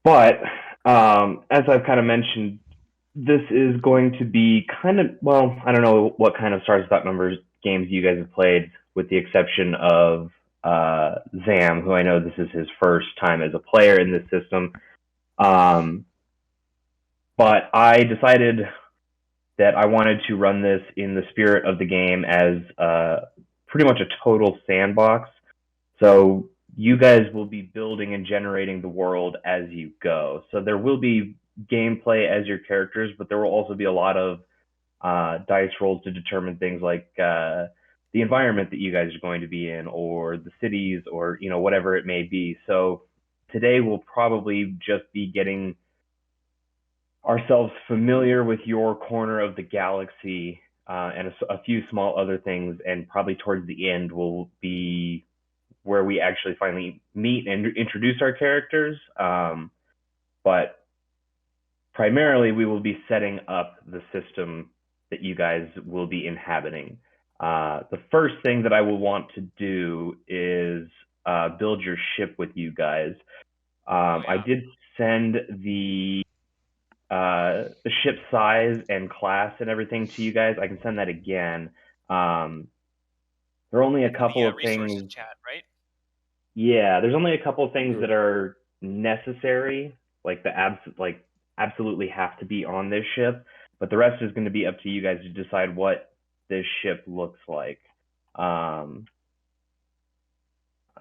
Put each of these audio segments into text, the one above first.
But as I've kind of mentioned, this is going to be kind of, well, I don't know what kind of Stars Without Numbers games you guys have played, with the exception of Zam, who I know this is his first time as a player in this system. Um, but I decided that I wanted to run this in the spirit of the game as pretty much a total sandbox. So you guys will be building and generating the world as you go. So there will be gameplay as your characters, but there will also be a lot of dice rolls to determine things like the environment that you guys are going to be in, or the cities, or whatever it may be. So today we'll probably just be getting ourselves familiar with your corner of the galaxy, and a few small other things, and probably towards the end will be where we actually finally meet and introduce our characters. But primarily, we will be setting up the system that you guys will be inhabiting. The first thing that I will want to do is build your ship with you guys. I did send the ship size and class and everything to you guys. I can send that again. There are only a couple of resources things. chat, right? Yeah, there's only a couple of things that are necessary, like absolutely have to be on this ship, but the rest is going to be up to you guys to decide what this ship looks like.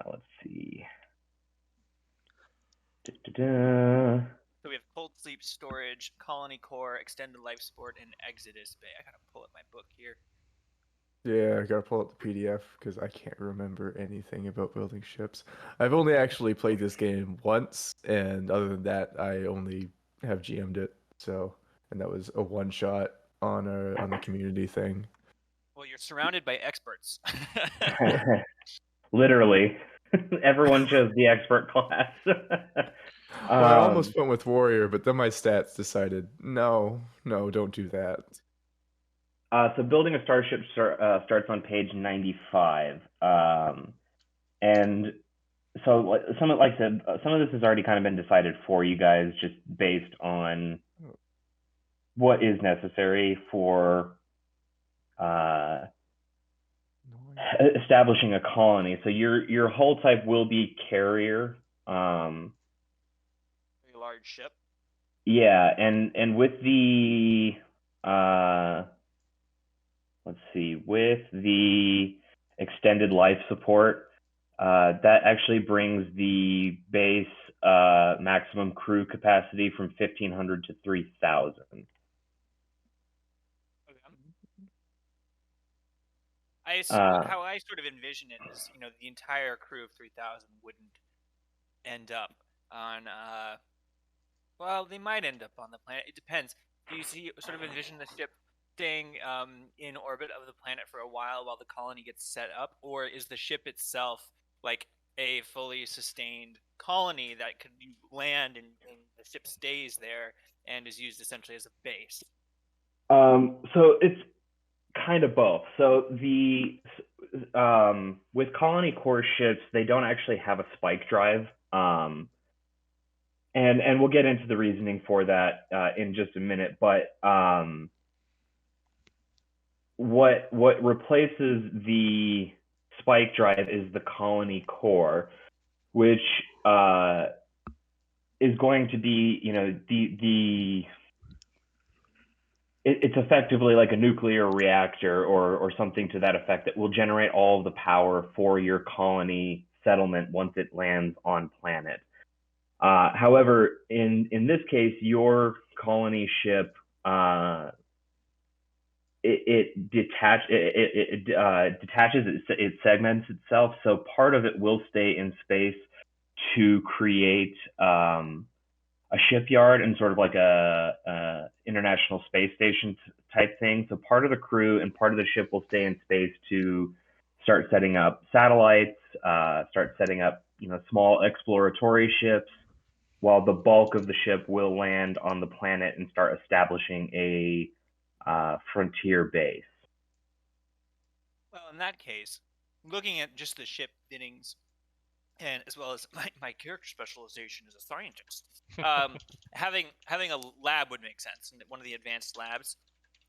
Let's see. Da-da-da. So we have cold sleep storage, colony core, extended life support, and Exodus Bay. I gotta pull up my book here. Yeah, I gotta pull up the PDF because I can't remember anything about building ships. I've only actually played this game once, and other than that, I only have GM'd it. So, and that was a one shot on the community thing. Well, you're surrounded by experts. Literally, everyone chose the expert class. Well, I almost went with warrior, but then my stats decided, no, don't do that. So building a starship starts on page 95, and so like I said, some of this has already kind of been decided for you guys, just based on what is necessary for establishing a colony. So your hull type will be carrier. A large ship. Yeah, and with the let's see, with the extended life support, that actually brings the base maximum crew capacity from 1,500 to 3,000. How I sort of envision it is, the entire crew of 3,000 wouldn't end up on. Well, they might end up on the planet. It depends. Do you sort of envision the ship staying in orbit of the planet for a while the colony gets set up, or is the ship itself like a fully sustained colony that could land and the ship stays there and is used essentially as a base? So it's kind of both. So with colony core ships, they don't actually have a spike drive. And we'll get into the reasoning for that in just a minute. But what replaces the spike drive is the colony core, which is going to be, it's effectively like a nuclear reactor or something to that effect that will generate all of the power for your colony settlement once it lands on planet. However, in this case, your colony ship detaches it segments itself, so part of it will stay in space to create a shipyard and sort of like a international space station type thing. So part of the crew and part of the ship will stay in space to start setting up satellites, start setting up small exploratory ships, while the bulk of the ship will land on the planet and start establishing a frontier base. Well, in that case, looking at just the ship fittings, and as well as my character specialization is a scientist. Having a lab would make sense, and one of the advanced labs.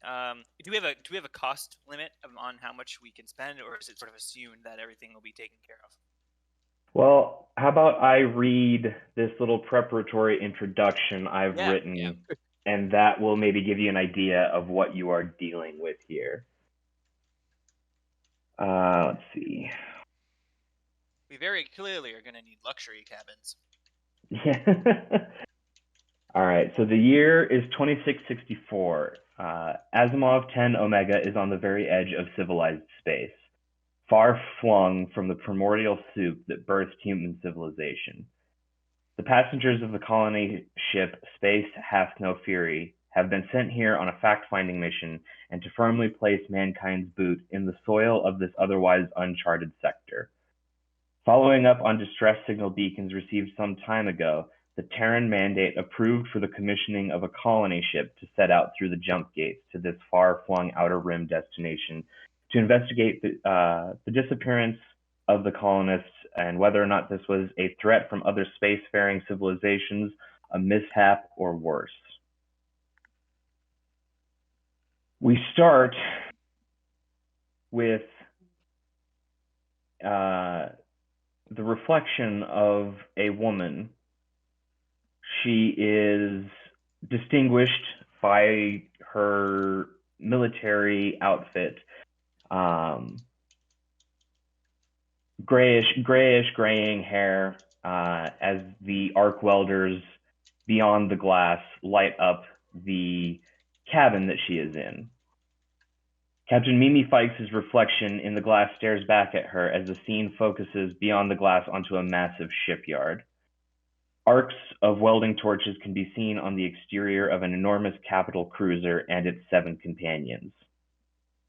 Do we have a cost limit on how much we can spend, or is it sort of assumed that everything will be taken care of? Well, how about I read this little preparatory introduction I've written, and that will maybe give you an idea of what you are dealing with here. Let's see. We very clearly are going to need luxury cabins. Yeah. All right, so the year is 2664. Asimov 10 Omega is on the very edge of civilized space, far flung from the primordial soup that birthed human civilization. The passengers of the colony ship Space Hath No Fury have been sent here on a fact-finding mission and to firmly place mankind's boot in the soil of this otherwise uncharted sector. Following up on distress signal beacons received some time ago, the Terran mandate approved for the commissioning of a colony ship to set out through the jump gates to this far-flung outer rim destination to investigate the disappearance of the colonists and whether or not this was a threat from other spacefaring civilizations, a mishap, or worse. We start with the reflection of a woman. She is distinguished by her military outfit, graying hair, as the arc welders beyond the glass light up the cabin that she is in. Captain Mimi Fikes' reflection in the glass stares back at her as the scene focuses beyond the glass onto a massive shipyard. Arcs of welding torches can be seen on the exterior of an enormous capital cruiser and its 7 companions.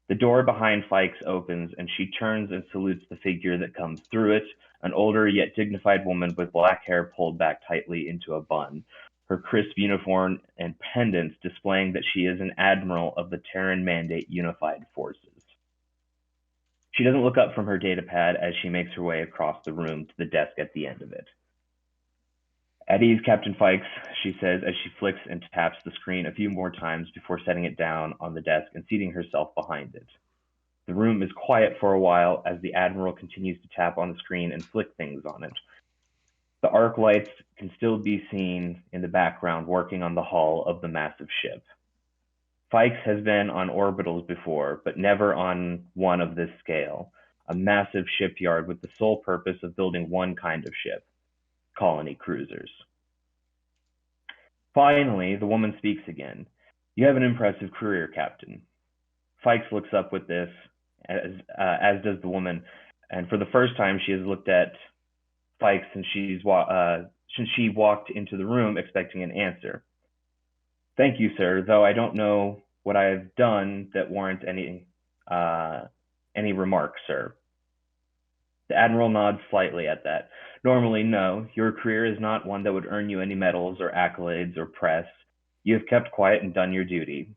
The door behind Fikes opens, and she turns and salutes the figure that comes through it, an older yet dignified woman with black hair pulled back tightly into a bun, her crisp uniform and pendants displaying that she is an Admiral of the Terran Mandate Unified Forces. She doesn't look up from her datapad as she makes her way across the room to the desk at the end of it. "At ease, Captain Fikes," she says as she flicks and taps the screen a few more times before setting it down on the desk and seating herself behind it. The room is quiet for a while as the Admiral continues to tap on the screen and flick things on it. The arc lights can still be seen in the background working on the hull of the massive ship. Fikes has been on orbitals before, but never on one of this scale, a massive shipyard with the sole purpose of building one kind of ship, colony cruisers. Finally, the woman speaks again. "You have an impressive career, Captain." Fikes looks up with this, as does the woman, and for the first time she has looked at Fikes since she walked into the room expecting an answer. "Thank you, sir, though I don't know what I have done that warrants any remarks, sir." The Admiral nods slightly at that. "Normally, no. Your career is not one that would earn you any medals or accolades or press. You have kept quiet and done your duty.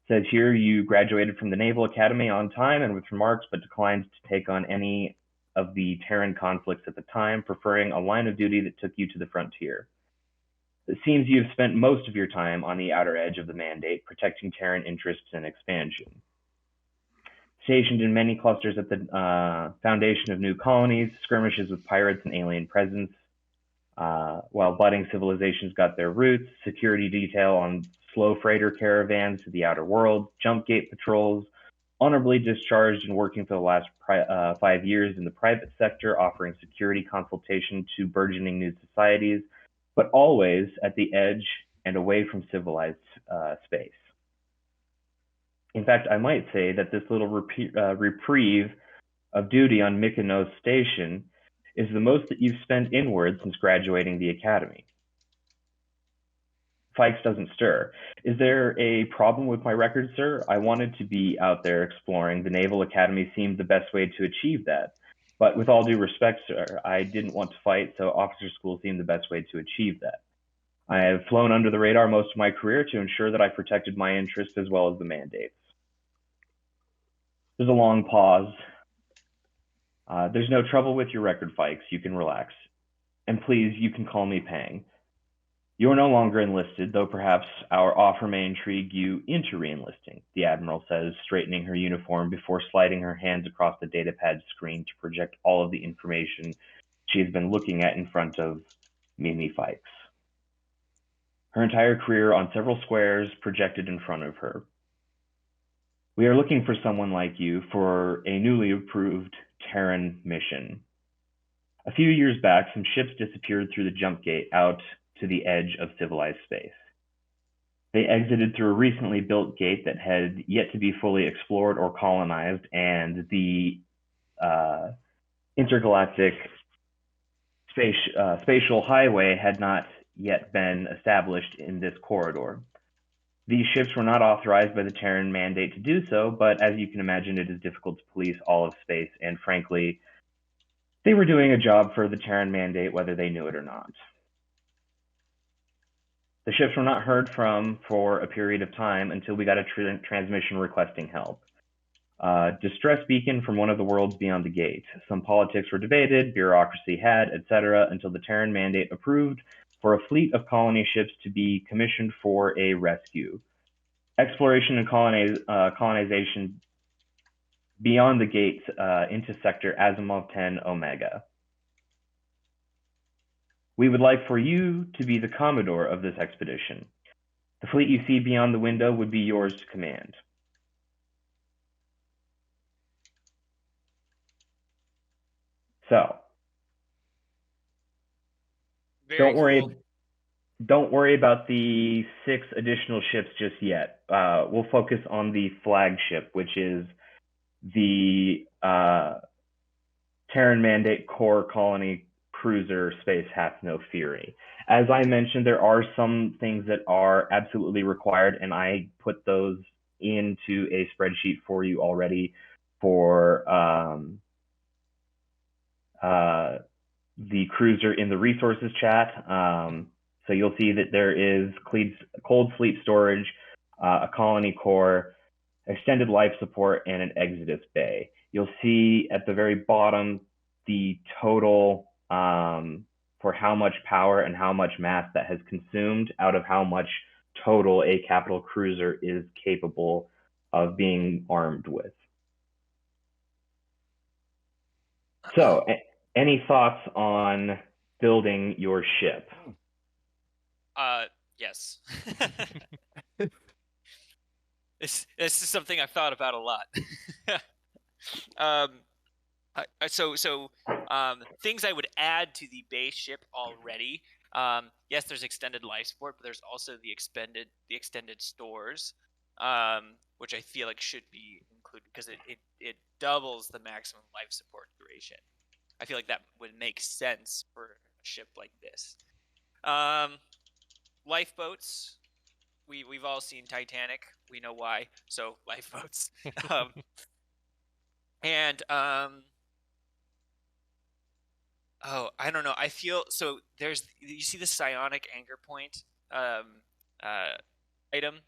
Says here you graduated from the Naval Academy on time and with remarks, but declined to take on any of the Terran conflicts at the time, preferring a line of duty that took you to the frontier. It seems you have spent most of your time on the outer edge of the Mandate, protecting Terran interests and expansion. Stationed in many clusters at the foundation of new colonies, skirmishes with pirates and alien presence, while budding civilizations got their roots, security detail on slow freighter caravans to the outer world, jump gate patrols, honorably discharged and working for the last 5 years in the private sector, offering security consultation to burgeoning new societies, but always at the edge and away from civilized space. In fact, I might say that this little reprieve of duty on Mykonos Station is the most that you've spent inward since graduating the academy." Fikes doesn't stir. "Is there a problem with my record, sir? I wanted to be out there exploring. The Naval Academy seemed the best way to achieve that. But with all due respect, sir, I didn't want to fight, so officer school seemed the best way to achieve that. I have flown under the radar most of my career to ensure that I protected my interests as well as the mandates." There's a long pause. There's no trouble with your record, Fikes. You can relax. And please, you can call me Pang. You're no longer enlisted, though perhaps our offer may intrigue you into reenlisting, the Admiral says, straightening her uniform before sliding her hands across the datapad screen to project all of the information she has been looking at in front of Mimi Fikes. Her entire career on several squares projected in front of her. We are looking for someone like you for a newly approved Terran mission. A few years back, some ships disappeared through the jump gate out to the edge of civilized space. They exited through a recently built gate that had yet to be fully explored or colonized, and the intergalactic spatial highway had not yet been established in this corridor. These ships were not authorized by the Terran mandate to do so, but as you can imagine, it is difficult to police all of space, and frankly, they were doing a job for the Terran mandate whether they knew it or not. The ships were not heard from for a period of time until we got a transmission requesting help. Distress beacon from one of the worlds beyond the gate. Some politics were debated, bureaucracy had, etc., until the Terran mandate approved for a fleet of colony ships to be commissioned for a rescue. Exploration and colonization beyond the gates into sector Asimov 10 Omega. We would like for you to be the commodore of this expedition. The fleet you see beyond the window would be yours to command. So, Very cool. Don't worry about the 6 additional ships just yet. We'll focus on the flagship, which is the Terran Mandate Core Colony Cruiser Space Hath No Fury. As I mentioned, there are some things that are absolutely required, and I put those into a spreadsheet for you already for the cruiser in the resources chat. So you'll see that there is cold sleep storage, a colony core, extended life support, and an exodus bay. You'll see at the very bottom the total for how much power and how much mass that has consumed out of how much total a capital cruiser is capable of being armed with. So, any thoughts on building your ship? Yes. This is something I've thought about a lot. Things I would add to the base ship already. Yes, there's extended life support, but there's also the extended stores, which I feel like should be included because it doubles the maximum life support duration. I feel like that would make sense for a ship like this. Lifeboats. We've all seen Titanic. We know why. So lifeboats. Oh, I don't know. I feel so. You see the psionic anchor point item.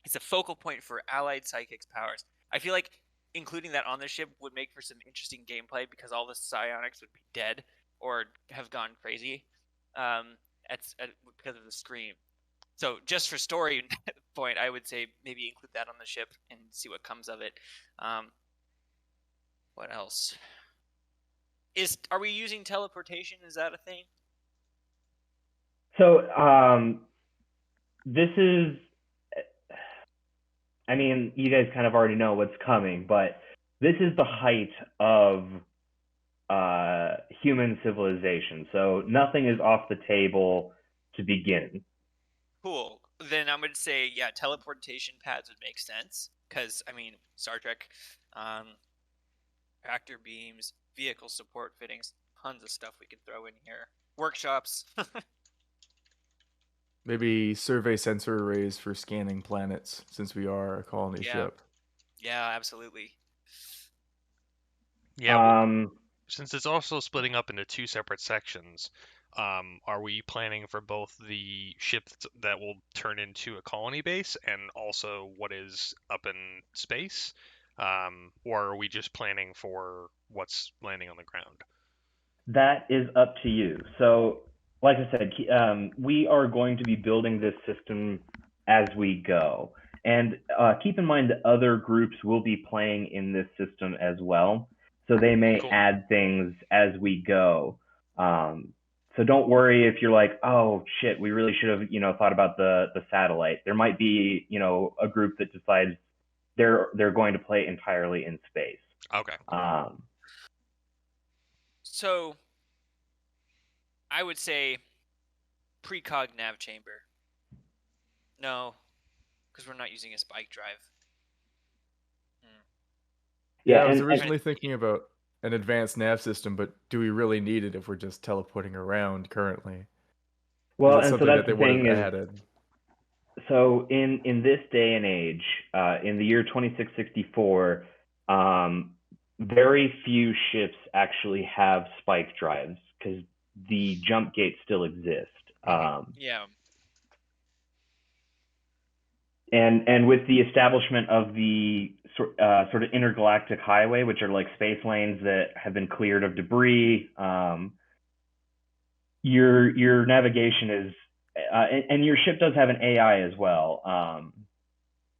It's a focal point for allied psychics powers. I feel like including that on the ship would make for some interesting gameplay because all the psionics would be dead or have gone crazy because of the scream. So just for story point, I would say maybe include that on the ship and see what comes of it. What else? Are we using teleportation? Is that a thing? So this is, I mean, you guys kind of already know what's coming, but this is the height of human civilization. So nothing is off the table to begin. Cool. Then I'm going to say, yeah, teleportation pads would make sense. Because, I mean, Star Trek, tractor beams, vehicle support fittings, tons of stuff we could throw in here. Workshops. Maybe survey sensor arrays for scanning planets, since we are a colony ship. Yeah, absolutely. Yeah. Since it's also splitting up into 2 separate sections, are we planning for both the ship that will turn into a colony base and also what is up in space? Or are we just planning for what's landing on the ground? That is up to you. So, like I said, we are going to be building this system as we go. And keep in mind that other groups will be playing in this system as well. So they may Cool. add things as we go. So don't worry if you're like, oh shit, we really should have, thought about the satellite. There might be, a group that decides they're going to play entirely in space. Okay. So I would say precog nav chamber. No, because we're not using a spike drive. Yeah, I was originally thinking about an advanced nav system, but do we really need it if we're just teleporting around currently? Well, Is it and so something that's that they the would thing have is, added? so in this day and age, in the year 2664, very few ships actually have spike drives because the jump gates still exist. Yeah. And with the establishment of the sort of intergalactic highway, which are like space lanes that have been cleared of debris, your navigation is, and your ship does have an AI as well.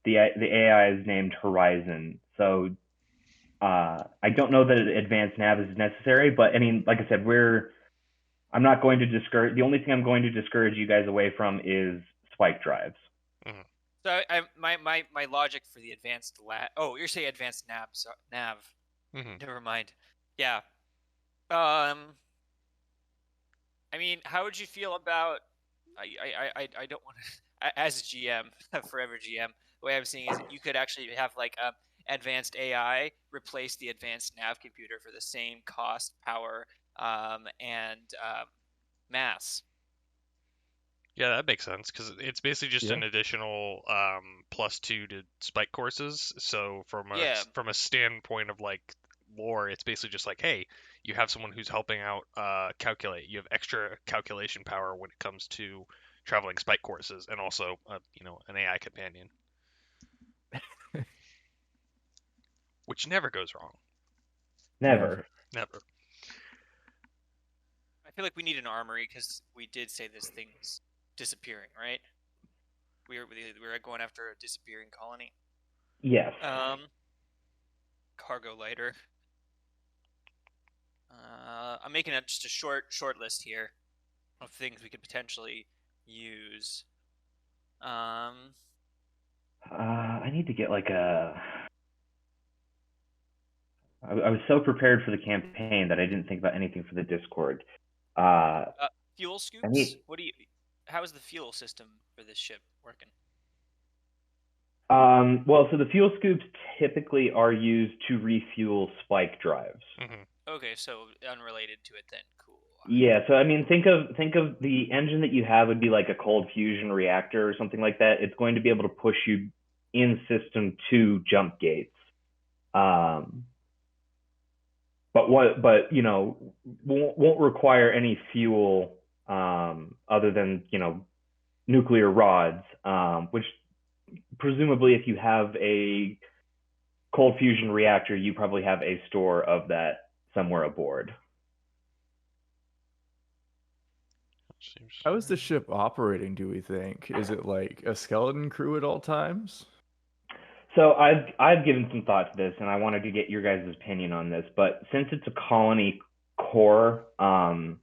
The AI is named Horizon, so I don't know that advanced nav is necessary, but I mean, like I said, I'm not going to discourage. The only thing I'm going to discourage you guys away from is spike drives. Mm-hmm. So my logic for the advanced oh, you're saying advanced nav. Mm-hmm. Never mind. Yeah. I mean, how would you feel about? I don't want to as GM, forever GM. The way I'm seeing is you could actually have like advanced AI replace the advanced nav computer for the same cost, power, and mass. Yeah, that makes sense because it's basically just an additional +2 to spike courses. So from a standpoint of like lore, it's basically just like, hey, you have someone who's helping out calculate. You have extra calculation power when it comes to traveling spike courses, and also an AI companion, which never goes wrong. Never. I feel like we need an armory because we did say this thing's disappearing, right? We're going after a disappearing colony. Yes. Cargo lighter. I'm making just a short list here of things we could potentially use. I need to get like a. I was so prepared for the campaign that I didn't think about anything for the Discord. Fuel scoops. How is the fuel system for this ship working? Well, so the fuel scoops typically are used to refuel spike drives. Mm-hmm. Okay, so unrelated to it then. Cool. Yeah, so I mean, think of the engine that you have would be like a cold fusion reactor or something like that. It's going to be able to push you in system to jump gates. But won't require any fuel other than nuclear rods, which presumably if you have a cold fusion reactor, you probably have a store of that somewhere aboard. How is the ship operating, do we think? Is it like a skeleton crew at all times? So I've given some thought to this, and I wanted to get your guys' opinion on this. But since it's a colony core, a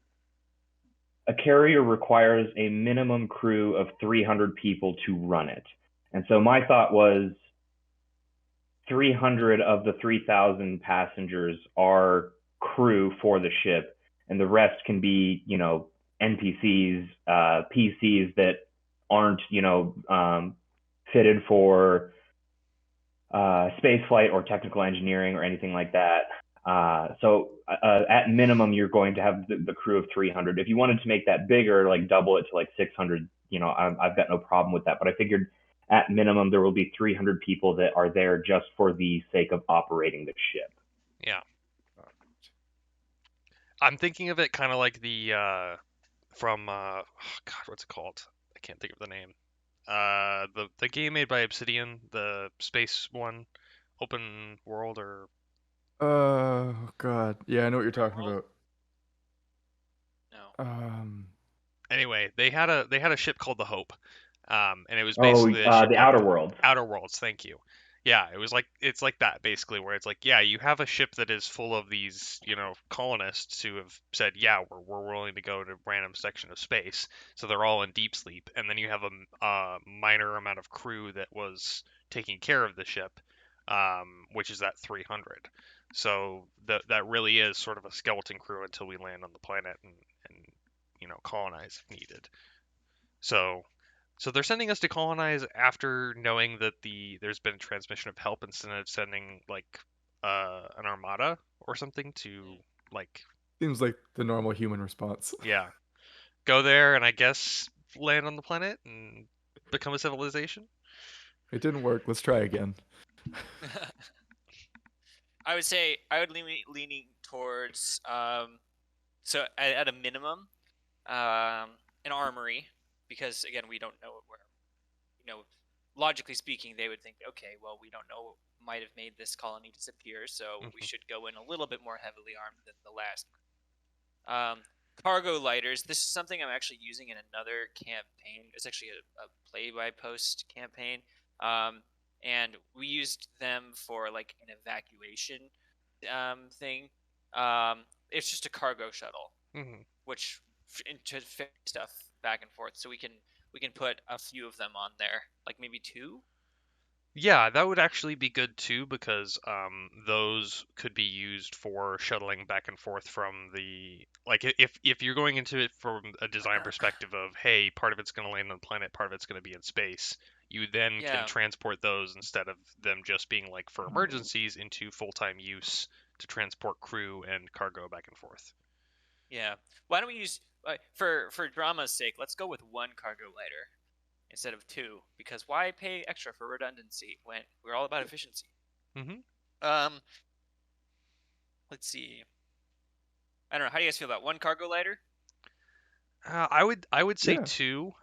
carrier requires a minimum crew of 300 people to run it. And so my thought was 300 of the 3,000 passengers are crew for the ship, and the rest can be, NPCs, PCs that aren't, fitted for space flight or technical engineering or anything like that. So at minimum, you're going to have the crew of 300. If you wanted to make that bigger, like double it to like 600, I've got no problem with that. But I figured at minimum, there will be 300 people that are there just for the sake of operating the ship. Yeah. I'm thinking of it kind of like the from God, what's it called? I can't think of the name. The game made by Obsidian, the space one, open world or Oh God, yeah, I know what you're talking World? about. No. Anyway, they had a ship called the Hope, and it was Oh, basically a ship the like Outer the Worlds. Outer Worlds. Thank you. Yeah, it's like that basically, where it's like, yeah, you have a ship that is full of these, colonists who have said, yeah, we're willing to go to a random section of space, so they're all in deep sleep, and then you have a minor amount of crew that was taking care of the ship, which is at 300. So that really is sort of a skeleton crew until we land on the planet and colonize if needed. So they're sending us to colonize after knowing that there's been a transmission of help instead of sending like an armada or something to like Seems like the normal human response. yeah, go there and I guess land on the planet and become a civilization. It didn't work. Let's try again. I would say I would leaning towards so at a minimum an armory, because again we don't know where, logically speaking they would think, okay, well, we don't know, might have made this colony disappear, so we should go in a little bit more heavily armed than the last. Cargo lighters, this is something I'm actually using in another campaign. It's actually a play-by-post campaign, and we used them for like an evacuation thing. It's just a cargo shuttle, which to fit stuff back and forth, so we can put a few of them on there, like maybe 2. Yeah, that would actually be good too because those could be used for shuttling back and forth from the like if you're going into it from a design perspective of, hey, part of it's going to land on the planet, part of it's going to be in space, you then can transport those instead of them just being like for emergencies into full-time use to transport crew and cargo back and forth. Yeah. Why don't we use for drama's sake, let's go with 1 cargo lighter instead of 2, because why pay extra for redundancy when we're all about efficiency? Let's see. I don't know. How do you guys feel about 1 cargo lighter? I would say Yeah. 2,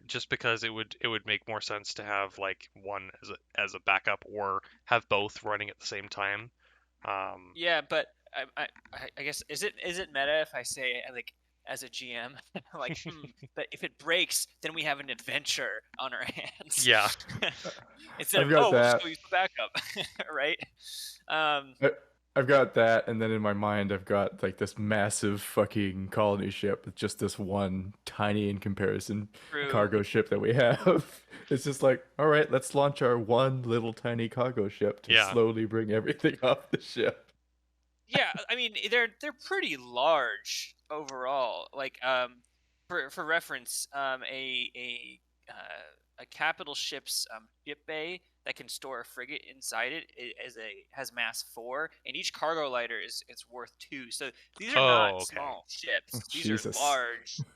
just because it would make more sense to have like one as a backup or have both running at the same time. Yeah, but I guess is it meta if I say, like, as a GM, like, but if it breaks, then we have an adventure on our hands. Yeah. Instead I've of, got we'll just that. go use the backup, right? I've got that, and then in my mind, I've got like this massive fucking colony ship with just this one tiny in comparison True. cargo ship that we have. It's just like, all right, let's launch our one little tiny cargo ship to slowly bring everything off the ship. Yeah, I mean they're pretty large overall. Like for reference, a capital ship's ship bay that can store a frigate inside it has mass 4, and each cargo lighter is worth 2. So these are not small ships. These Jesus. are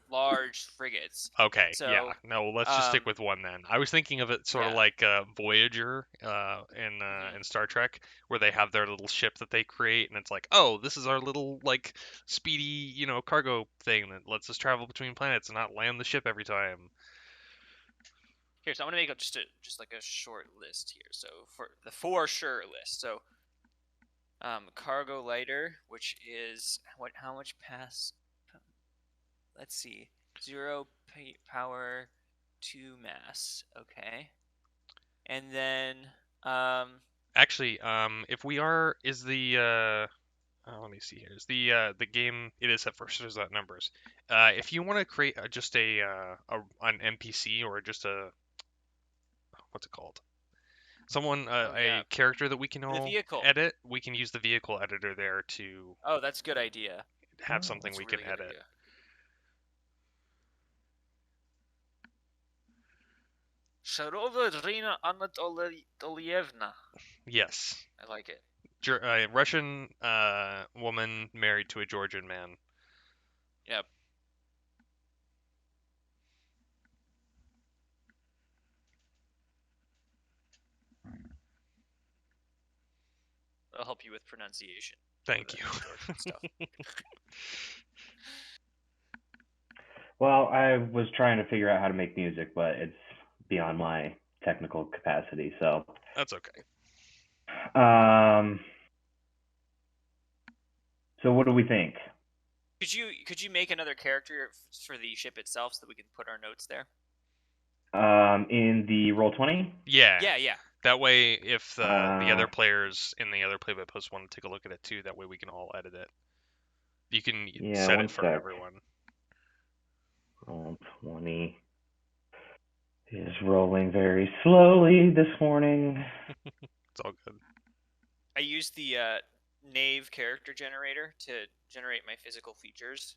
large frigates. Okay. So, yeah. No, let's just stick with 1 then. I was thinking of it sort of like Voyager in Star Trek, where they have their little ship that they create, and it's like, oh, this is our little like speedy, cargo thing that lets us travel between planets and not land the ship every time. Here, so I'm gonna make up just like a short list here. So for the for sure list, so cargo lighter, which is how much pass? Let's see, 0 power, 2 mass. Okay, and then actually, if we are is the let me see here. Is the game? It is at first. There's that numbers. If you want to create just an NPC or just a what's it called? Someone a character that we can all edit. We can use the vehicle editor there to. Oh, that's a good idea. Have something we can edit. Idea. Sharovarina Anatolievna. Yes. I like it. Russian woman married to a Georgian man. Yep. I'll help you with pronunciation. Thank you. Stuff. Well, I was trying to figure out how to make music, but it's beyond my technical capacity, so that's okay. So what do we think? Could you make another character for the ship itself so that we can put our notes there? In the Roll20? Yeah. Yeah. That way, if the other players in the other play-by post want to take a look at it too, that way we can all edit it. You can set it for everyone. Roll20 is rolling very slowly this morning. It's all good. I used the Knave character generator to generate my physical features.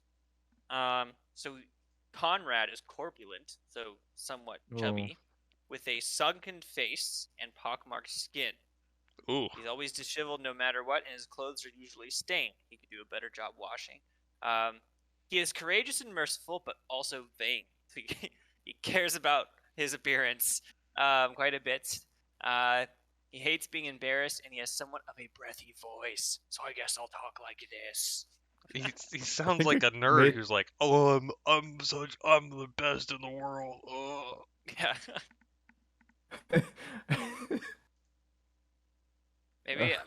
So Conrad is corpulent, so somewhat chubby, with a sunken face and pockmarked skin. Ooh. He's always disheveled no matter what, and his clothes are usually stained. He could do a better job washing. He is courageous and merciful, but also vain. He cares about his appearance quite a bit. He hates being embarrassed, and he has somewhat of a breathy voice. So I guess I'll talk like this. He sounds like a nerd who's like, "Oh, I'm the best in the world." Oh. Yeah.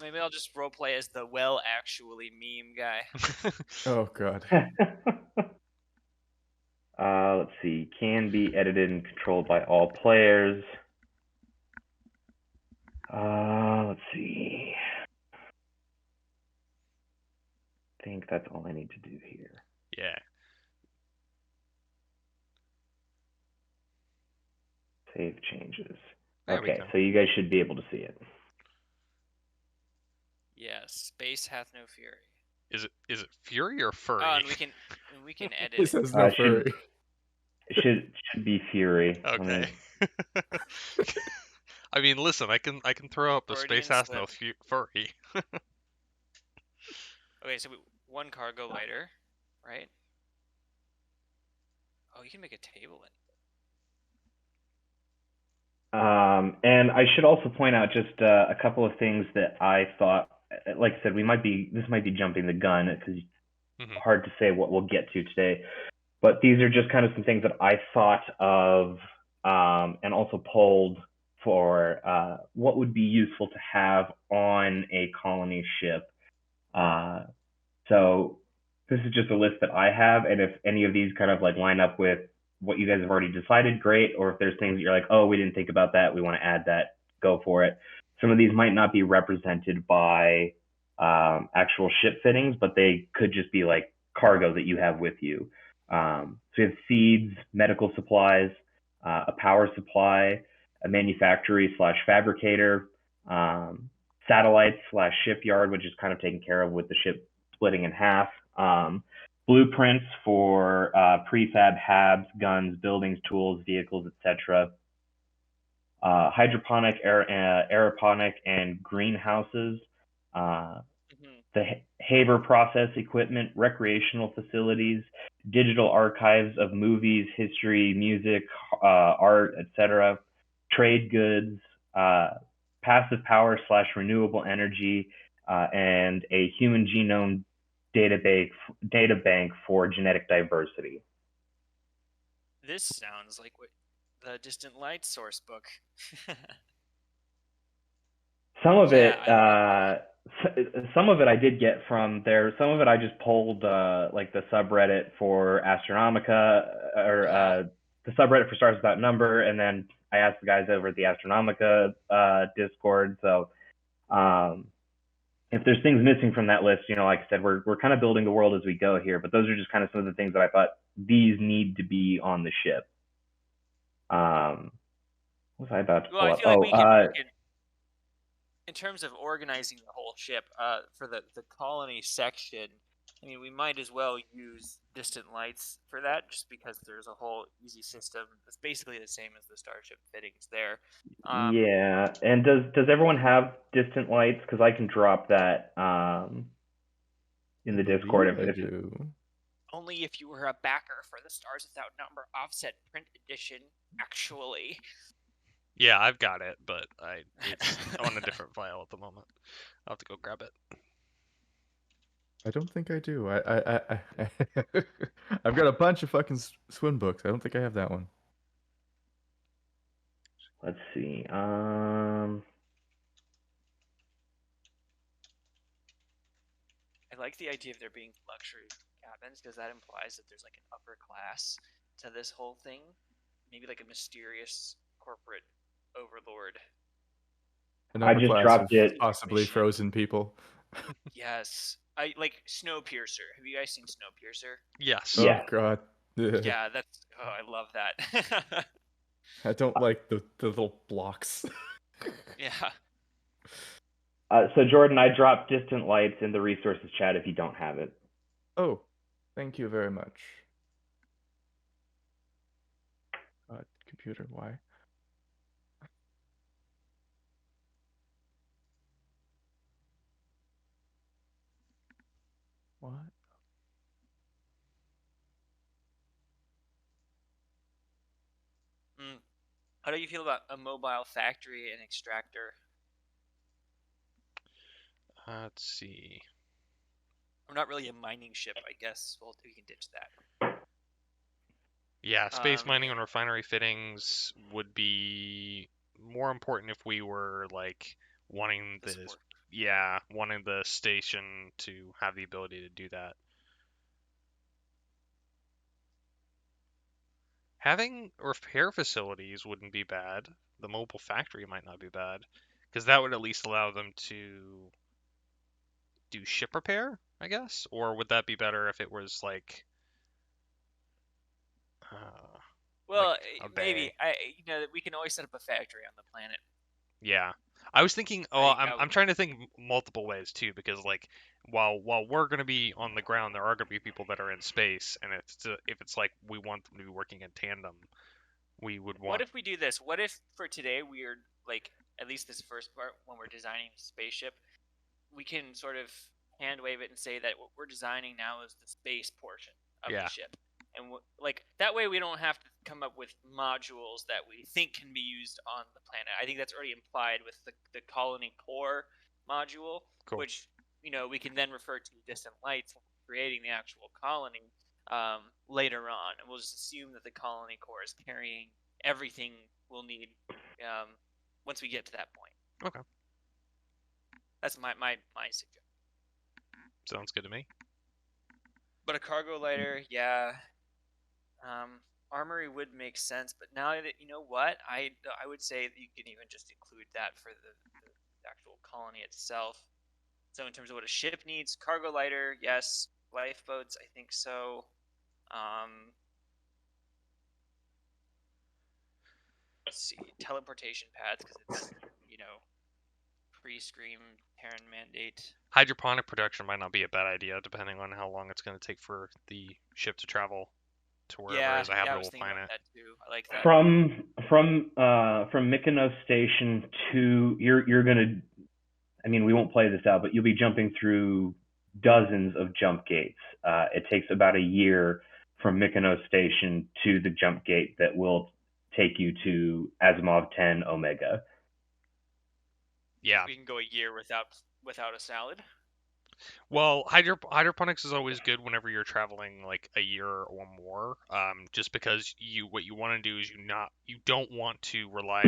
Maybe I'll just roleplay as the actually meme guy. Oh god. Let's see. Can be edited and controlled by all players. Let's see. I think that's all I need to do here. Yeah. Save changes. There okay, so you guys should be able to see it. Yes, space hath no fury. Is it fury or furry? Oh, and we can edit. It says no furry. Should be fury. Okay. I mean, listen, I can throw up a space hath no furry. Okay, so one cargo lighter, right? Oh, you can make a table in. And I should also point out just a couple of things that I thought, like I said, this might be jumping the gun because it's hard to say what we'll get to today. But these are just kind of some things that I thought of and also polled for what would be useful to have on a colony ship. So this is just a list that I have, and if any of these kind of like line up with what you guys have already decided, great. Or if there's things that you're like, oh, we didn't think about that, we want to add that, go for it. Some of these might not be represented by actual ship fittings, but they could just be like cargo that you have with you. So we have seeds, medical supplies, a power supply, a manufactory/fabricator, satellites/shipyard, which is kind of taken care of with the ship splitting in half. Blueprints for prefab habs, guns, buildings, tools, vehicles, etc. Hydroponic, aeroponic, and greenhouses. The Haber process equipment, recreational facilities, digital archives of movies, history, music, art, etc. Trade goods, passive power/renewable energy, and a human genome data bank for genetic diversity. This sounds like what the Distant Light source book. Some of it I did get from there. Some of it I just pulled like the subreddit for Astronomica or the subreddit for Stars Without Number, and then I asked the guys over at the Astronomica Discord. So if there's things missing from that list, like I said, we're kind of building the world as we go here. But those are just kind of some of the things that I thought these need to be on the ship. What was I about to pull up? I feel like we can in terms of organizing the whole ship, for the colony section, I mean, we might as well use Distant Lights for that, just because there's a whole easy system. It's basically the same as the Starship fittings there. Yeah, and does everyone have Distant Lights? Because I can drop that in the Discord. If only if you were a backer for the Stars Without Number offset print edition, actually. Yeah, I've got it, but it's on a different file at the moment. I'll have to go grab it. I don't think I do. I've got a bunch of fucking swim books. I don't think I have that one. Let's see. I like the idea of there being luxury cabins because that implies that there's like an upper class to this whole thing. Maybe like a mysterious corporate overlord. I just dropped it. Possibly frozen people. Yes. I like Snowpiercer. Have you guys seen Snowpiercer? Yes. Oh god. Yeah, that's I love that. I don't like the little blocks. Yeah. So Jordan, I dropped Distant Lights in the resources chat if you don't have it. Oh, thank you very much. Computer, why? What? How do you feel about a mobile factory and extractor? Let's see. Or not really a mining ship, I guess. Well, we can ditch that. Yeah, space mining and refinery fittings would be more important if we were like wanting wanting the station to have the ability to do that. Having repair facilities wouldn't be bad. The mobile factory might not be bad, because that would at least allow them to do ship repair, I guess? Or would that be better if it was like well, like maybe we can always set up a factory on the planet. Yeah, I was thinking. Oh, I'm trying to think multiple ways too, because like while we're gonna be on the ground, there are gonna be people that are in space, and if it's like we want them to be working in tandem, we would want. What if we do this? What if for today we are like at least this first part when we're designing the spaceship, we can sort of hand wave it and say that what we're designing now is the space portion of the ship. And like that way we don't have to come up with modules that we think can be used on the planet. I think that's already implied with the colony core module, which we can then refer to Distant Lights creating the actual colony later on. And we'll just assume that the colony core is carrying everything we'll need once we get to that point. Okay. That's my suggestion. Sounds good to me. But a cargo lighter, yeah. Armory would make sense, but now that you know what, I would say that you can even just include that for the actual colony itself. So in terms of what a ship needs, cargo lighter, yes. Lifeboats, I think so. Let's see, teleportation pads because it's pre-Scream Terran mandate. Hydroponic production might not be a bad idea, depending on how long it's going to take for the ship to travel to wherever is a habitable planet. That too. I like that. From Mykonos Station to you're gonna. I mean, we won't play this out, but you'll be jumping through dozens of jump gates. It takes about a year from Mykonos Station to the jump gate that will take you to Asimov 10 Omega. Yeah. We can go a year without a salad. Well, hydroponics is always good whenever you're traveling like a year or more. Just because what you want to do is you don't want to rely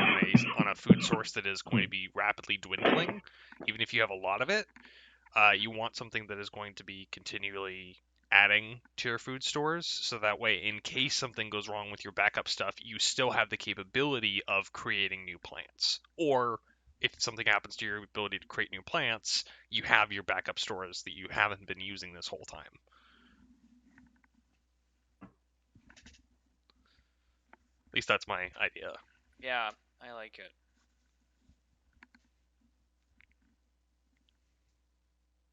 on a food source that is going to be rapidly dwindling, even if you have a lot of it. You want something that is going to be continually adding to your food stores, so that way, in case something goes wrong with your backup stuff, you still have the capability of creating new plants. Or if something happens to your ability to create new plants, you have your backup stores that you haven't been using this whole time. At least that's my idea. Yeah, I like it.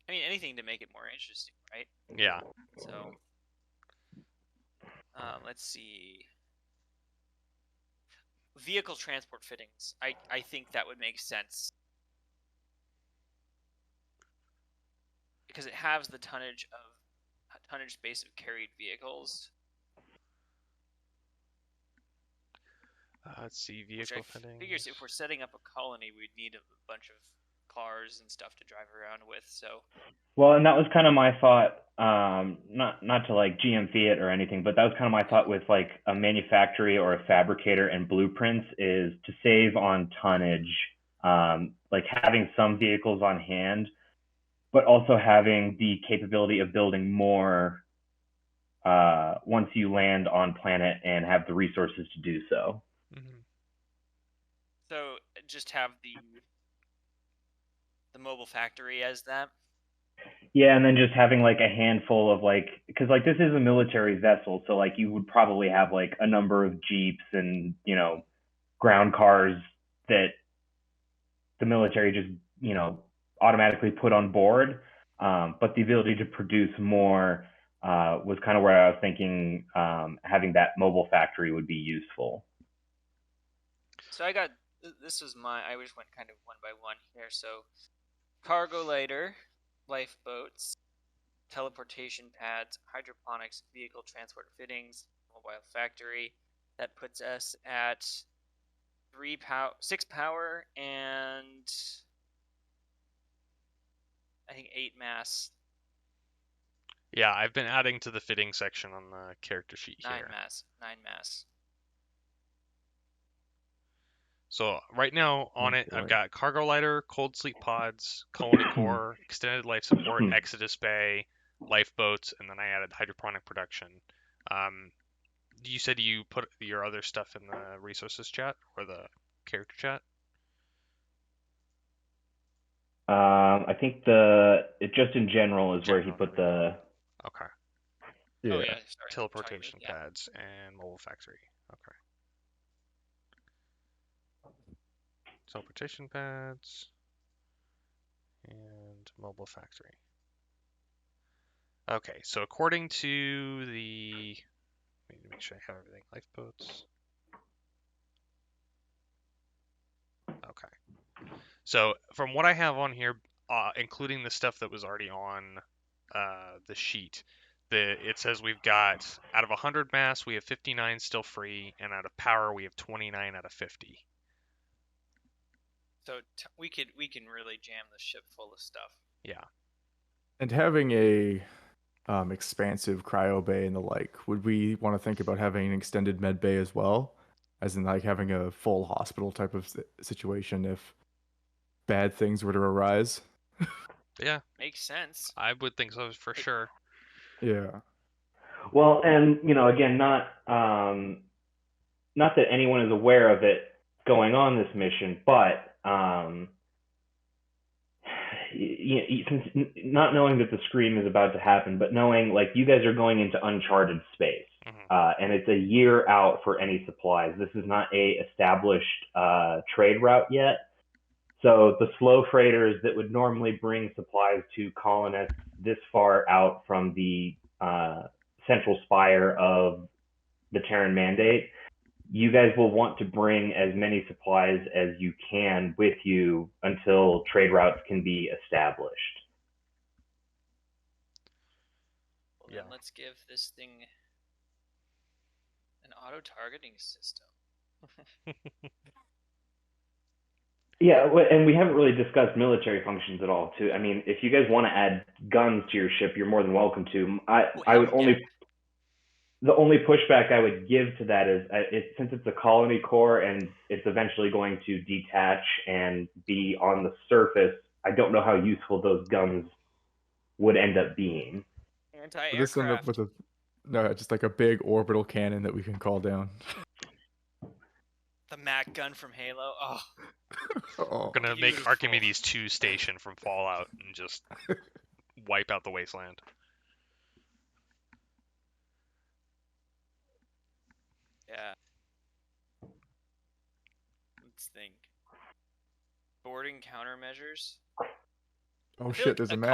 I mean, anything to make it more interesting, right? Yeah. So, let's see. Vehicle transport fittings. I think that would make sense. Because it has the tonnage space of carried vehicles. Let's see, vehicle fittings. Figures if we're setting up a colony, we'd need a bunch of cars and stuff to drive around with. So. Well, and that was kind of my thought. Not to like GM Fiat or anything, but that was kind of my thought with like a manufacturer or a fabricator and blueprints is to save on tonnage. Like having some vehicles on hand but also having the capability of building more once you land on planet and have the resources to do so. Mm-hmm. So just have the mobile factory as that. Yeah, and then just having like a handful of like, because like this is a military vessel, so like you would probably have like a number of jeeps and ground cars that the military just automatically put on board. But the ability to produce more was kind of where I was thinking having that mobile factory would be useful. So I just went kind of one by one here. So cargo lighter, lifeboats, teleportation pads, hydroponics, vehicle transport fittings, mobile factory. That puts us at 6 power, and I think 8 mass. Yeah, I've been adding to the fitting section on the character sheet here. 9 mass. So right now on it, I've got cargo lighter, cold sleep pods, colony core, extended life support, Exodus bay, lifeboats, and then I added hydroponic production. You said you put your other stuff in the resources chat or the character chat? I think it just in general is where he put the. Okay. Yeah. Oh yeah, sorry. Teleportation pads and mobile factory. Okay. Teleportation pads and mobile factory. Okay, so according to the, let me make sure I have everything. Lifeboats. Okay. So from what I have on here, including the stuff that was already on the sheet, it says we've got out of 100 mass, we have 59 still free, and out of power, we have 29 out of 50. So we can really jam the ship full of stuff. Yeah. And having a expansive cryo bay and the like, would we want to think about having an extended med bay as well? As in like having a full hospital type of situation if bad things were to arise? Yeah. Makes sense. I would think so for sure. Yeah. Well, and again, not that anyone is aware of it going on this mission, but since not knowing that the scream is about to happen, but knowing like you guys are going into uncharted space, and it's a year out for any supplies. This is not a established trade route yet. So the slow freighters that would normally bring supplies to colonists this far out from the central spire of the Terran Mandate, you guys will want to bring as many supplies as you can with you until trade routes can be established. Well, then let's give this thing an auto-targeting system. Yeah, and we haven't really discussed military functions at all, too. I mean, if you guys want to add guns to your ship, you're more than welcome to. I would only... The only pushback I would give to that is since it's a colony core and it's eventually going to detach and be on the surface, I don't know how useful those guns would end up being. Anti-aircraft. With just like a big orbital cannon that we can call down. The Mac gun from Halo. Oh. We're gonna make Archimedes 2 station from Fallout and just wipe out the wasteland. Yeah. Let's think. Boarding countermeasures. Oh shit! There's a map.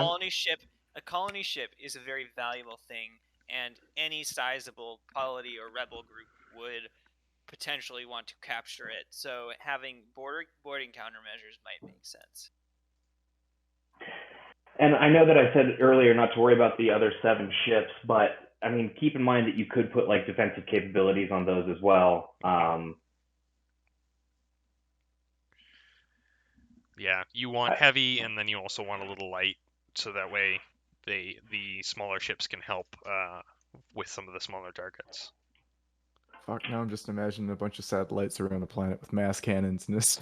A colony ship is a very valuable thing, and any sizable polity or rebel group would potentially want to capture it. So having boarding countermeasures might make sense. And I know that I said earlier not to worry about the other 7 ships, but I mean, keep in mind that you could put like defensive capabilities on those as well. Yeah, you want heavy, and then you also want a little light, so that way the smaller ships can help with some of the smaller targets. Fuck, now I'm just imagining a bunch of satellites around the planet with mass cannons and this.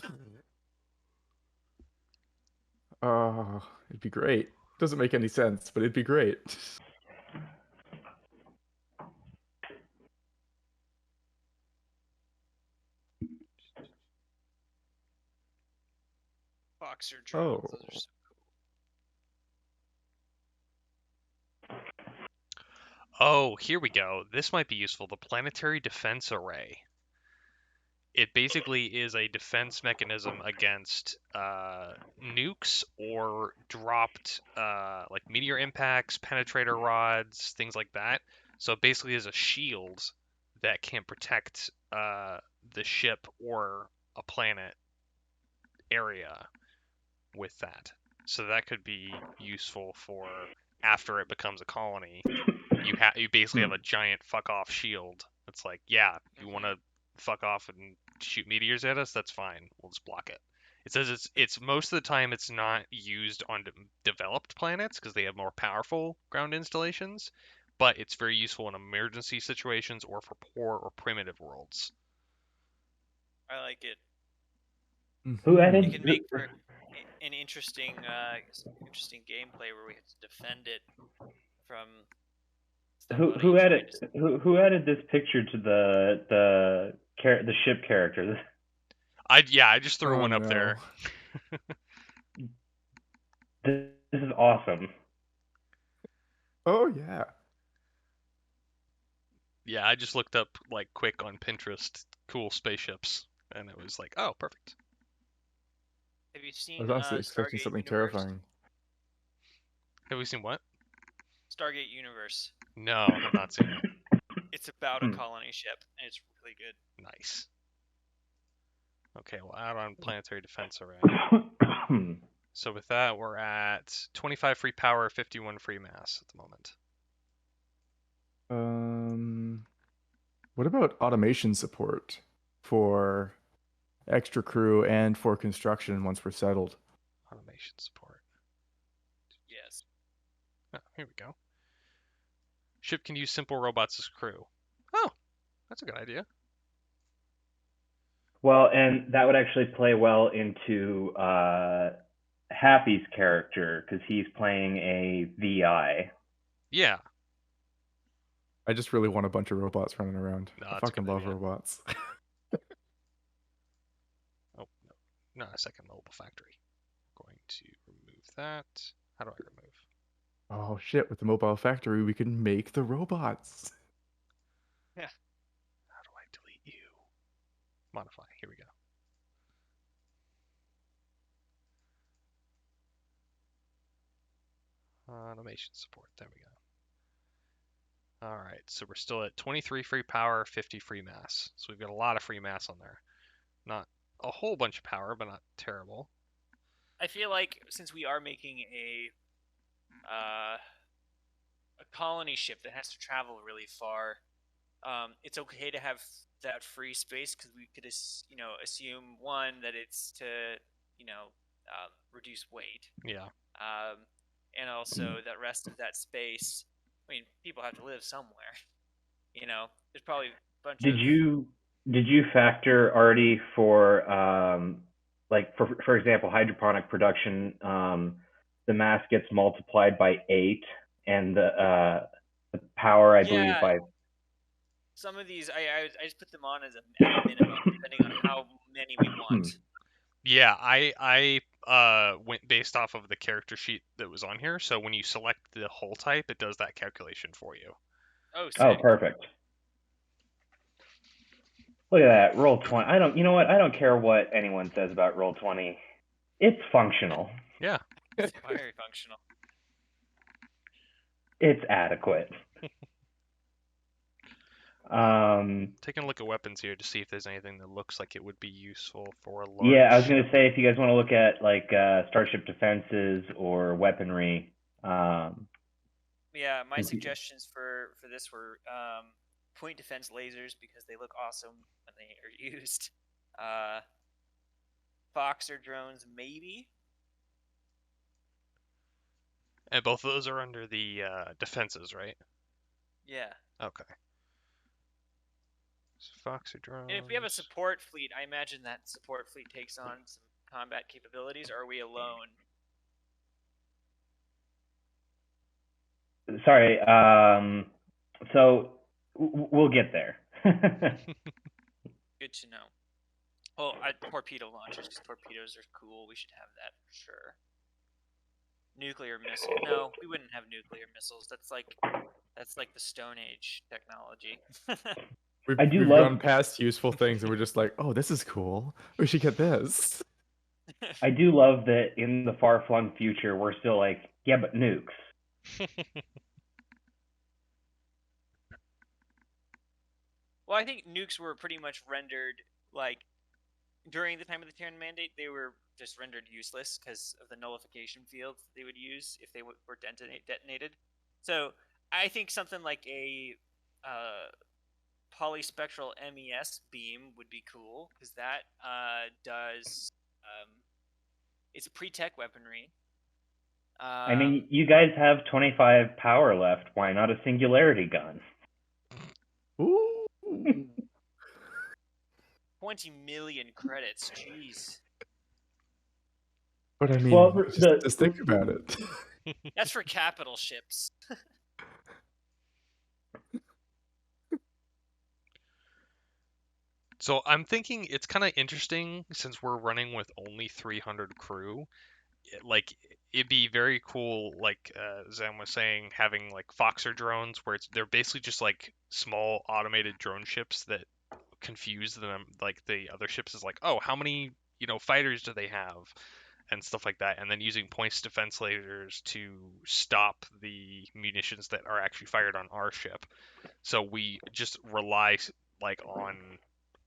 Oh, it'd be great. Doesn't make any sense, but it'd be great. Boxer drones. Oh. Those are so cool. Oh, here we go. This might be useful. The Planetary Defense Array. It basically is a defense mechanism against nukes or dropped like meteor impacts, penetrator rods, things like that. So it basically is a shield that can protect the ship or a planet area with that. So that could be useful for after it becomes a colony. You basically have a giant fuck off shield. It's like, yeah, you want to fuck off and shoot meteors at us? That's fine. We'll just block it. It says it's most of the time it's not used on developed planets because they have more powerful ground installations, but it's very useful in emergency situations or for poor or primitive worlds. I like it. Who added? It can make for an interesting gameplay where we have to defend it from. Who added this picture to the ship character? I just threw one up there. This is awesome. Oh yeah. Yeah, I just looked up like quick on Pinterest cool spaceships, and it was like, oh, perfect. Have you seen? I was honestly expecting Stargate something Universe? terrifying. Have we seen what? Stargate Universe. No, I have not seen it. It's about a colony ship, and it's really good. Nice. Okay, we'll add on Planetary Defense Array. So with that, we're at 25 free power, 51 free mass at the moment. What about automation support for extra crew and for construction once we're settled? Automation support. Yes. Oh, here we go. Ship can use simple robots as crew. Oh, that's a good idea. Well, and that would actually play well into Happy's character because he's playing a VI. Yeah. I just really want a bunch of robots running around. No, I fucking love robots. Oh, no. Not a second mobile factory. I'm going to remove that. How do I remove? Oh shit, with the mobile factory we can make the robots. Yeah. How do I delete you? Modify. Here we go. Automation support. There we go. All right, so we're still at 23 free power, 50 free mass. So we've got a lot of free mass on there. Not a whole bunch of power, but not terrible. I feel like since we are making a colony ship that has to travel really far, it's okay to have that free space because we could, assume one that it's to, reduce weight. Yeah. And also that rest of that space. I mean, people have to live somewhere. There's probably a bunch Did you factor already for like for example hydroponic production? The mass gets multiplied by 8, and the power, I believe, by. Some of these, I just put them on as a minimum, depending on how many we want. Yeah, I went based off of the character sheet that was on here. So when you select the hull type, it does that calculation for you. Oh, sick. Oh, perfect. Look at that, Roll20. You know what? I don't care what anyone says about Roll20. It's functional. Yeah. It's very functional. It's adequate. Taking a look at weapons here to see if there's anything that looks like it would be useful for a large. Yeah, I was going to say, if you guys want to look at like starship defenses or weaponry. Yeah, my suggestions for this were point defense lasers because they look awesome when they are used. Boxer drones, maybe. And both of those are under the defenses, right? Yeah. Okay. So Foxer drones. And if we have a support fleet, I imagine that support fleet takes on some combat capabilities. Or are we alone? sorry. So we'll get there. Good to know. Oh, torpedo launchers, because torpedoes are cool. We should have that for sure. Nuclear missile? No, we wouldn't have nuclear missiles. That's like the Stone Age technology. We've gone past useful things, and we're just like, oh, this is cool. We should get this. I do love that in the far-flung future, we're still like, yeah, but nukes. Well, I think nukes were pretty much rendered, like, during the time of the Terran Mandate, they were just rendered useless because of the nullification fields they would use if they were detonated. So I think something like a polyspectral MES beam would be cool, because that does it's a pre-tech weaponry. I mean, you guys have 25 power left. Why not a singularity gun? Ooh. 20 million credits. Jeez. But I mean, well, just think about it. That's for capital ships. So I'm thinking it's kind of interesting, since we're running with only 300 crew. Like, it'd be very cool, like Zem was saying, having like Foxer drones, where they're basically just like small automated drone ships that confuse them, like the other ships, is like, oh, how many fighters do they have, and stuff like that, and then using points defense lasers to stop the munitions that are actually fired on our ship. So we just rely like on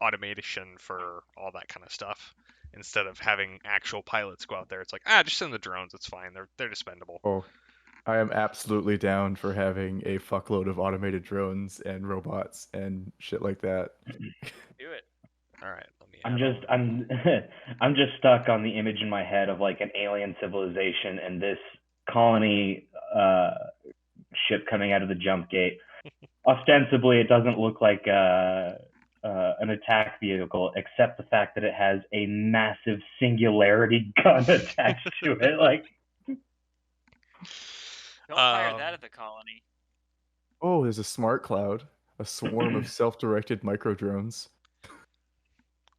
automation for all that kind of stuff, instead of having actual pilots go out there. It's like, just send the drones, it's fine, they're dispendable. Oh, I am absolutely down for having a fuckload of automated drones and robots and shit like that. Do it. All right, let me I'm just stuck on the image in my head of like an alien civilization and this colony ship coming out of the jump gate. Ostensibly, it doesn't look like an attack vehicle, except the fact that it has a massive singularity gun attached to it. Like, don't fire that at the colony. Oh, there's a smart cloud, a swarm of self-directed micro drones.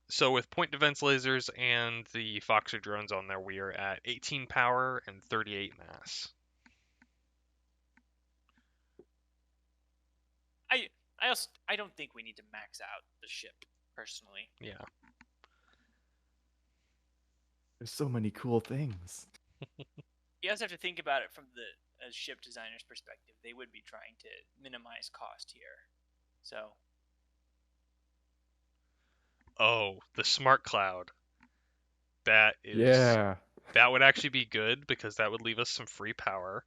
So with point defense lasers and the Foxer drones on there, we are at 18 power and 38 mass. I don't think we need to max out the ship, personally. Yeah. There's so many cool things. You also have to think about it from the ship designer's perspective. They would be trying to minimize cost here. So. Oh, the smart cloud. That would actually be good, because that would leave us some free power.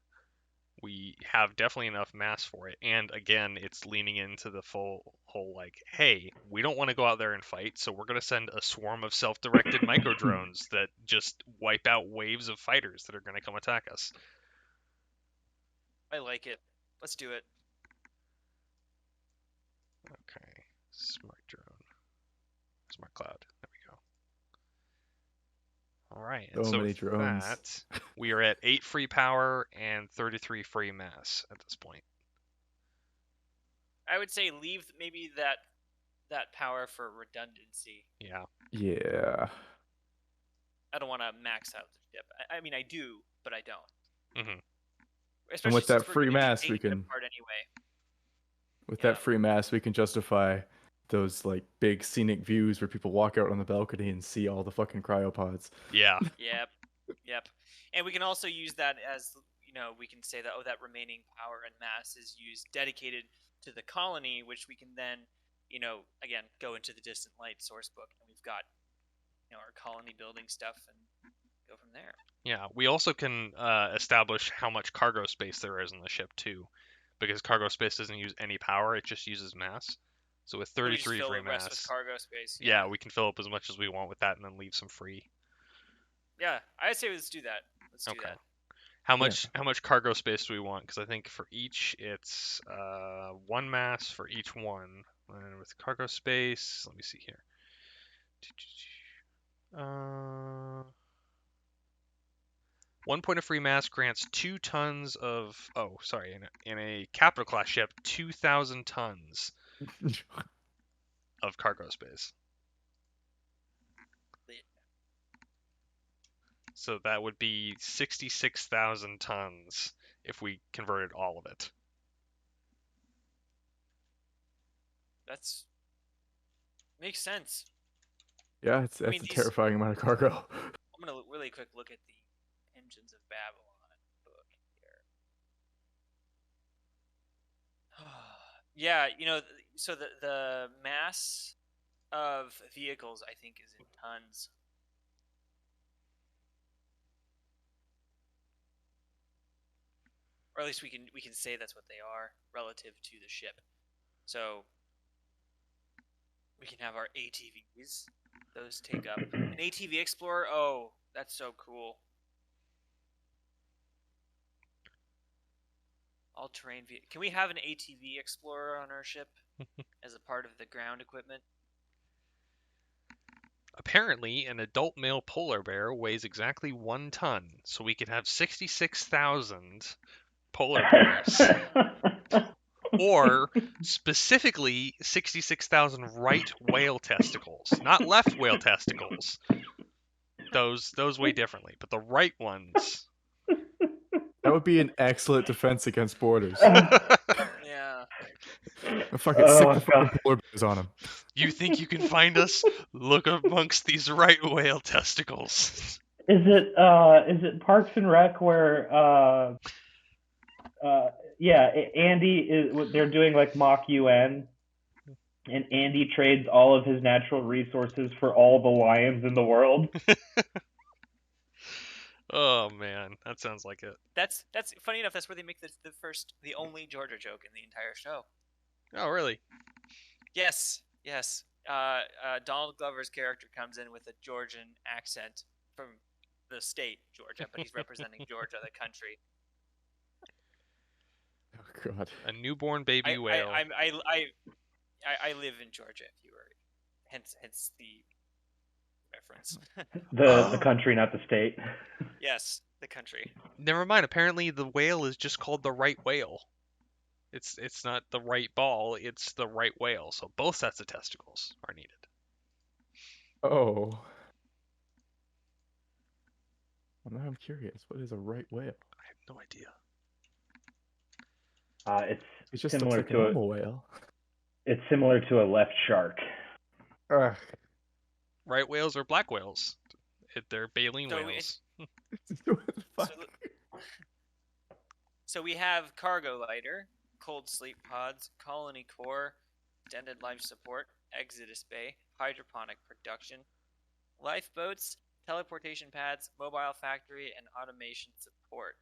We have definitely enough mass for it, and again, it's leaning into the whole like, hey, we don't want to go out there and fight, so we're going to send a swarm of self-directed micro drones that just wipe out waves of fighters that are going to come attack us. I like it. Let's do it. Okay, smart drone, smart cloud. There we go. All right, and so many drones. That, we are at 8 free power and 33 free mass at this point. I would say leave maybe that power for redundancy. Yeah. Yeah. I don't want to max out the ship. I mean, I do, but I don't. Mm-hmm. Especially and with that free mass, we can. Anyway. With that free mass, we can justify those like big scenic views where people walk out on the balcony and see all the fucking cryopods. Yeah. Yep. And we can also use that as, we can say that, that remaining power and mass is used dedicated to the colony, which we can then, again, go into the distant light source book, and we've got, our colony building stuff, and go from there. Yeah, we also can establish how much cargo space there is in the ship too, because cargo space doesn't use any power; it just uses mass. So with 33 free mass, with cargo space. Yeah, we can fill up as much as we want with that, and then leave some free. Yeah, I'd say let's do that. Let's do that. How much cargo space do we want? Because I think for each it's 1 mass for each one. And with cargo space, let me see here. 1 point of free mass grants 2 tons of. Oh, sorry. In a capital class ship, 2,000 tons of cargo space. So that would be 66,000 tons if we converted all of it. That's makes sense. Yeah, that's a terrifying amount of cargo. I'm gonna really quick look at the Engines of Babylon book here. Yeah, so the mass of vehicles, I think, is in tons. Or at least we can say that's what they are relative to the ship. So we can have our ATVs. Those take up an ATV Explorer. Oh, that's so cool. All-terrain vehicle. Can we have an ATV Explorer on our ship as a part of the ground equipment? Apparently, an adult male polar bear weighs exactly 1 ton, so we could have 66,000 polar bears. Or specifically 66,000 right whale testicles, not left whale testicles. Those weigh differently, but the right ones. That would be an excellent defense against borders. Yeah. Fuck it, stick the fucking polar bears on them. You think you can find us? Look amongst these right whale testicles. Is it Parks and Rec where Andy is they're doing like mock UN, and Andy trades all of his natural resources for all the lions in the world? Oh man, that sounds like it. That's funny enough. That's where they make the only Georgia joke in the entire show. Oh really? Yes. Donald Glover's character comes in with a Georgian accent from the state Georgia, but he's representing Georgia, the country. Oh god. A newborn baby whale. I live in Georgia. If you were, hence the reference. The country, not the state. Yes, the country. Never mind. Apparently, the whale is just called the right whale. It's not the right ball. It's the right whale. So both sets of testicles are needed. Oh. Well, now I'm curious. What is a right whale? I have no idea. It's just similar like to a normal whale. It's similar to a left shark. Right whales are black whales. They're baleen whales. So we have cargo lighter, cold sleep pods, colony core, extended life support, exodus bay, hydroponic production, lifeboats, teleportation pads, mobile factory, and automation support.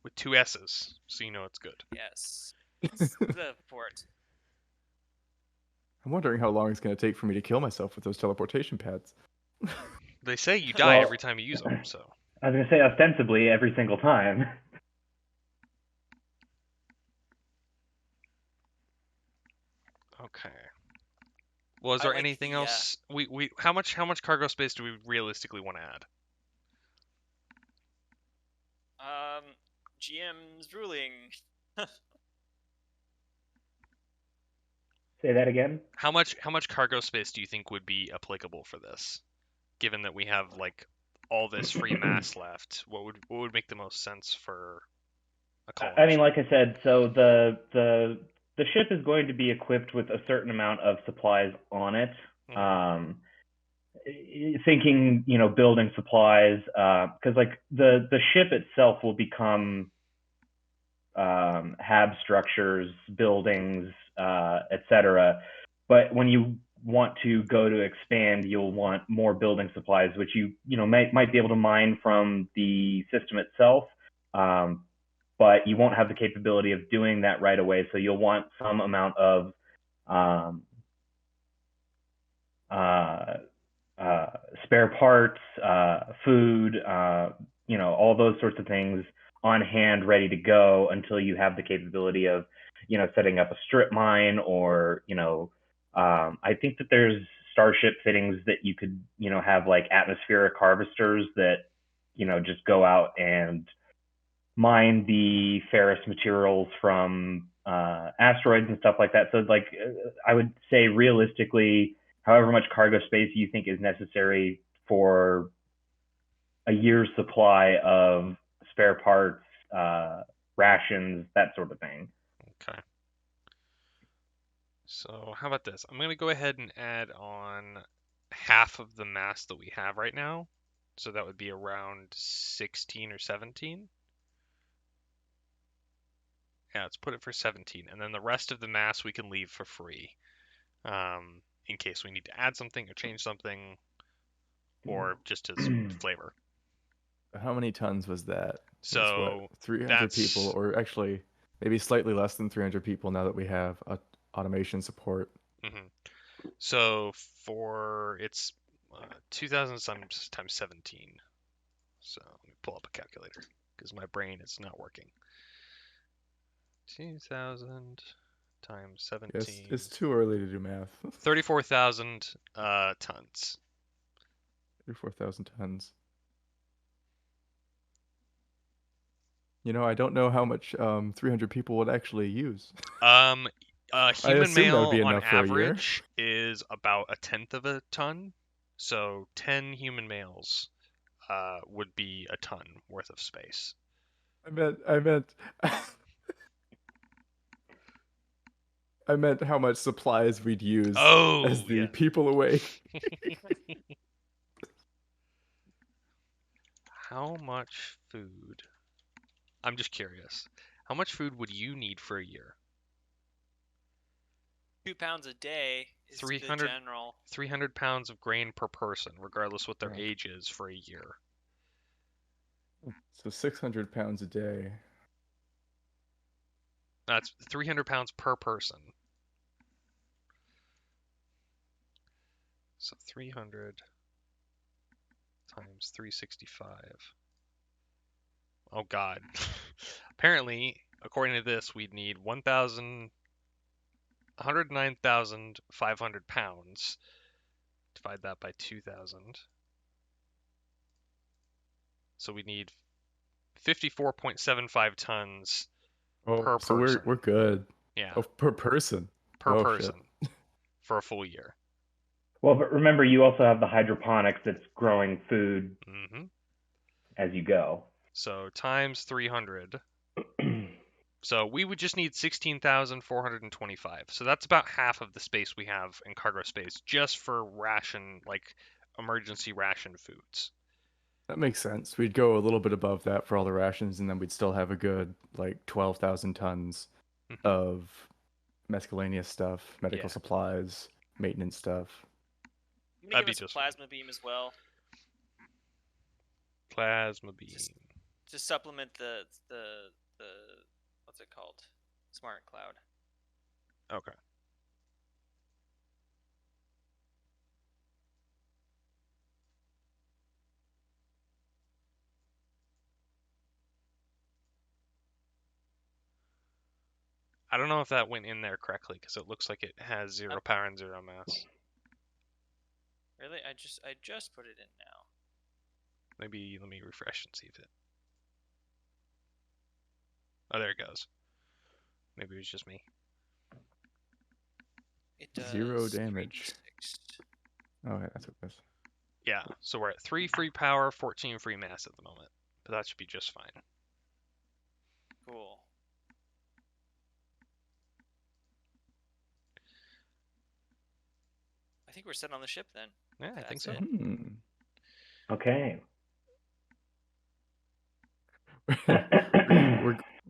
With 2 S's, so you know it's good. Yes. Support. I'm wondering how long it's going to take for me to kill myself with those teleportation pads. They say you die every time you use them, so. I was going to say ostensibly every single time. Okay. Well, is there anything else? How much cargo space do we realistically want to add? GM's ruling. Say that again. How much cargo space do you think would be applicable for this? Given that we have like all this free mass left, what would make the most sense for a colony? I mean, like I said, so the ship is going to be equipped with a certain amount of supplies on it. Mm-hmm. Thinking, building supplies, because like the ship itself will become hab structures, buildings, etc. But when you want to go to expand, you'll want more building supplies, which you might be able to mine from the system itself, but you won't have the capability of doing that right away. So you'll want some amount of spare parts, food, all those sorts of things on hand, ready to go until you have the capability of, setting up a strip mine or, I think that there's starship fittings that you could, have like atmospheric harvesters that, just go out and mine the ferrous materials from asteroids and stuff like that. So like, I would say realistically, however much cargo space you think is necessary for a year's supply of spare parts, rations, that sort of thing. Okay. So how about this? I'm going to go ahead and add on half of the mass that we have right now. So that would be around 16 or 17. Yeah, let's put it for 17. And then the rest of the mass we can leave for free. In case we need to add something or change something, or just as flavor. How many tons was that? So 300 people, or actually maybe slightly less than 300 people now that we have automation support. So it's 2,000 times 17. So let me pull up a calculator because my brain is not working. 2,000 times 17. Yes, it's too early to do math. 34,000 tons. 34,000 tons. I don't know how much 300 people would actually use. Human male on average is about a tenth of a ton. So 10 human males would be a ton worth of space. I meant how much supplies we'd use as the people away. How much food? I'm just curious. How much food would you need for a year? 2 pounds a day is 300, the general. 300 pounds of grain per person, regardless what their age is, for a year. So 600 pounds a day. That's 300 pounds per person. So 300 times 365. Oh God. Apparently, according to this, we'd need 109,500 pounds. Divide that by 2,000. So we need 54.75 tons per person. So we're good. Yeah. Oh, per person. Per person. Shit. For a full year. Well, but remember, you also have the hydroponics that's growing food as you go. So times 300. So we would just need 16,425. So that's about half of the space we have in cargo space just for emergency ration foods. That makes sense. We'd go a little bit above that for all the rations, and then we'd still have a good 12,000 tons of miscellaneous stuff, medical supplies, maintenance stuff. You can give us a plasma beam as well. Plasma beam. Just supplement the what's it called? Smart cloud. Okay. I don't know if that went in there correctly because it looks like it has 0 power and 0 mass. Really? I just put it in now. Maybe let me refresh and see if it. Oh, there it goes. Maybe it was just me. It does 0 damage. 3d6. Oh, yeah, that's what it is. Yeah, so we're at 3 free power, 14 free mass at the moment. But that should be just fine. Cool. I think we're set on the ship then. Yeah, I think so. Okay.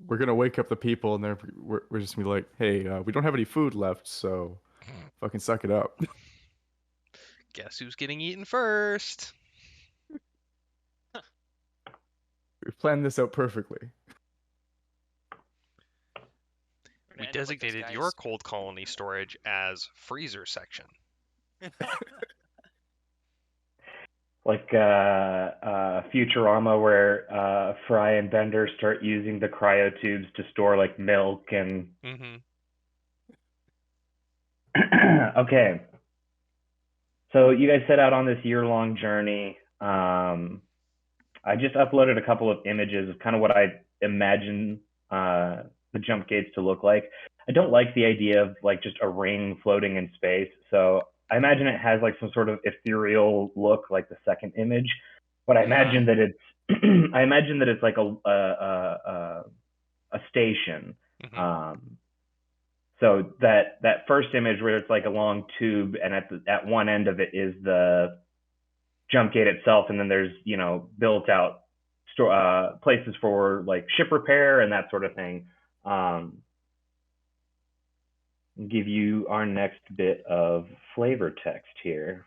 we're gonna wake up the people, and we're just gonna be like, "Hey, we don't have any food left, so fucking suck it up." Guess who's getting eaten first? We've planned this out perfectly. We designated your cold colony storage as freezer section. Like Futurama, where Fry and Bender start using the cryotubes to store like milk and. Okay. So you guys set out on this year-long journey. I just uploaded a couple of images of kind of what I imagine the jump gates to look like. I don't like the idea of like just a ring floating in space. So I imagine it has like some sort of ethereal look, like the second image. But I imagine that it's I imagine that it's like a station. So that first image where it's like a long tube, and at one end of it is the jump gate itself, and then there's built out places for like ship repair and that sort of thing. Give you our next bit of flavor text here.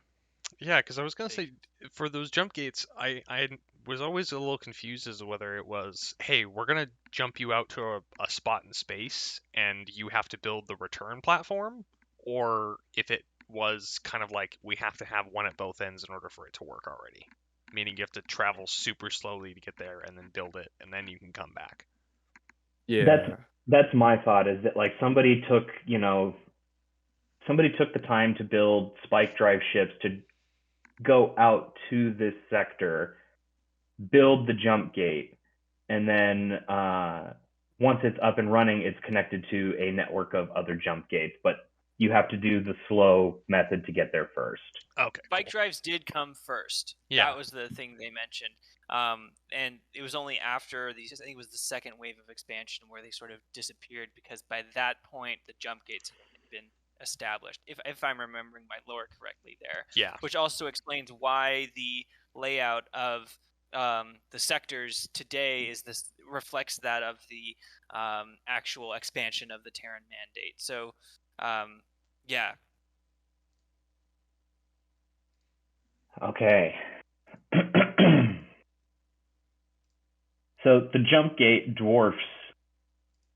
Yeah, because I was gonna say, for those jump gates, I was always a little confused as to whether it was, hey, we're gonna jump you out to a spot in space and you have to build the return platform, or if it was kind of like we have to have one at both ends in order for it to work already. Meaning you have to travel super slowly to get there and then build it, and then you can come back. Yeah. That's my thought, is that like somebody took the time to build spike drive ships to go out to this sector, build the jump gate, and then once it's up and running, it's connected to a network of other jump gates. But you have to do the slow method to get there first. Okay. Spike drives did come first. Yeah. That was the thing they mentioned. And it was only after these, I think it was the second wave of expansion, where they sort of disappeared, because by that point the jump gates had been established, if I'm remembering my lore correctly there. Yeah. Which also explains why the layout of the sectors today reflects that of the actual expansion of the Terran Mandate. So yeah. Okay. So the jump gate dwarfs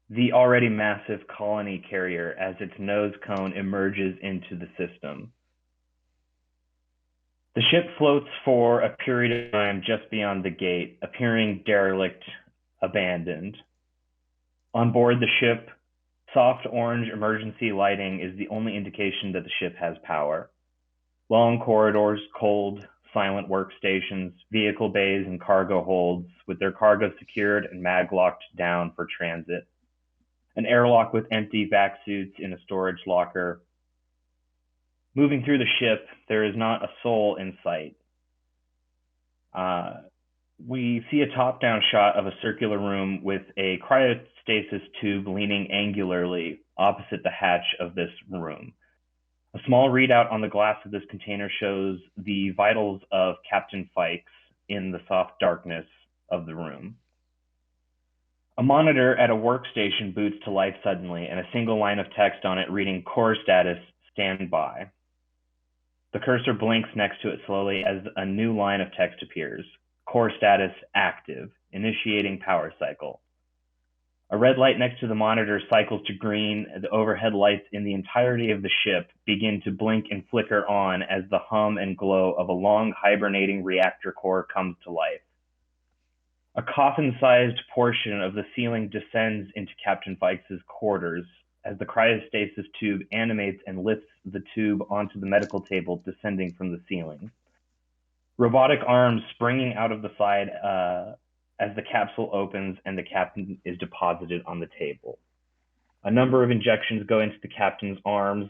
the already massive colony carrier as its nose cone emerges into the system. The ship floats for a period of time just beyond the gate, appearing derelict, abandoned. On board the ship, soft orange emergency lighting is the only indication that the ship has power. Long corridors, cold, silent workstations, vehicle bays, and cargo holds with their cargo secured and mag-locked down for transit. An airlock with empty vac suits in a storage locker. Moving through the ship, there is not a soul in sight. We see a top-down shot of a circular room with a cryostasis tube leaning angularly opposite the hatch of this room. A small readout on the glass of this container shows the vitals of Captain Fikes in the soft darkness of the room. A monitor at a workstation boots to life suddenly, and a single line of text on it reading core status, stand by. The cursor blinks next to it slowly as a new line of text appears. Core status active, initiating power cycle. A red light next to the monitor cycles to green. The overhead lights in the entirety of the ship begin to blink and flicker on as the hum and glow of a long hibernating reactor core comes to life. A coffin-sized portion of the ceiling descends into Captain Fikes' quarters as the cryostasis tube animates and lifts the tube onto the medical table descending from the ceiling. Robotic arms springing out of the side as the capsule opens and the captain is deposited on the table. A number of injections go into the captain's arms.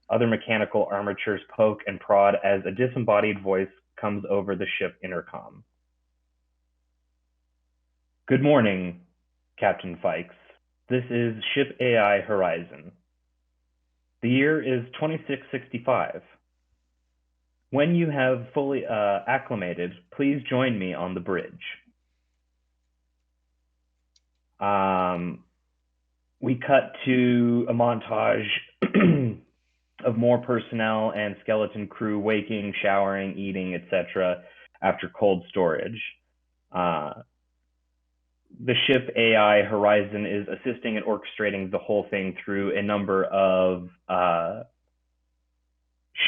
Other mechanical armatures poke and prod as a disembodied voice comes over the ship intercom. Good morning, Captain Fikes. This is Ship AI Horizon. The year is 2665. When you have fully acclimated, please join me on the bridge. We cut to a montage of more personnel and skeleton crew waking, showering, eating, etc. after cold storage. The ship AI Horizon is assisting and orchestrating the whole thing through a number of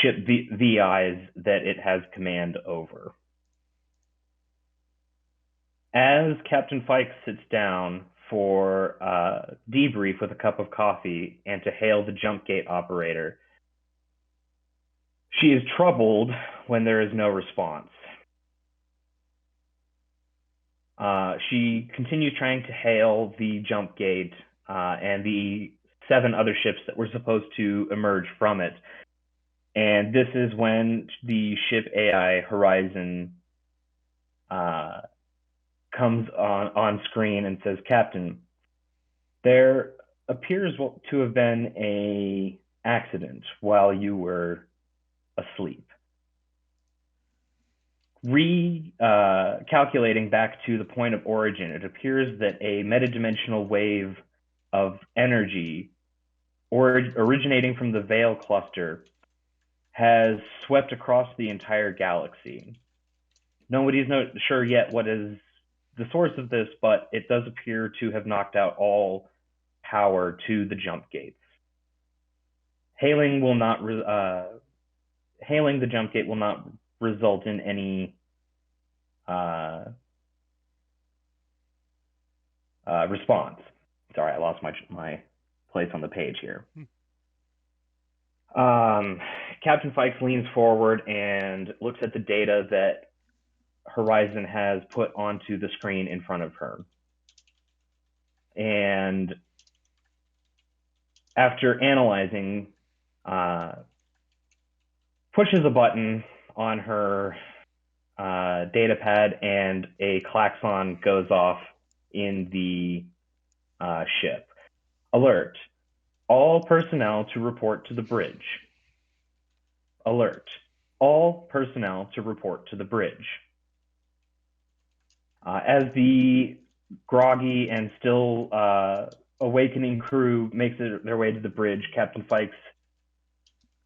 ship VIs that it has command over. As Captain Fikes sits down for debrief with a cup of coffee and to hail the jump gate operator, She is troubled when there is no response. She continues trying to hail the jump gate and the 7 other ships that were supposed to emerge from it. And this is when the ship AI Horizon comes on screen and says, "Captain, there appears to have been an accident while you were asleep. Calculating back to the point of origin, it appears that a metadimensional wave of energy originating from the Veil cluster has swept across the entire galaxy. Nobody's not sure yet what is the source of this, but it does appear to have knocked out all power to the jump gates. Hailing the jump gate will not result in any response." Sorry, I lost my place on the page here. Captain Fikes leans forward and looks at the data that Horizon has put onto the screen in front of her. And after analyzing, pushes a button on her data pad and a klaxon goes off in the ship. Alert. All personnel to report to the bridge. Alert. All personnel to report to the bridge. As the groggy and still awakening crew makes their way to the bridge, Captain Fikes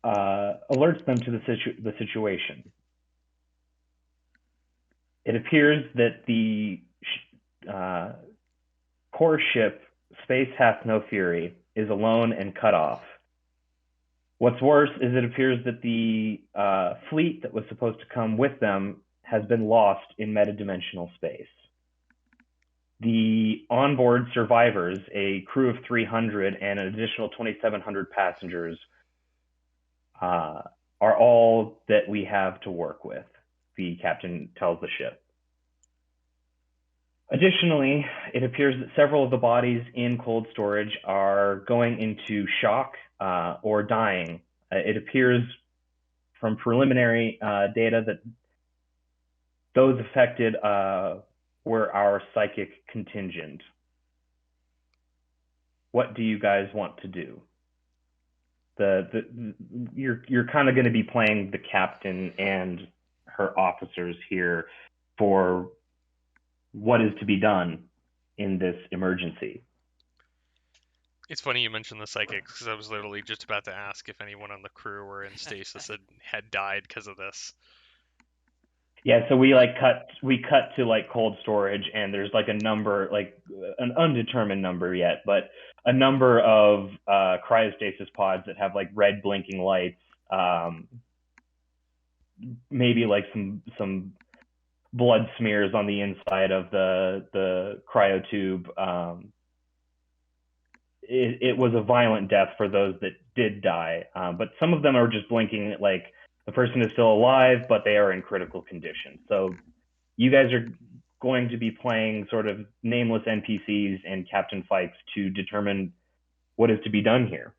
alerts them to the situation. It appears that the core ship, Space Hath No Fury, is alone and cut off. What's worse is it appears that the fleet that was supposed to come with them has been lost in metadimensional space. The onboard survivors, a crew of 300 and an additional 2,700 passengers, are all that we have to work with, the captain tells the ship. Additionally, it appears that several of the bodies in cold storage are going into shock or dying. It appears from preliminary data that those affected were our psychic contingent. What do you guys want to do? You're kind of going to be playing the captain and her officers here for what is to be done in this emergency. It's funny you mentioned the psychics, because I was literally just about to ask if anyone on the crew or in stasis had died because of this. Yeah, so we cut to like cold storage, and there's like a number, like an undetermined number yet, but a number of cryostasis pods that have like red blinking lights, maybe like some blood smears on the inside of the cryotube. It was a violent death for those that did die, but some of them are just blinking like the person is still alive, but they are in critical condition. So you guys are going to be playing sort of nameless NPCs and Captain Fikes to determine what is to be done here.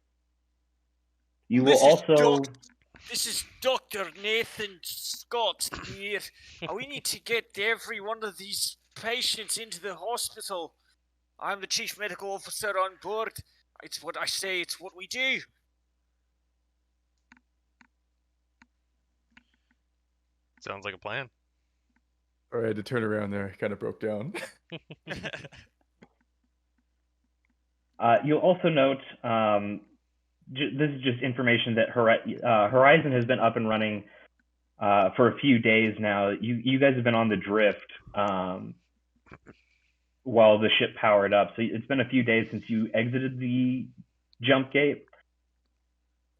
You will also... This is Dr. Nathan Scott here. We need to get every one of these patients into the hospital. I'm the chief medical officer on board. It's what I say, it's what we do. Sounds like a plan. Or I had to turn around there. Kind of broke down. You'll also note, this is just information that Horizon has been up and running for a few days now. You guys have been on the drift while the ship powered up. So it's been a few days since you exited the jump gate.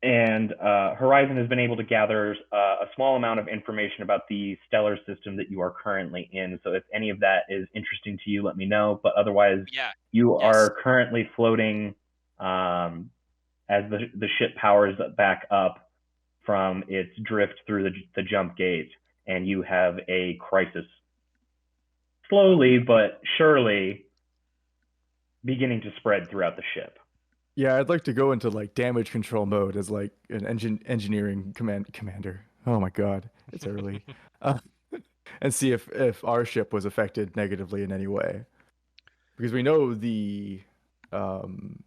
And Horizon has been able to gather a small amount of information about the stellar system that you are currently in. So if any of that is interesting to you, let me know. But otherwise, you are currently floating as the ship powers back up from its drift through the jump gate, and you have a crisis slowly but surely beginning to spread throughout the ship. Yeah, I'd like to go into like damage control mode as like an engineering commander. Oh my god, it's early. uh, and see if our ship was affected negatively in any way, because we know the um,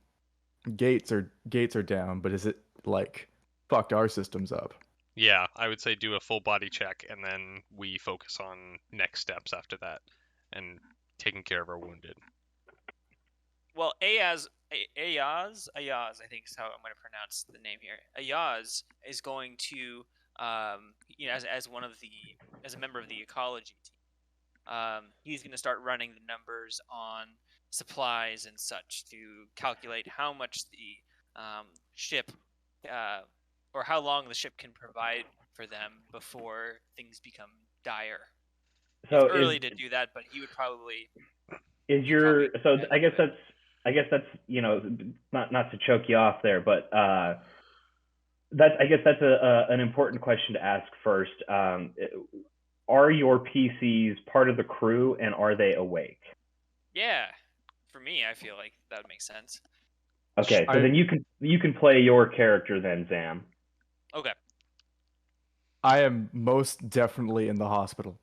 gates are down, but is it like fucked our systems up? Yeah, I would say do a full body check, and then we focus on next steps after that, and taking care of our wounded. Well, Ayaz, I think is how I'm going to pronounce the name here. Ayaz is going to, as a member of the ecology team, he's going to start running the numbers on supplies and such to calculate how much the ship, or how long the ship can provide for them before things become dire. So it's early to do that, but he would probably. I guess that's not to choke you off there, but that's an important question to ask first. Are your PCs part of the crew, and are they awake? Yeah, for me, I feel like that would make sense. Okay, so then you can play your character then, Zam. Okay. I am most definitely in the hospital.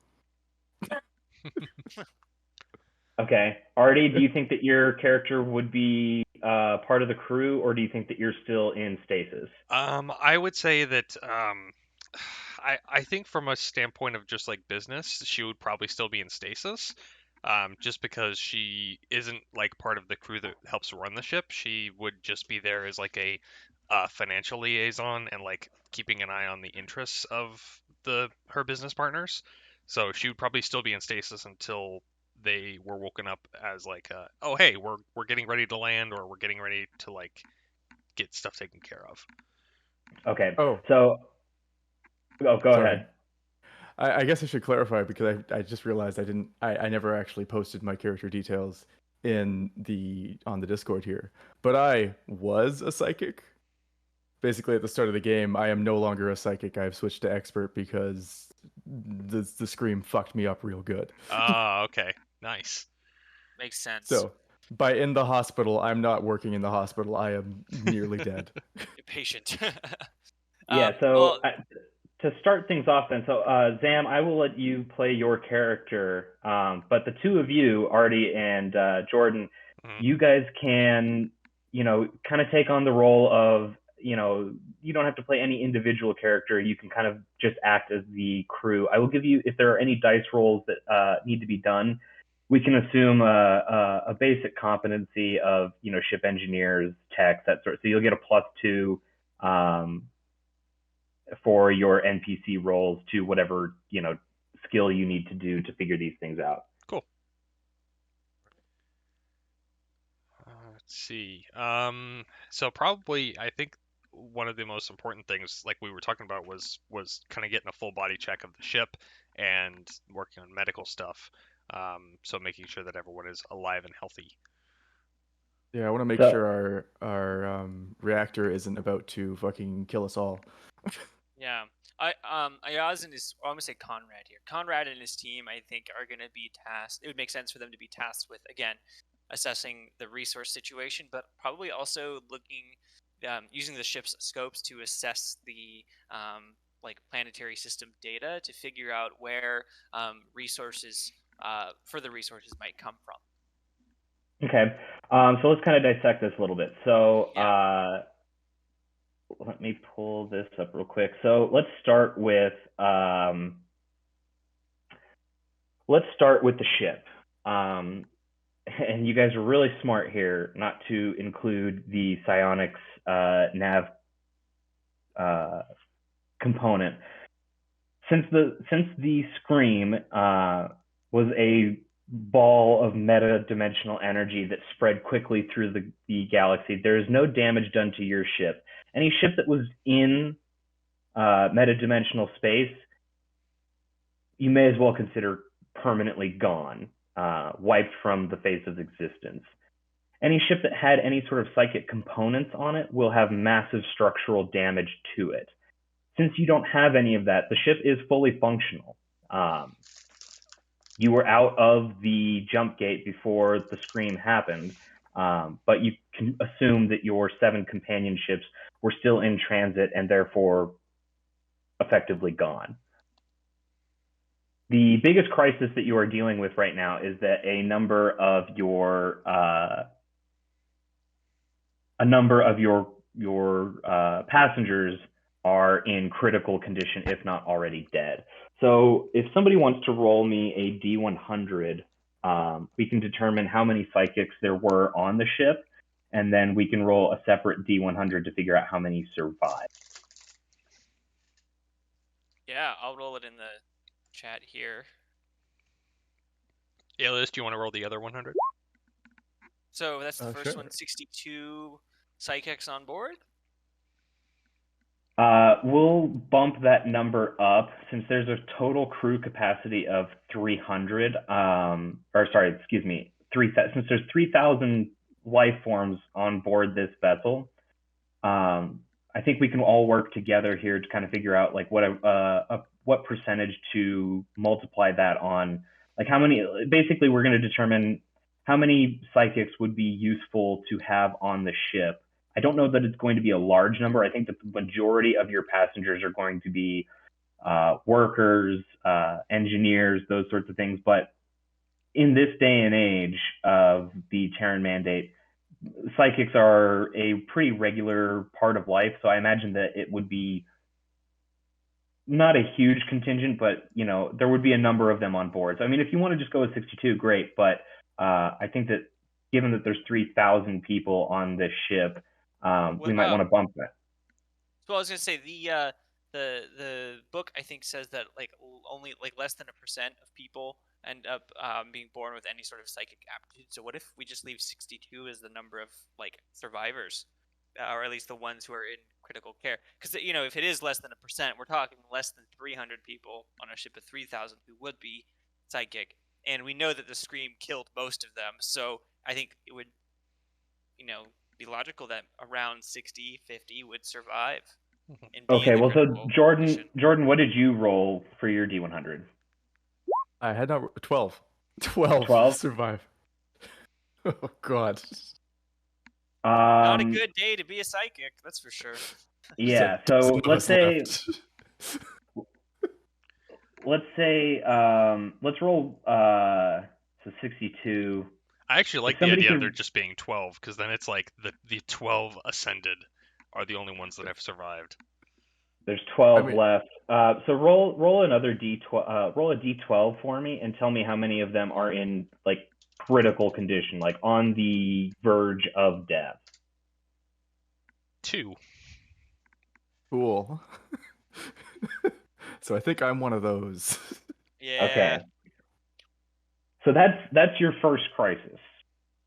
Okay. Artie, do you think that your character would be part of the crew, or do you think that you're still in stasis? I would say that I think from a standpoint of just like business, she would probably still be in stasis. Just because she isn't like part of the crew that helps run the ship. She would just be there as like a financial liaison and like keeping an eye on the interests of her business partners. So she would probably still be in stasis until they were woken up as like, oh hey, we're getting ready to land, or we're getting ready to like get stuff taken care of. Okay. Oh. So, go ahead. I guess I should clarify, because I just realized I never actually posted my character details on the Discord here. But I was a psychic. Basically, at the start of the game, I am no longer a psychic. I've switched to expert because the scream fucked me up real good. Ah, okay. Nice. Makes sense. So, by in the hospital, I'm not working in the hospital. I am nearly dead. Patient. Yeah, so to start things off then, so Zam, I will let you play your character, but the two of you, Artie and Jordan, you guys can, kind of take on the role of, you don't have to play any individual character. You can kind of just act as the crew. I will give you, if there are any dice rolls that need to be done, we can assume a basic competency of, ship engineers, tech, that sort. So you'll get a +2 for your NPC roles to whatever, skill you need to do to figure these things out. Cool. Let's see. So probably, I think one of the most important things, like we were talking about, was kind of getting a full body check of the ship and working on medical stuff. So making sure that everyone is alive and healthy. Yeah, I want to make sure our reactor isn't about to fucking kill us all. Yeah. Ayaz and his, I'm going to say Conrad here. Conrad and his team, I think, are going to be tasked. It would make sense for them to be tasked with, again, assessing the resource situation, but probably also looking, using the ship's scopes to assess the planetary system data to figure out where further resources might come from. Okay. So let's kind of dissect this a little bit. So let me pull this up real quick. So let's start with the ship. And you guys are really smart here not to include the psionics nav component. Since the scream was a ball of meta-dimensional energy that spread quickly through the galaxy, there is no damage done to your ship. Any ship that was in meta-dimensional space, you may as well consider permanently gone, wiped from the face of existence. Any ship that had any sort of psychic components on it will have massive structural damage to it. since you don't have any of that, the ship is fully functional. You were out of the jump gate before the scream happened, but you can assume that your 7 companion ships were still in transit and therefore effectively gone. The biggest crisis that you are dealing with right now is that a number of your passengers are in critical condition, if not already dead. So if somebody wants to roll me a D100, we can determine how many psychics there were on the ship, and then we can roll a separate D100 to figure out how many survived. Yeah, I'll roll it in the chat here. Alias, do you want to roll the other 100? So that's the first sure. one, 62 psychics on board? We'll bump that number up since there's a total crew capacity of 300. Since there's 3,000 life forms on board this vessel, I think we can all work together here to kind of figure out like what percentage to multiply that on. Like how many? Basically, we're going to determine how many psychics would be useful to have on the ship. I don't know that it's going to be a large number. I think that the majority of your passengers are going to be workers, engineers, those sorts of things. But in this day and age of the Terran Mandate, psychics are a pretty regular part of life. So I imagine that it would be not a huge contingent, but there would be a number of them on board. So I mean, if you want to just go with 62, great. But I think that given that there's 3,000 people on this ship, we might want to bump that. So I was gonna say the book I think says that like only like less than 1% of people end up being born with any sort of psychic aptitude. So what if we just leave 62 as the number of like survivors, or at least the ones who are in critical care? Because if it is less than 1%, we're talking less than 300 people on a ship of 3,000 who would be psychic, and we know that the scream killed most of them. So I think it would, be logical that around 60, 50 would survive. Okay, well, so Jordan, what did you roll for your D100? I had 12. 12 survive. Oh God. Not a good day to be a psychic, that's for sure. Yeah, so let's say let's roll so 62. I actually like the idea of there just being 12, because then it's like the 12 ascended are the only ones that have survived. There's 12 left. So roll another D12. Roll a D12 for me and tell me how many of them are in like critical condition, like on the verge of death. 2. Cool. So I think I'm one of those. Yeah. Okay. So that's your first crisis.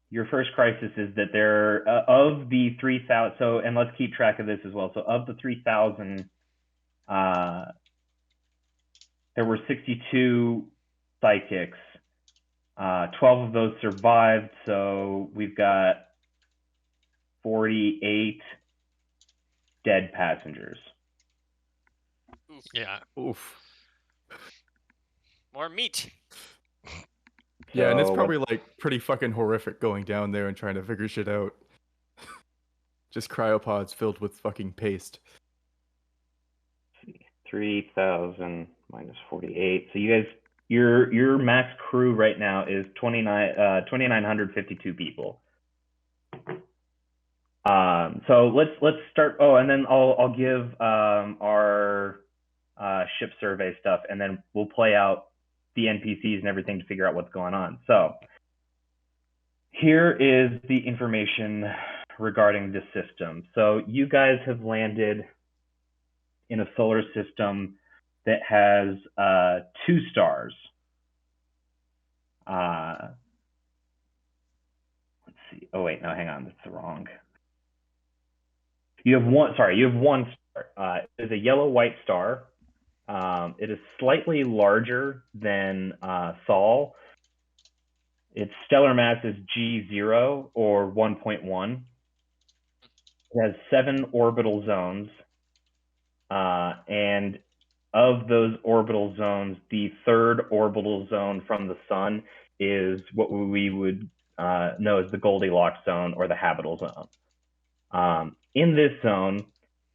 Your first crisis is that there of the 3,000. So, and let's keep track of this as well. So of the 3,000, there were 62 psychics. 12 of those survived. So we've got 48 dead passengers. Yeah. Oof. More meat. Yeah, and it's probably like pretty fucking horrific going down there and trying to figure shit out. Just cryopods filled with fucking paste. 3,000 minus 48. So you guys, your max crew right now is 2,952 people. So let's start. Oh, and then I'll give our ship survey stuff, and then we'll play out the NPCs and everything to figure out what's going on. So here is the information regarding this system. So you guys have landed in a solar system that has 2 stars. Let's see. Oh wait, no, hang on, that's wrong. You have one star. It's a yellow-white star. It is slightly larger than Sol. Its stellar mass is G0 or 1.1. It has 7 orbital zones. and of those orbital zones, the third orbital zone from the sun is what we would know as the Goldilocks zone or the habitable zone. In this zone,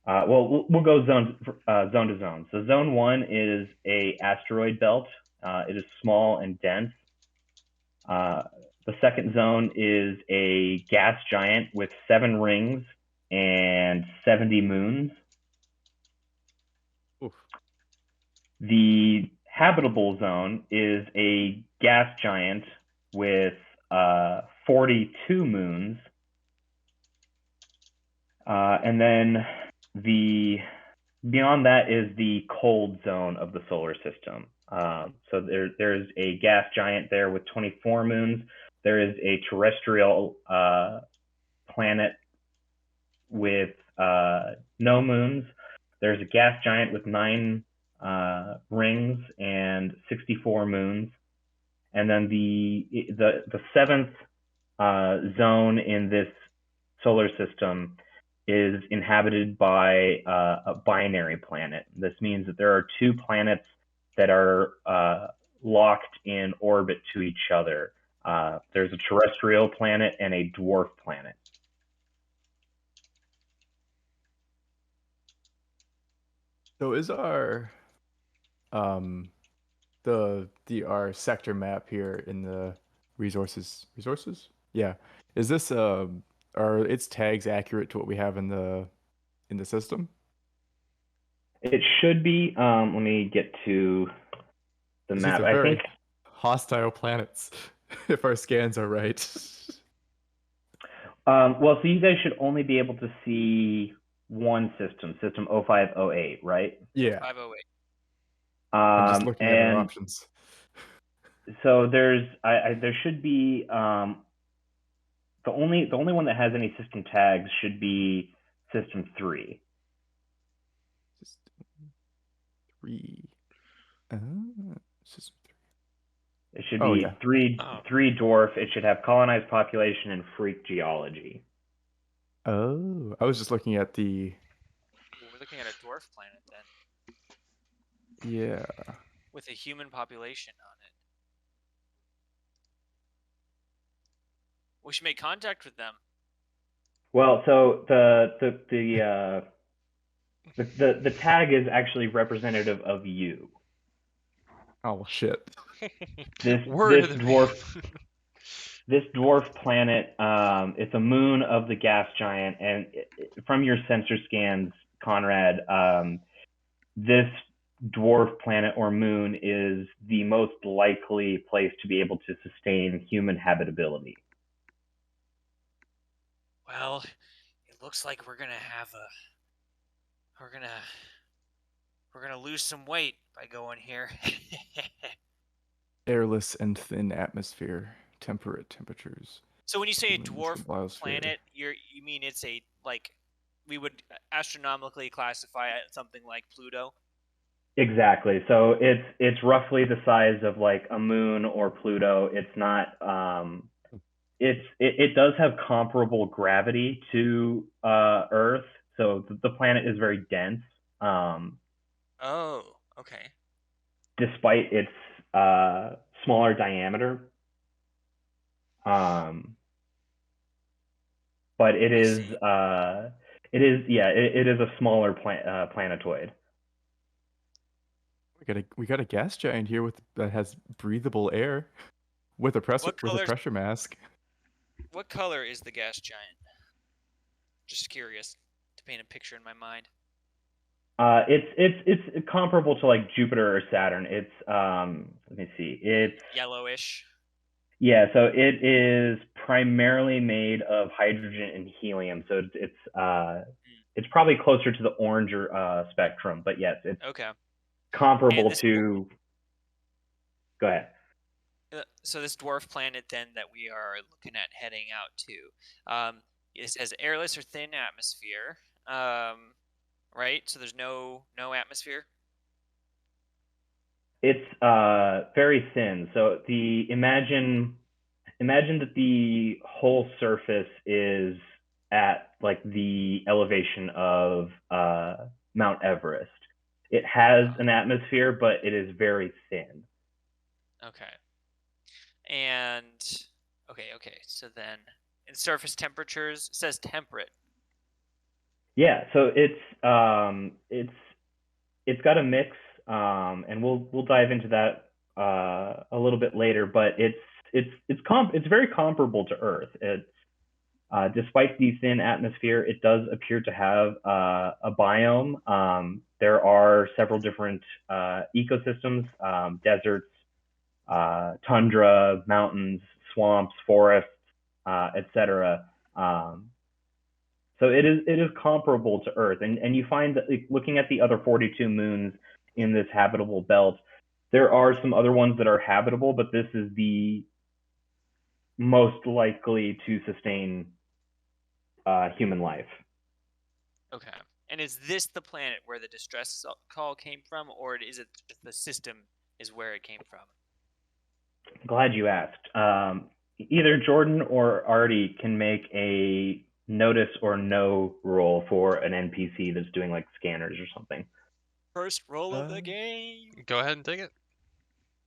we'll go zone to zone. So zone 1 is a asteroid belt. It is small and dense. The second zone is a gas giant with 7 rings and 70 moons. Oof. The habitable zone is a gas giant with 42 moons. And then beyond that is the cold zone of the solar system. So there's a gas giant there with 24 moons. There is a terrestrial planet with no moons. There's a gas giant with 9 rings and 64 moons. And then the seventh zone in this solar system is inhabited by a binary planet. This means that there are 2 planets that are locked in orbit to each other. There's a terrestrial planet and a dwarf planet. So is our our sector map here in the resources? Yeah. Is this are its tags accurate to what we have in the system? It should be. Let me get to the map. I think hostile planets, if our scans are right. Well, so you guys should only be able to see one system 0508, right? Yeah. 508. I'm just looking at our options. So there should be the only one that has any system tags should be system 3. System 3. System 3. It should be 3 dwarf. It should have colonized population and freak geology. Oh, I was just looking at the. We're looking at a dwarf planet then. Yeah. With a human population on it. We should make contact with them. Well, so the tag is actually representative of you. Oh shit! This dwarf planet, it's a moon of the gas giant, and from your sensor scans, Conrad, this dwarf planet or moon is the most likely place to be able to sustain human habitability. Well, it looks like we're gonna lose some weight by going here. Airless and thin atmosphere, temperate temperatures. So when you say a dwarf planet, you mean it's we would astronomically classify it something like Pluto? Exactly. So it's roughly the size of like a moon or Pluto. It's not. It does have comparable gravity to Earth, so the planet is very dense. Oh, okay. Despite its smaller diameter, but it is a smaller planetoid. We got a gas giant here that has breathable air with a pressure mask. What color is the gas giant? Just curious to paint a picture in my mind. It's comparable to like Jupiter or Saturn. It's let me see. It's yellowish. Yeah, so it is primarily made of hydrogen and helium. So it's probably closer to the orange spectrum, but yes, it's comparable to. Go ahead. So this dwarf planet then that we are looking at heading out to, it says airless or thin atmosphere, right? So there's no atmosphere. It's very thin. So imagine that the whole surface is at like the elevation of Mount Everest. It has an atmosphere, but it is very thin. Okay. And okay. So then, in surface temperatures, it says temperate. Yeah, so it's got a mix, and we'll dive into that a little bit later. But it's very comparable to Earth. It's despite the thin atmosphere, it does appear to have a biome. There are several different ecosystems: deserts, tundra, mountains, swamps, forests, etc. So it is comparable to Earth, and you find that, like, looking at the other 42 moons in this habitable belt, there are some other ones that are habitable, but this is the most likely to sustain human life. Okay. And is this the planet where the distress call came from, or is it the system is where it came from? Glad you asked. Either Jordan or Artie can make a notice or no roll for an NPC that's doing like scanners or something. First roll of the game. Go ahead and take it.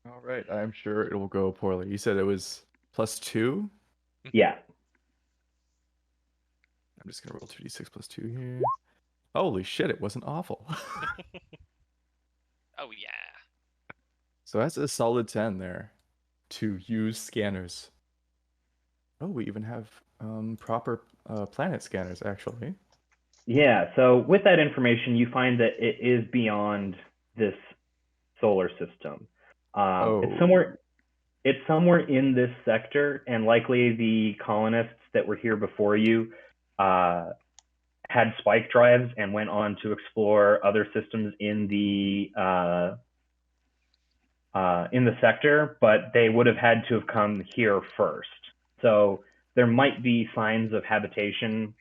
All right, I'm sure it will go poorly. You said it was +2? Yeah. I'm just gonna roll 2d6 + 2 here. Holy shit, it wasn't awful. Oh yeah. So that's a solid 10 there to use scanners. Oh, we even have proper planet scanners, actually. Yeah, so with that information, you find that it is beyond this solar system. It's somewhere in this sector, and likely the colonists that were here before you had spike drives and went on to explore other systems in the sector, but they would have had to have come here first. So there might be signs of habitation,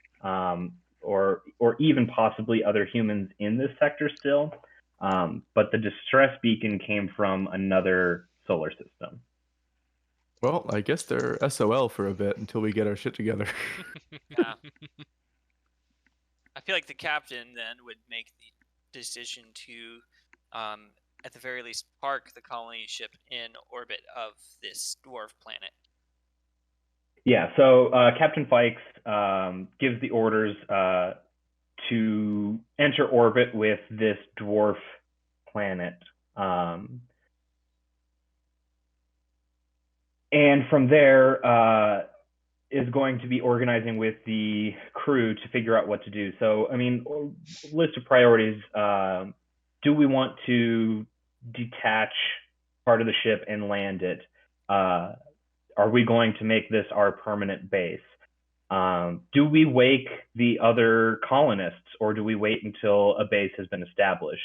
or even possibly other humans in this sector still. But the distress beacon came from another solar system. Well, I guess they're SOL for a bit until we get our shit together. Yeah. I feel like the captain then would make the decision to, at the very least, park the colony ship in orbit of this dwarf planet. Yeah, so Captain Fikes gives the orders to enter orbit with this dwarf planet. And from there, is going to be organizing with the crew to figure out what to do. So, I mean, list of priorities. Do we want to detach part of the ship and land it? Are we going to make this our permanent base? Do we wake the other colonists, or do we wait until a base has been established?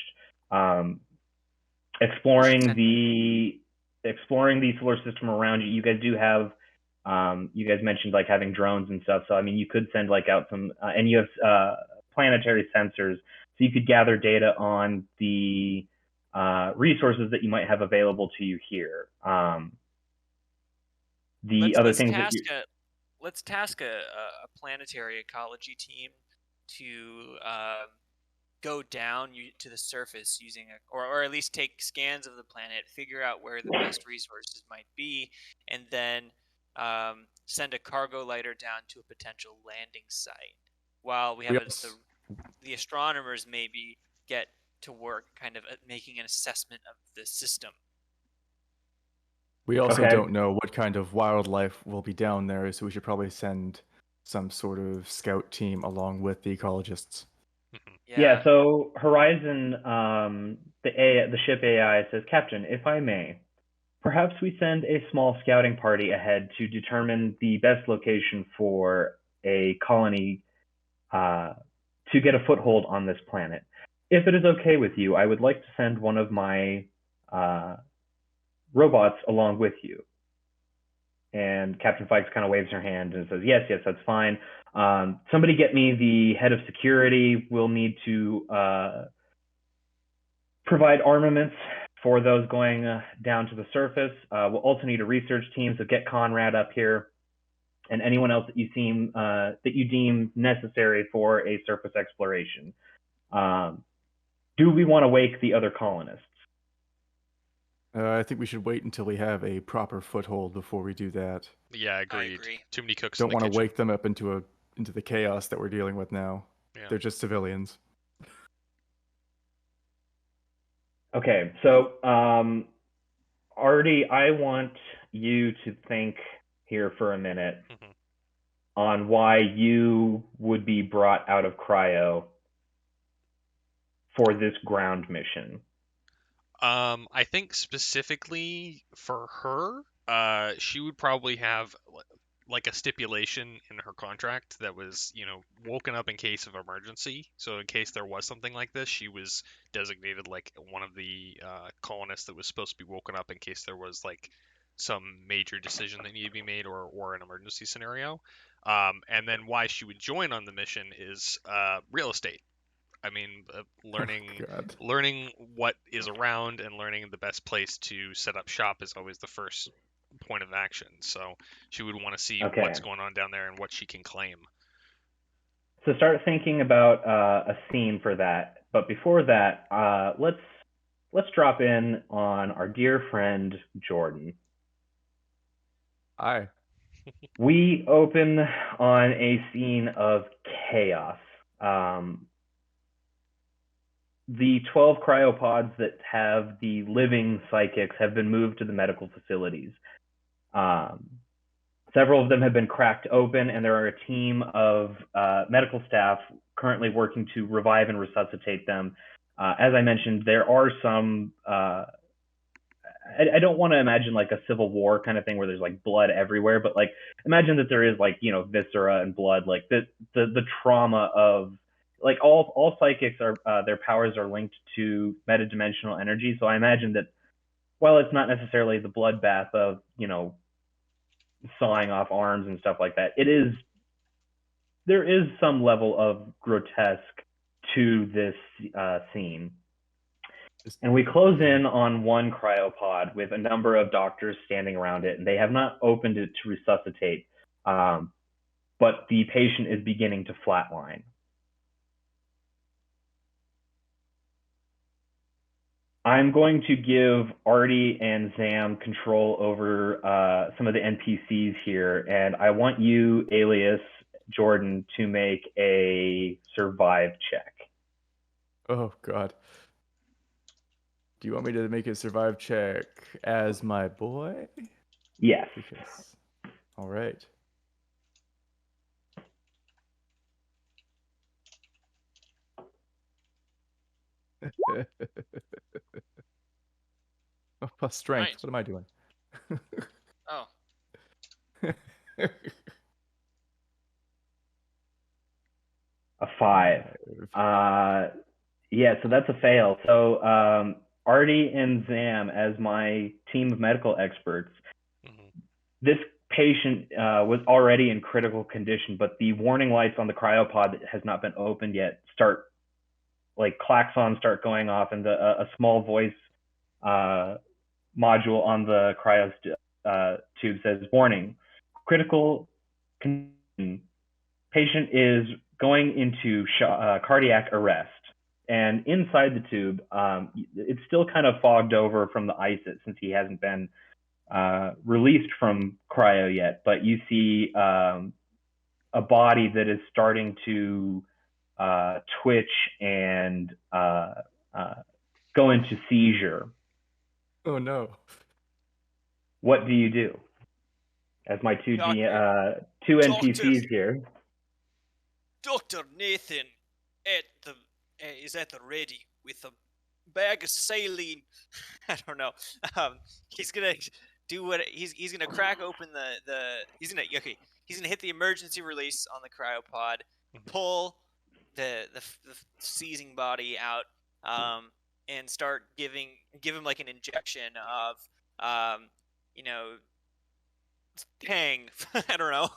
Exploring the solar system around you. You guys do have. You guys mentioned like having drones and stuff. So I mean, you could send like out some, and you have planetary sensors, so you could gather data on the resources that you might have available to you here. Let's task a planetary ecology team to go down to the surface using or at least take scans of the planet, figure out where the best resources might be, and then send a cargo lighter down to a potential landing site. While we have the astronomers maybe get to work kind of making an assessment of the system. We also don't know what kind of wildlife will be down there, so we should probably send some sort of scout team along with the ecologists. Yeah, so Horizon, the ship AI says, Captain, if I may, perhaps we send a small scouting party ahead to determine the best location for a colony to get a foothold on this planet. If it is okay with you, I would like to send one of my robots along with you. And Captain Fikes kind of waves her hand and says, yes, that's fine. Somebody get me the head of security. We'll need to provide armaments for those going down to the surface. We'll also need a research team, so get Conrad up here and anyone else that you deem necessary for a surface exploration. do we want to wake the other colonists? I think we should wait until we have a proper foothold before we do that. Yeah, agreed. I agree. Too many cooks Don't in the want to kitchen. wake them up into the chaos that we're dealing with now. Yeah. They're just civilians. Okay, so Artie, I want you to think here for a minute on why you would be brought out of cryo for this ground mission. I think specifically for her, she would probably have like a stipulation in her contract that was, woken up in case of emergency. So in case there was something like this, she was designated like one of the colonists that was supposed to be woken up in case there was like some major decision that needed to be made or an emergency scenario. And then why she would join on the mission is real estate. I mean, learning what is around and learning the best place to set up shop is always the first point of action. So she would want to see what's going on down there and what she can claim. So start thinking about a scene for that. But before that, let's drop in on our dear friend Jordan. Hi. We open on a scene of chaos. The 12 cryopods that have the living psychics have been moved to the medical facilities. Several of them have been cracked open, and there are a team of medical staff currently working to revive and resuscitate them. As I mentioned, there are some... I don't want to imagine like a civil war kind of thing where there's like blood everywhere, but like imagine that there is like, viscera and blood, like the trauma of... Like all psychics are their powers are linked to metadimensional energy. So I imagine that while it's not necessarily the bloodbath of sawing off arms and stuff like that, there is some level of grotesque to this scene. And we close in on one cryopod with a number of doctors standing around it, and they have not opened it to resuscitate, but the patient is beginning to flatline. I'm going to give Artie and Zam control over some of the NPCs here, and I want you, alias Jordan, to make a survive check. Oh, God. Do you want me to make a survive check as my boy? Yes. Because... All right. Plus strength. Nice. What am I doing? Oh. A 5. Yeah, so that's a fail. So Artie and Zam, as my team of medical experts, this patient was already in critical condition, but the warning lights on the cryopod that has not been opened yet klaxons start going off, and a small voice module on the cryo tube says, "Warning, critical condition. Patient is going into cardiac arrest." And inside the tube, it's still kind of fogged over from the ice since he hasn't been released from cryo yet. But you see a body that is starting to twitch and go into seizure. Oh no! What do you do? As my two NPCs here. Dr. Nathan is at the ready with a bag of saline. I don't know. He's gonna do what he's gonna crack open he's gonna hit the emergency release on the cryopod, pull the seizing body out, and start give him like an injection of Tang. I don't know,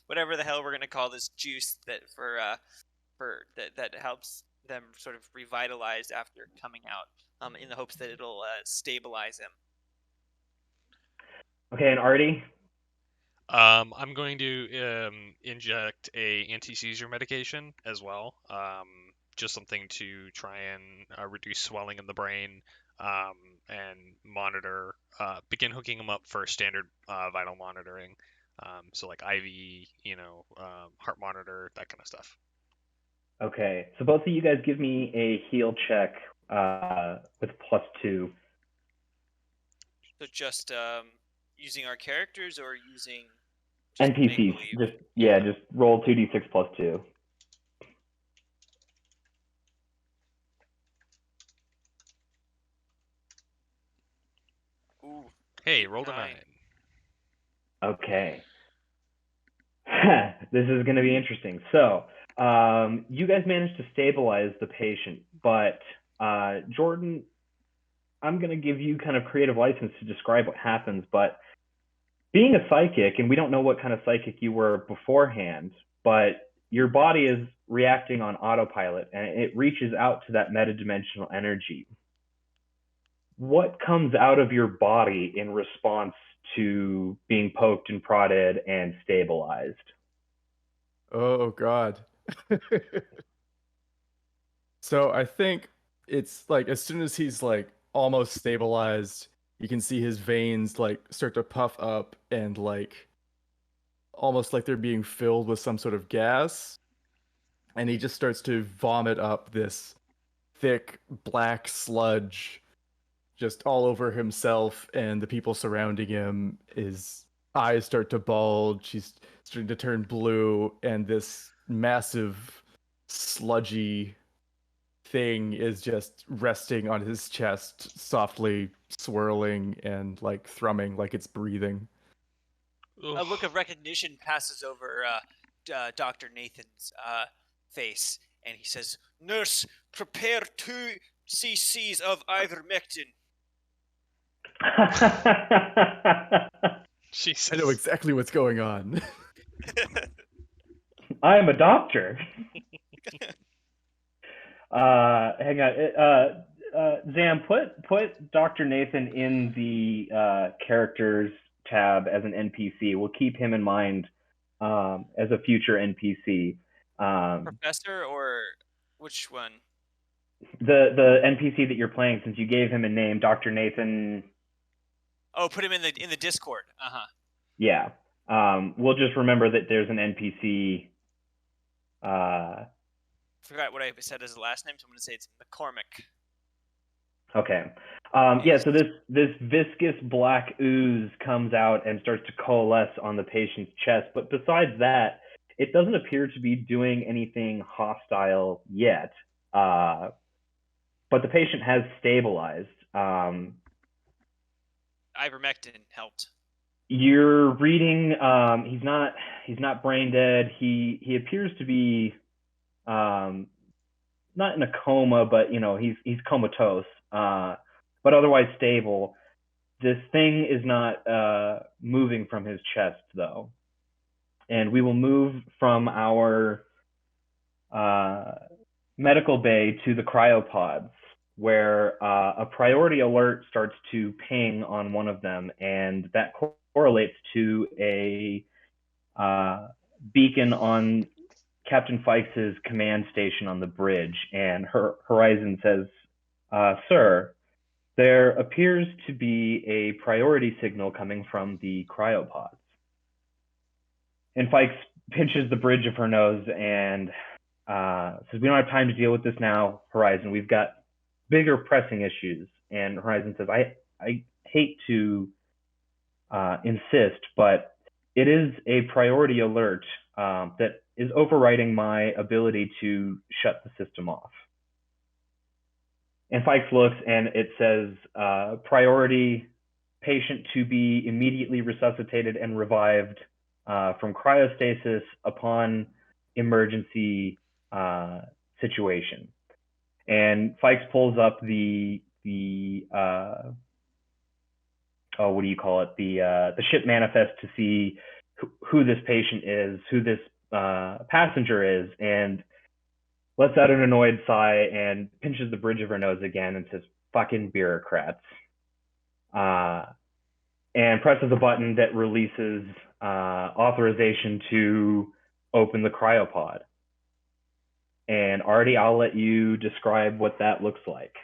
whatever the hell we're gonna call this juice that that helps them sort of revitalize after coming out, in the hopes that it'll stabilize him. Okay, and Artie? I'm going to inject a anti-seizure medication as well, just something to try and reduce swelling in the brain, and monitor, begin hooking him up for standard vital monitoring. So like IV, heart monitor, that kind of stuff. Okay, so both of you guys give me a heal check with +2. So just using our characters or using NPCs? Just roll 2d6 +2. Ooh. Hey, rolled a 9. Okay. This is going to be interesting. So, you guys managed to stabilize the patient, but Jordan, I'm going to give you kind of creative license to describe what happens, but being a psychic, and we don't know what kind of psychic you were beforehand, but your body is reacting on autopilot, and it reaches out to that metadimensional energy. What comes out of your body in response to being poked and prodded and stabilized? Oh, God. So I think it's like as soon as he's like almost stabilized, you can see his veins like start to puff up and like almost like they're being filled with some sort of gas. And he just starts to vomit up this thick black sludge just all over himself and the people surrounding him. His eyes start to bulge, he's starting to turn blue, and this massive sludgy thing is just resting on his chest, softly swirling and like thrumming like it's breathing. A look of recognition passes over Dr. Nathan's face, and he says, "Nurse, prepare 2 cc's of ivermectin." Jesus. I know exactly what's going on. I'm a doctor. Hang on. Zam, put Dr. Nathan in the characters tab as an NPC. We'll keep him in mind as a future NPC. Professor, or which one? The NPC that you're playing, since you gave him a name, Dr. Nathan. Oh, put him in the Discord. Yeah. We'll just remember that there's an NPC. Forgot what I said as the last name, so I'm going to say it's McCormick. Okay. So this viscous black ooze comes out and starts to coalesce on the patient's chest. But besides that, it doesn't appear to be doing anything hostile yet. But the patient has stabilized. Ivermectin helped. You're reading. He's not brain dead. He appears to be not in a coma, but he's comatose. But otherwise stable. This thing is not moving from his chest, though. And we will move from our medical bay to the cryopods, where a priority alert starts to ping on one of them, and that correlates to a beacon on Captain Fikes' command station on the bridge. And Horizon says, "Sir, there appears to be a priority signal coming from the cryopods." And Fikes pinches the bridge of her nose and says, "We don't have time to deal with this now, Horizon. We've got bigger pressing issues." And Horizon says, I hate to insist, but it is a priority alert that is overriding my ability to shut the system off. And Fikes looks and it says, priority patient to be immediately resuscitated and revived from cryostasis upon emergency situation. And Fikes pulls up the what do you call it? The ship manifest to see who this patient is, who this passenger is, and lets out an annoyed sigh and pinches the bridge of her nose again and says, "Fucking bureaucrats." And presses a button that releases authorization to open the cryopod. And Artie, I'll let you describe what that looks like.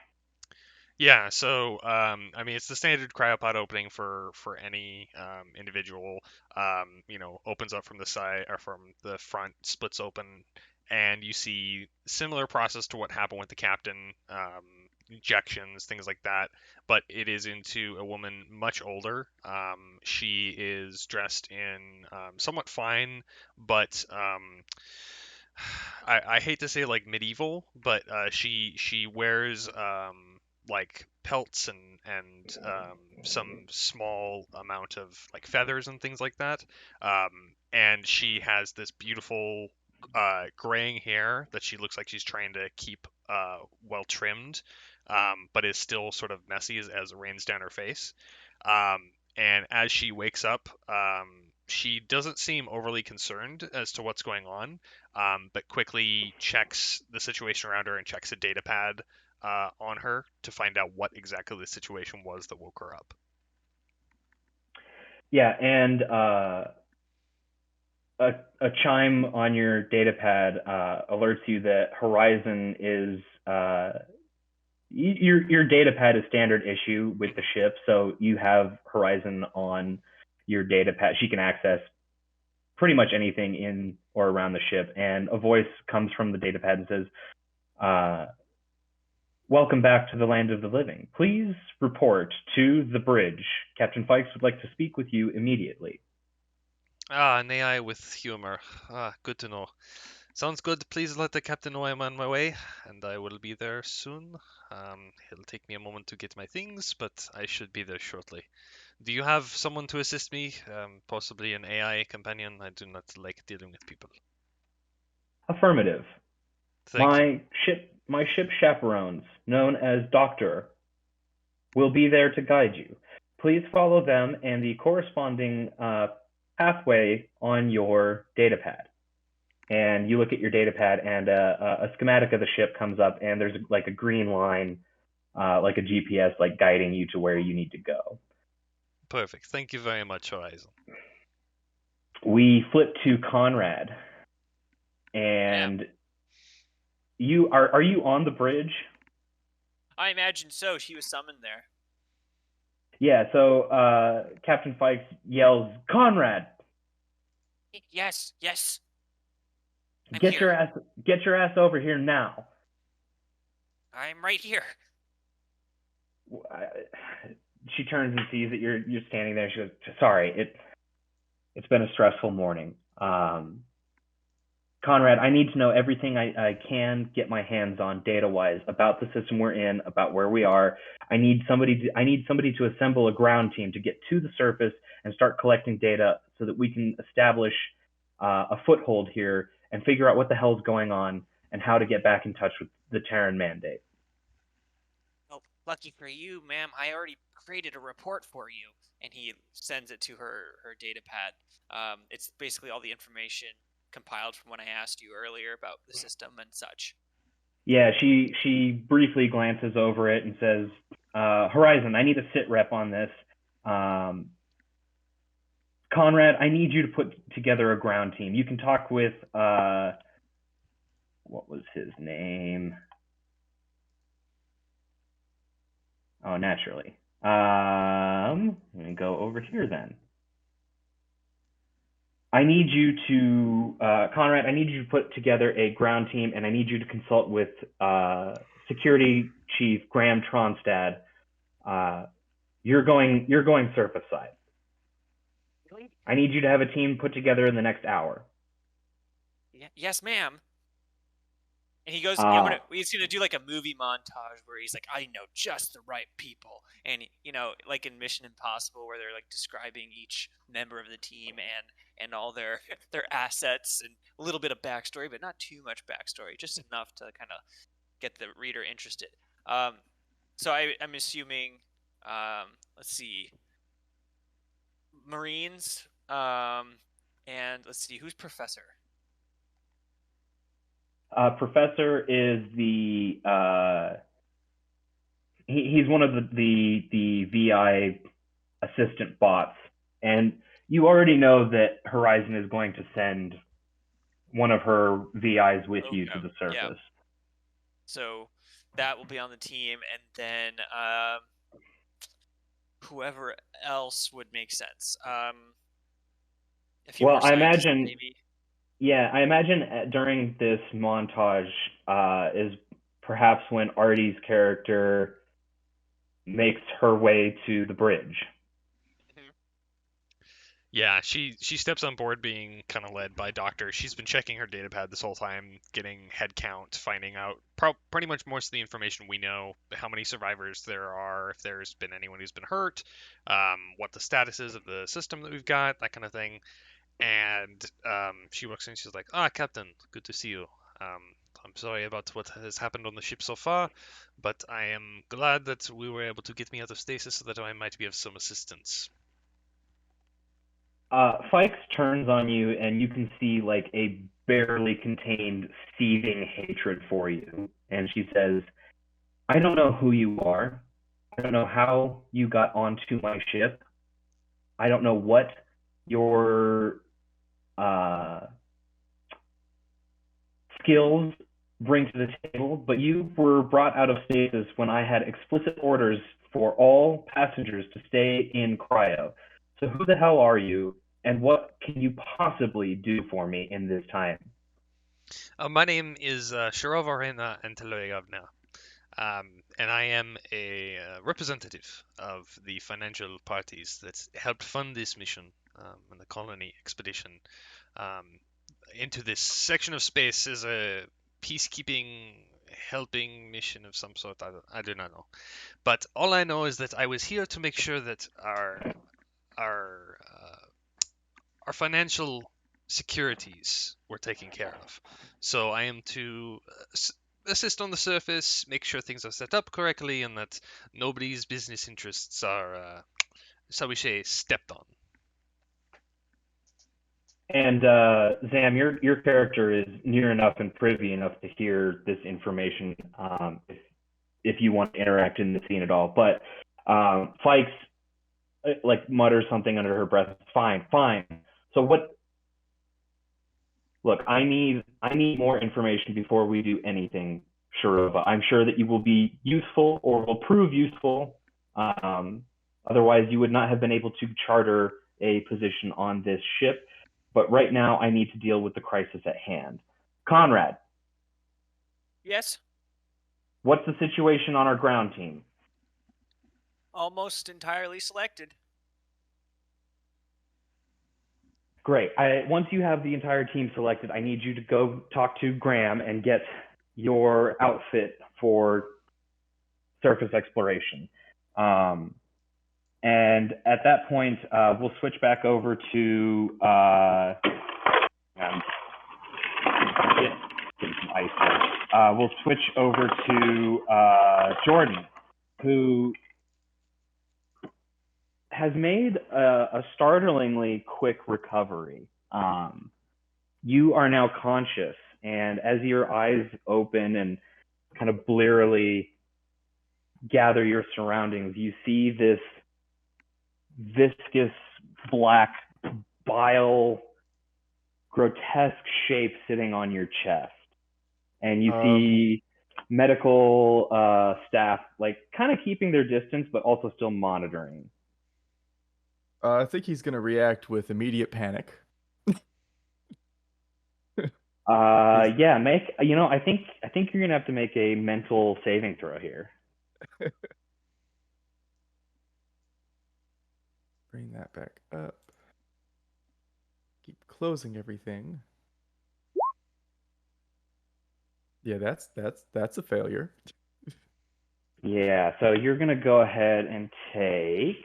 Yeah, so I mean, it's the standard cryopod opening for any individual. Opens up from the side or from the front, splits open, and you see similar process to what happened with the captain, injections, things like that. But it is into a woman much older. She is dressed in somewhat fine, but I hate to say like medieval, but she wears like pelts and some small amount of like feathers and things like that. And she has this beautiful graying hair that she looks like she's trying to keep well trimmed, but is still sort of messy as it rains down her face. And as she wakes up, she doesn't seem overly concerned as to what's going on, but quickly checks the situation around her and checks a data pad on her to find out what exactly the situation was that woke her up. Yeah, and a chime on your data pad alerts you that Horizon is your data pad is standard issue with the ship, so you have Horizon on your data pad. She can access pretty much anything in or around the ship, and a voice comes from the data pad and says, "Welcome back to the land of the living. Please report to the bridge. Captain Fikes would like to speak with you immediately." An AI with humor. Good to know. Sounds good. Please let the captain know I'm on my way, and I will be there soon. It'll take me a moment to get my things, but I should be there shortly. Do you have someone to assist me? Possibly an AI companion? I do not like dealing with people. Affirmative. Thank you. My ship chaperones, known as Doctor, will be there to guide you. Please follow them and the corresponding pathway on your data pad. And you look at your data pad, and a schematic of the ship comes up, and there's like a green line, like a GPS, like guiding you to where you need to go. Perfect. Thank you very much, Horizon. We flip to Conrad, and you are you on the bridge? I imagine so. She was summoned there. Yeah, so Captain Fikes yells, "Conrad!" Yes. Get your ass over here now. I'm right here. She turns and sees that you're standing there. She goes, "Sorry, it's been a stressful morning. Conrad, I need to know everything I can get my hands on data-wise about the system we're in, about where we are. I need somebody to assemble a ground team to get to the surface and start collecting data so that we can establish a foothold here and figure out what the hell's going on and how to get back in touch with the Terran mandate." Oh, lucky for you, ma'am. I already created a report for you. And he sends it to her data pad. It's basically all the information compiled from when I asked you earlier about the system and such. Yeah, she briefly glances over it and says, "Horizon, I need a sit rep on this. Conrad, I need you to put together a ground team. You can talk with what was his name? Oh, naturally. Let me go over here then. I need you to, Conrad, I need you to put together a ground team, and I need you to consult with Security Chief Graham Tronstad. You're going surface side. Really? I need you to have a team put together in the next hour. Yes, ma'am. And he goes, he's going to do like a movie montage where he's like, I know just the right people. And, like in Mission Impossible where they're like describing each member of the team and all their assets and a little bit of backstory, but not too much backstory, just enough to kind of get the reader interested. So I'm assuming, let's see, Marines, and let's see, who's Professor? Professor is the he's one of the VI assistant bots, and you already know that Horizon is going to send one of her VIs with you to the surface. Yeah. So that will be on the team, and then whoever else would make sense. A few more scientists, maybe. Yeah, I imagine during this montage is perhaps when Artie's character makes her way to the bridge. Yeah, she steps on board being kind of led by Doctor. She's been checking her datapad this whole time, getting head count, finding out pretty much most of the information we know, how many survivors there are, if there's been anyone who's been hurt, what the status is of the system that we've got, that kind of thing. And she walks in, she's like, Captain, good to see you. I'm sorry about what has happened on the ship so far, but I am glad that we were able to get me out of stasis so that I might be of some assistance. Fikes turns on you, and you can see like a barely contained seething hatred for you. And she says, I don't know who you are. I don't know how you got onto my ship. I don't know what your skills bring to the table, but you were brought out of stasis when I had explicit orders for all passengers to stay in cryo. So who the hell are you, and what can you possibly do for me in this time? My name is Sharavarena Anteloyevna, and I am a representative of the financial parties that helped fund this mission and the colony expedition into this section of space as a peacekeeping helping mission of some sort. I do not know, but all I know is that I was here to make sure that our financial securities were taken care of. So I am to assist on the surface, make sure things are set up correctly, and that nobody's business interests are, shall we say, stepped on. And Zam, your character is near enough and privy enough to hear this information if you want to interact in the scene at all. But Fikes like mutters something under her breath. Fine. So what? Look, I need more information before we do anything, Shurova. I'm sure that you will be useful or will prove useful. Otherwise, you would not have been able to charter a position on this ship. But right now, I need to deal with the crisis at hand. Conrad. Yes? What's the situation on our ground team? Almost entirely selected. Great. Once you have the entire team selected, I need you to go talk to Graham and get your outfit for surface exploration. And at that point, we'll switch back over to get some ice here. We'll switch over to Jordan, who has made a startlingly quick recovery. You are now conscious, and as your eyes open and kind of blearily gather your surroundings, you see this viscous black bile grotesque shape sitting on your chest, and you see medical staff like kind of keeping their distance but also still monitoring. I think he's gonna react with immediate panic. Yeah, I think you're gonna have to make a mental saving throw here. Bring that back up. Keep closing everything. Yeah, that's a failure. Yeah, so you're gonna go ahead and take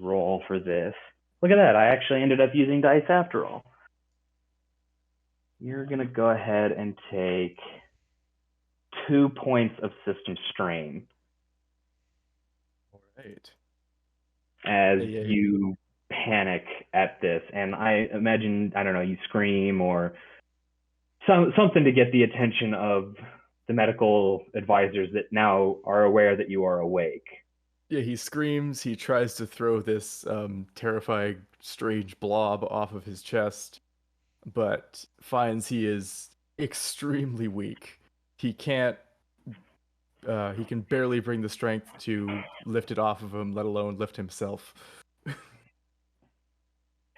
roll for this. Look at that, I actually ended up using dice after all. You're gonna go ahead and take 2 points of system strain. All right. As you panic at this, and I imagine, I don't know, you scream or something to get the attention of the medical advisors that now are aware that you are awake. Yeah, he screams. He tries to throw this terrifying, strange blob off of his chest. but finds he is extremely weak. He can't. He can barely bring the strength to lift it off of him, let alone lift himself.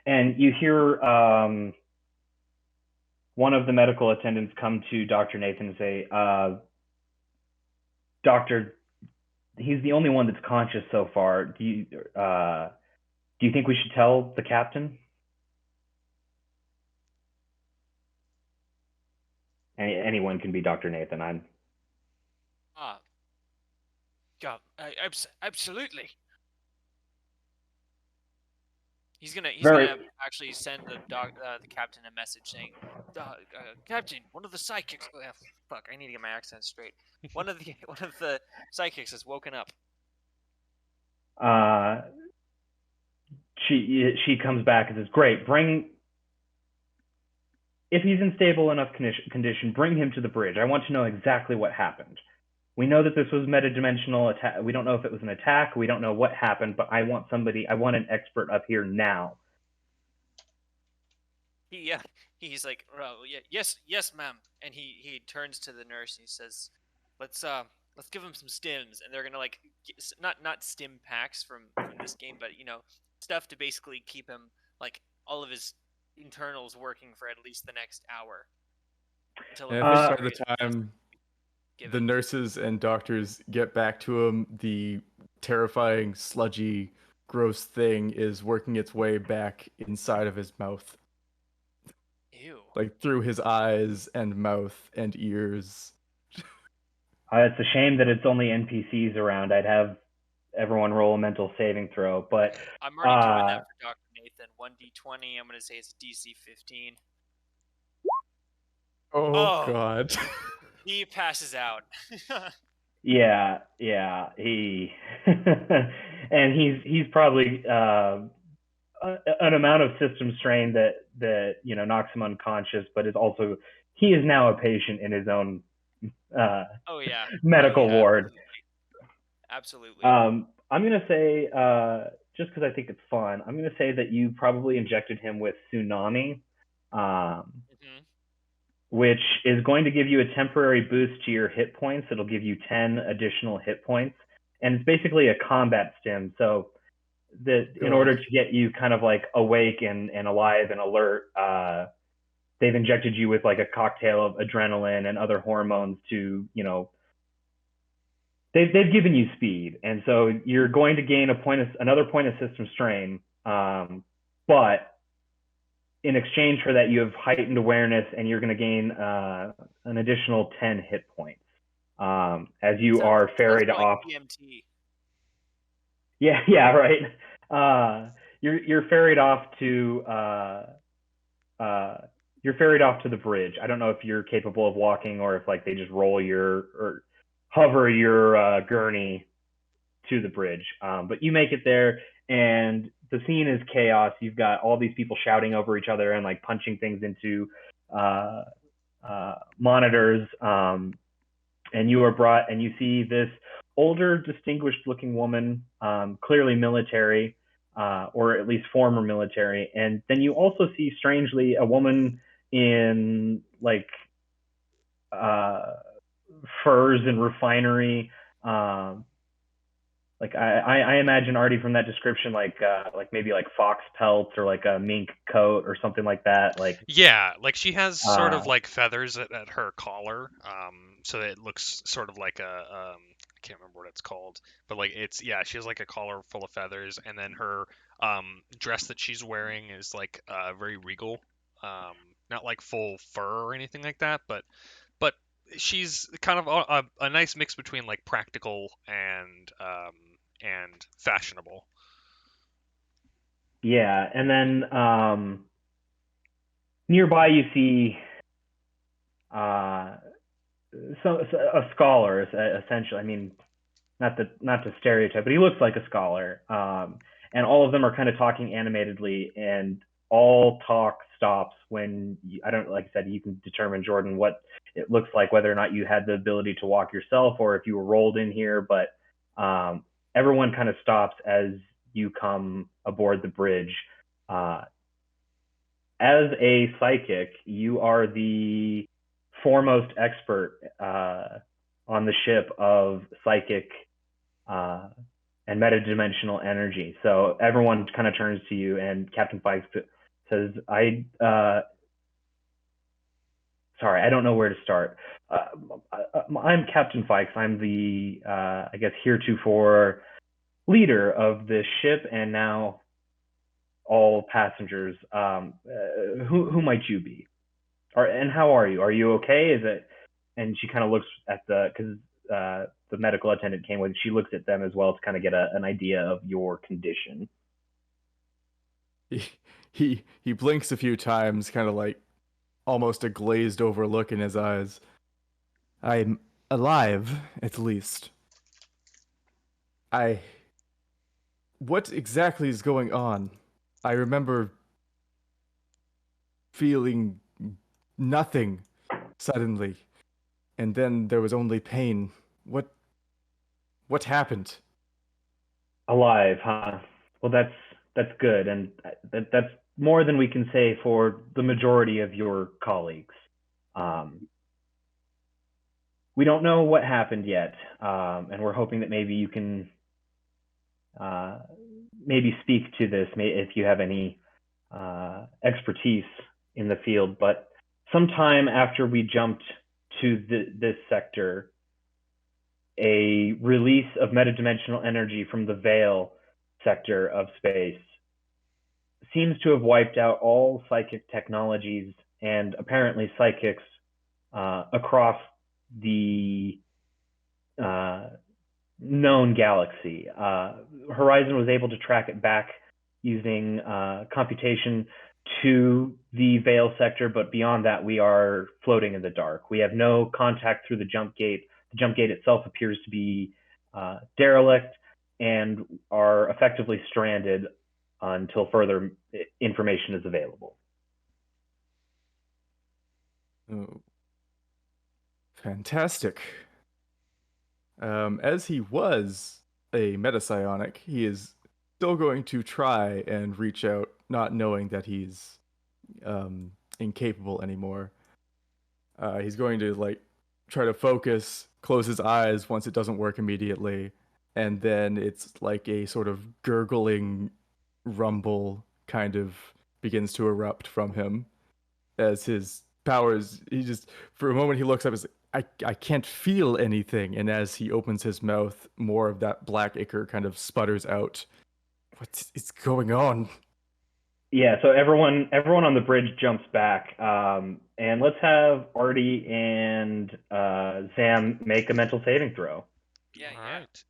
And you hear one of the medical attendants come to Dr. Nathan and say, "Doctor, he's the only one that's conscious so far. Do you think we should tell the captain?" Anyone can be Dr. Nathan. I'm. God, absolutely. He's gonna actually send the captain a message saying, "Captain, one of the psychics." Oh, fuck, I need to get my accent straight. One of the psychics has woken up. She comes back and says, "Great, if he's in stable enough condition, bring him to the bridge. I want to know exactly what happened. We know that this was metadimensional attack. We don't know if it was an attack. We don't know what happened, but I want an expert up here now." He's like, "Oh, yeah, yes, ma'am." And he turns to the nurse and he says, let's give him some stims." And they're gonna like not stim packs from this game, but stuff to basically keep him like all of his internals working for at least the next hour. Until by the time the nurses and doctors get back to him, the terrifying, sludgy, gross thing is working its way back inside of his mouth. Ew. Like through his eyes and mouth and ears. It's a shame that it's only NPCs around. I'd have everyone roll a mental saving throw, but I'm already doing that for Dr. Nathan. 1d20. I'm going to say it's DC 15. Oh God. He passes out. Yeah, he and he's probably an amount of system strain that knocks him unconscious, but he is now a patient in his own medical ward. Absolutely. I'm gonna say just because I think it's fun, I'm gonna say that you probably injected him with Tsunami. Which is going to give you a temporary boost to your hit points. It'll give you 10 additional hit points. And it's basically a combat stim. So that in order to get you kind of like awake and alive and alert, they've injected you with like a cocktail of adrenaline and other hormones to, they've given you speed. And so you're going to gain another point of system strain. But in exchange for that, you have heightened awareness, and you're going to gain an additional 10 hit points as you are ferried off. DMT. Yeah, right. You're ferried off to the bridge. I don't know if you're capable of walking or if like they just or hover your gurney to the bridge. But you make it there, and the scene is chaos. You've got all these people shouting over each other and like punching things into monitors. And you are brought, and you see this older, distinguished-looking woman, clearly military, or at least former military. And then you also see, strangely, a woman in like furs and refinery. Like I imagine Artie from that description, like maybe like fox pelts or like a mink coat or something like that. Like she has sort of like feathers at her collar, so it looks sort of like I can't remember what it's called, but like she has like a collar full of feathers, and then her dress that she's wearing is like very regal, not like full fur or anything like that, but she's kind of a nice mix between like practical and fashionable. Yeah, and then nearby you see a scholar, essentially. I mean, not to stereotype, but he looks like a scholar. And all of them are kind of talking animatedly, and all talk stops when like I said, you can determine, Jordan, what it looks like, whether or not you had the ability to walk yourself or if you were rolled in here. But everyone kind of stops as you come aboard the bridge. as a psychic, you are the foremost expert on the ship of psychic and metadimensional energy. So everyone kind of turns to you, and Captain Fikes says, sorry, I don't know where to start. I'm Captain Fikes. I'm the, I guess, heretofore leader of this ship, and now all passengers. Who might you be? And how are you? Are you okay? Is it? And she kind of looks at because the medical attendant came with. She looks at them as well to kind of get an idea of your condition. He blinks a few times, kind of like almost a glazed over look in his eyes. I'm alive, at least. What exactly is going on? I remember feeling nothing suddenly, and then there was only pain. What happened? Alive, huh? Well, that's good, and that's more than we can say for the majority of your colleagues. We don't know what happened yet, and we're hoping that maybe you can maybe speak to this if you have any expertise in the field. But sometime after we jumped to this sector, a release of metadimensional energy from the veil sector of space seems to have wiped out all psychic technologies and apparently psychics across the known galaxy. Horizon was able to track it back using computation to the veil sector, but beyond that, we are floating in the dark. We have no contact through the jump gate. The jump gate itself appears to be derelict, and are effectively stranded until further information is available. Oh. Fantastic. As he was a metapsionic, he is still going to try and reach out, not knowing that he's incapable anymore. He's going to try to focus, close his eyes once it doesn't work immediately, and then it's like a sort of gurgling rumble kind of begins to erupt from him as his powers, for a moment he looks up, I can't feel anything, and as he opens his mouth, more of that black ichor kind of sputters out. What is going on? Yeah, so everyone on the bridge jumps back, and let's have Artie and Sam make a mental saving throw. Yeah. All right.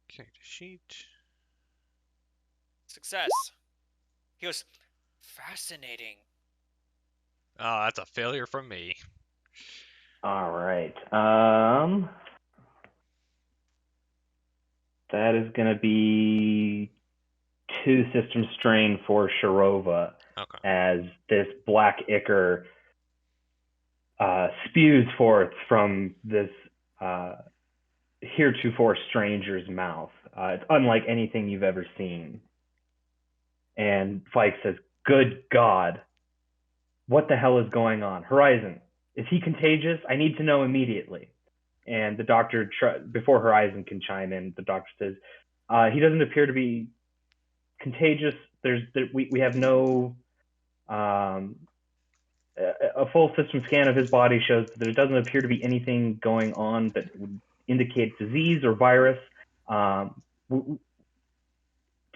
Character sheet. Success. He goes, fascinating. Oh, that's a failure from me. All right. That is going to be 2 system strain for Sharova, okay, as this black ichor spews forth from this heretofore stranger's mouth. It's unlike anything you've ever seen. And Fike says, "Good God, what the hell is going on? Horizon, is he contagious? I need to know immediately." And the doctor, before Horizon can chime in, the doctor says, "He doesn't appear to be contagious. We have no a full system scan of his body shows that there doesn't appear to be anything going on that would indicate disease or virus.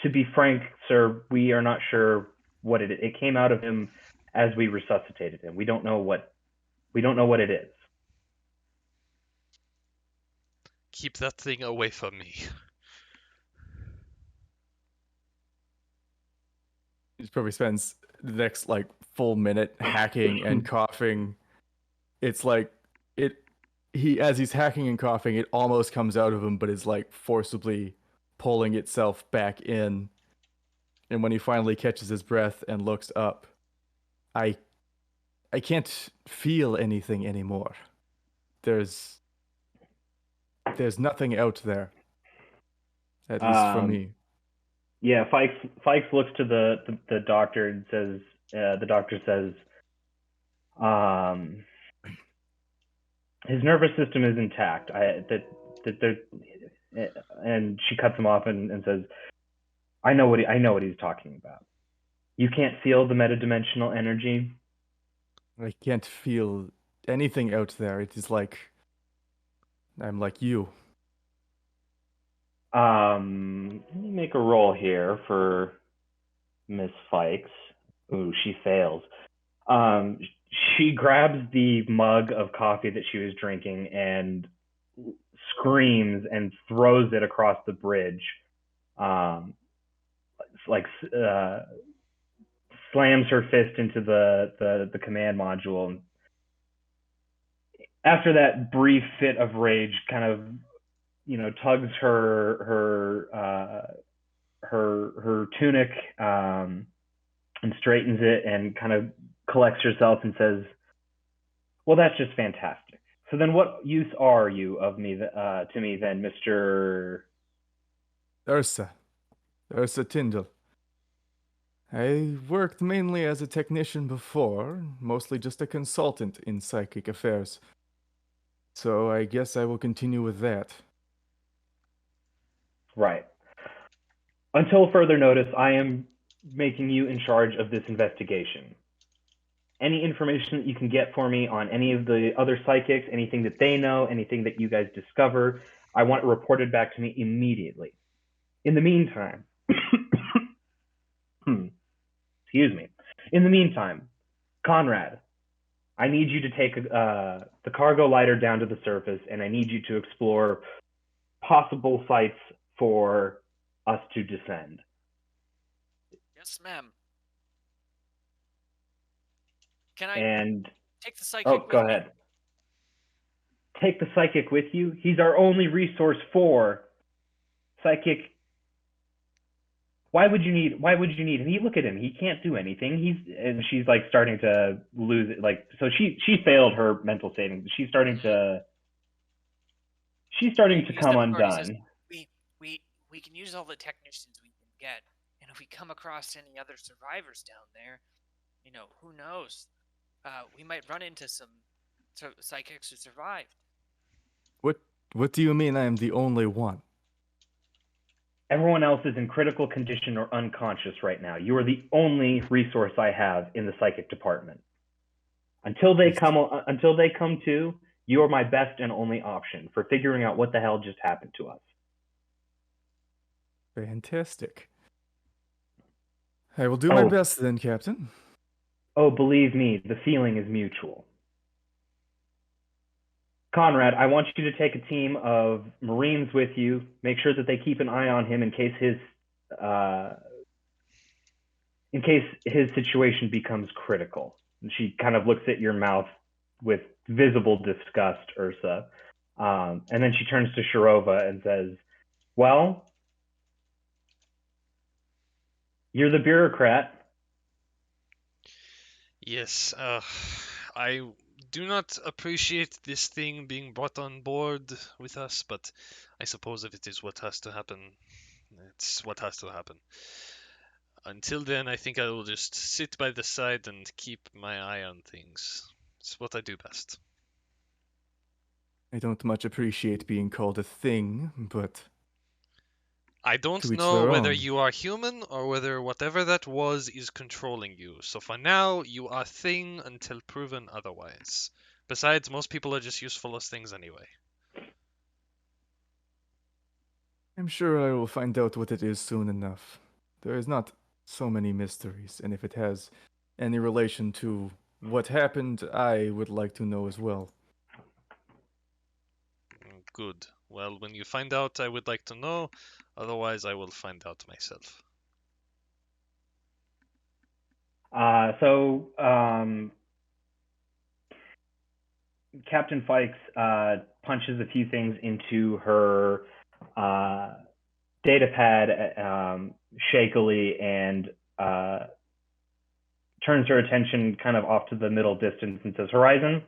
To be frank, sir, we are not sure what it is. It came out of him as we resuscitated him. We don't know what it is." Keep that thing away from me. He probably spends the next full minute hacking and coughing. It's like as he's hacking and coughing, it almost comes out of him, but is forcibly pulling itself back in. And when he finally catches his breath and looks up, I can't feel anything anymore. There's nothing out there. At least for me. Yeah, Fikes looks to the doctor and says, the doctor says, his nervous system is intact. And she cuts him off and says, I know what he's talking about. You can't feel the metadimensional energy. I can't feel anything out there. It is like I'm like you. Let me make a roll here for Miss Fikes. Ooh, she fails. She grabs the mug of coffee that she was drinking and screams and throws it across the bridge. Like slams her fist into the command module. After that brief fit of rage, kind of, tugs her tunic and straightens it and kind of collects herself and says, "Well, that's just fantastic. So then, what use are you of me to me then, Mr. Ursa Tyndall? I worked mainly as a technician before, mostly just a consultant in psychic affairs. So I guess I will continue with that." Right. Until further notice, I am making you in charge of this investigation. Any information that you can get for me on any of the other psychics, anything that they know, anything that you guys discover, I want it reported back to me immediately. In the meantime, excuse me. In the meantime, Conrad, I need you to take the cargo lighter down to the surface, and I need you to explore possible sites for us to descend. Yes, ma'am. Can I take the psychic with me? Go ahead. Take the psychic with you? He's our only resource for psychic. Why would you need him? You look at him. He can't do anything. And she's like starting to lose it. Like, so she failed her mental saving. She's starting to come undone. We can use all the technicians we can get, and if we come across any other survivors down there, who knows? We might run into some psychics who survived. What do you mean I am the only one? Everyone else is in critical condition or unconscious right now. You are the only resource I have in the psychic department. Until they come to, you are my best and only option for figuring out what the hell just happened to us. Fantastic. I will do my best then, Captain. Oh, believe me, the feeling is mutual. Conrad, I want you to take a team of Marines with you. Make sure that they keep an eye on him in case his situation becomes critical. And she kind of looks at your mouth with visible disgust, Ursa. And then she turns to Shirova and says, "Well, you're the bureaucrat." Yes, I do not appreciate this thing being brought on board with us, but I suppose if it is what has to happen, it's what has to happen. Until then, I think I will just sit by the side and keep my eye on things. It's what I do best. I don't much appreciate being called a thing, but I don't know whether you are human or whether whatever that was is controlling you. So for now, you are thing until proven otherwise. Besides, most people are just useful as things anyway. I'm sure I will find out what it is soon enough. There is not so many mysteries, and if it has any relation to what happened, I would like to know as well. Good. Well, when you find out, I would like to know. Otherwise, I will find out myself. Captain Fikes punches a few things into her data pad shakily and turns her attention kind of off to the middle distance and says, "Horizon,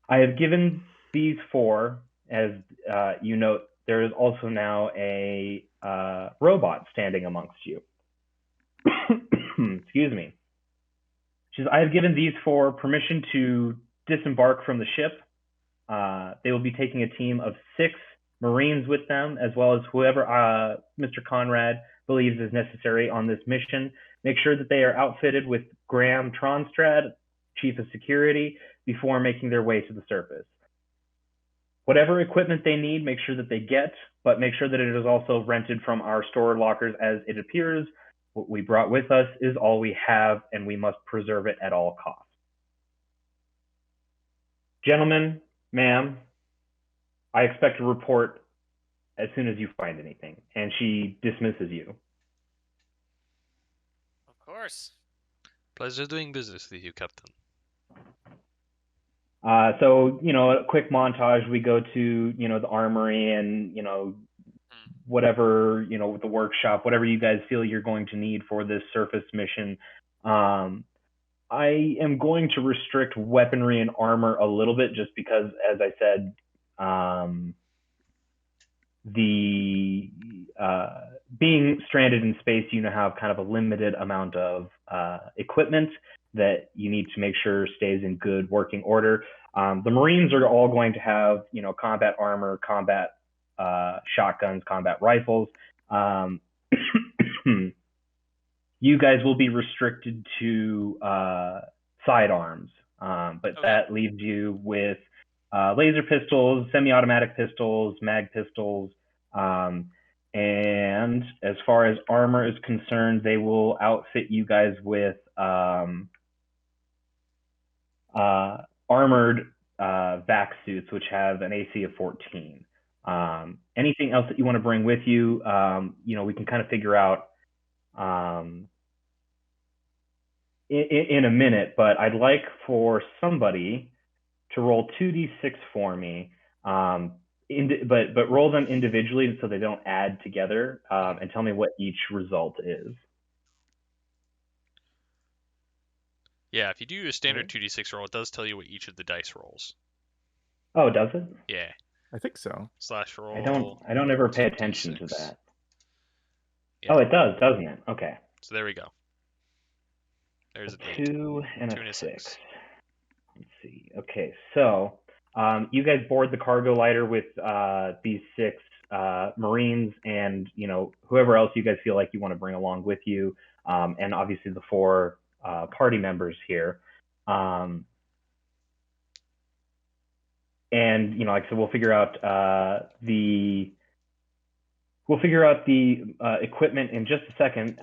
I have given these 4, as you note there is also now a robot standing amongst you. Excuse me. She says, I have given these four permission to disembark from the ship. They will be taking a team of 6 Marines with them, as well as whoever Mr. Conrad believes is necessary on this mission. Make sure that they are outfitted with Graham Tronstrad, Chief of Security, before making their way to the surface. Whatever equipment they need, make sure that they get, but make sure that it is also rented from our store lockers, as it appears what we brought with us is all we have, and we must preserve it at all costs. Gentlemen, ma'am, I expect a report as soon as you find anything. And she dismisses you. Of course. Pleasure doing business with you, Captain. So, a quick montage. We go to, the armory and, whatever, the workshop, whatever you guys feel you're going to need for this surface mission. I am going to restrict weaponry and armor a little bit just because, as I said, being stranded in space, have kind of a limited amount of equipment that you need to make sure stays in good working order. The Marines are all going to have, combat armor, combat shotguns, combat rifles. You guys will be restricted to sidearms, but that leaves you with laser pistols, semi-automatic pistols, mag pistols, and as far as armor is concerned, they will outfit you guys with armored vac suits, which have an AC of 14. Anything else that you want to bring with you, we can kind of figure out in a minute, but I'd like for somebody to roll 2d6 for me, but roll them individually so they don't add together, and tell me what each result is. Yeah, if you do a standard 2d6 roll, it does tell you what each of the dice rolls. Oh, does it? Yeah. I think so. / roll. I don't ever pay attention to that. Yeah. Oh, it does, doesn't it? Okay. So there we go. There's a 2 and a 6. Let's see. Okay, so you guys board the cargo lighter with these 6 Marines and, whoever else you guys feel like you want to bring along with you, and obviously the 4 party members here. And, like I said, we'll figure out the equipment in just a second,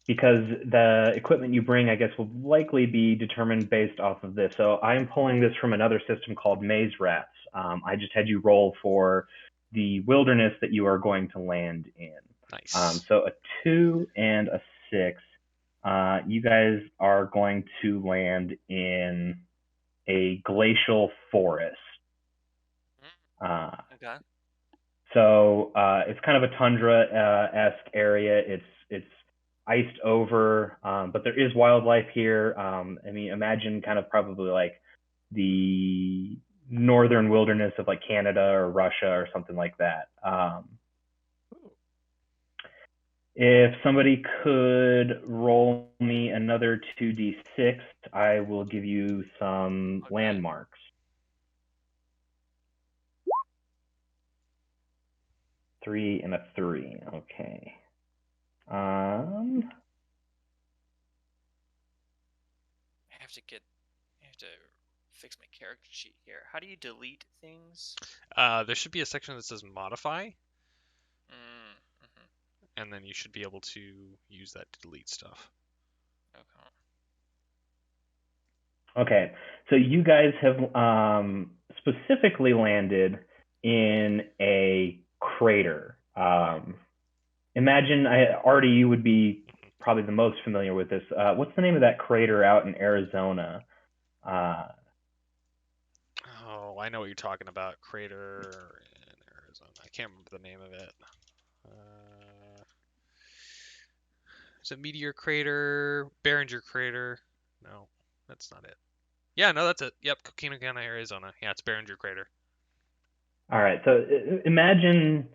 because the equipment you bring, I guess, will likely be determined based off of this. So I'm pulling this from another system called Maze Rats. I just had you roll for the wilderness that you are going to land in. Nice. So a 2 and a 6. You guys are going to land in a glacial forest. Okay. So it's kind of a tundra-esque area. It's iced over, but there is wildlife here. Imagine kind of probably like the northern wilderness of like Canada or Russia or something like that. If somebody could roll me another 2d6, I will give you some landmarks. Three and a 3. Okay. I have to fix my character sheet here. How do you delete things? There should be a section that says modify. And then you should be able to use that to delete stuff. Okay. So you guys have specifically landed in a crater. Imagine, Artie, you would be probably the most familiar with this. What's the name of that crater out in Arizona? Oh, I know what you're talking about. Crater in Arizona. I can't remember the name of it. Is it Meteor Crater? Behringer Crater? No, that's not it. Yeah, no, that's it. Yep, Coquina, Arizona. Yeah, it's Behringer Crater. All right. So imagine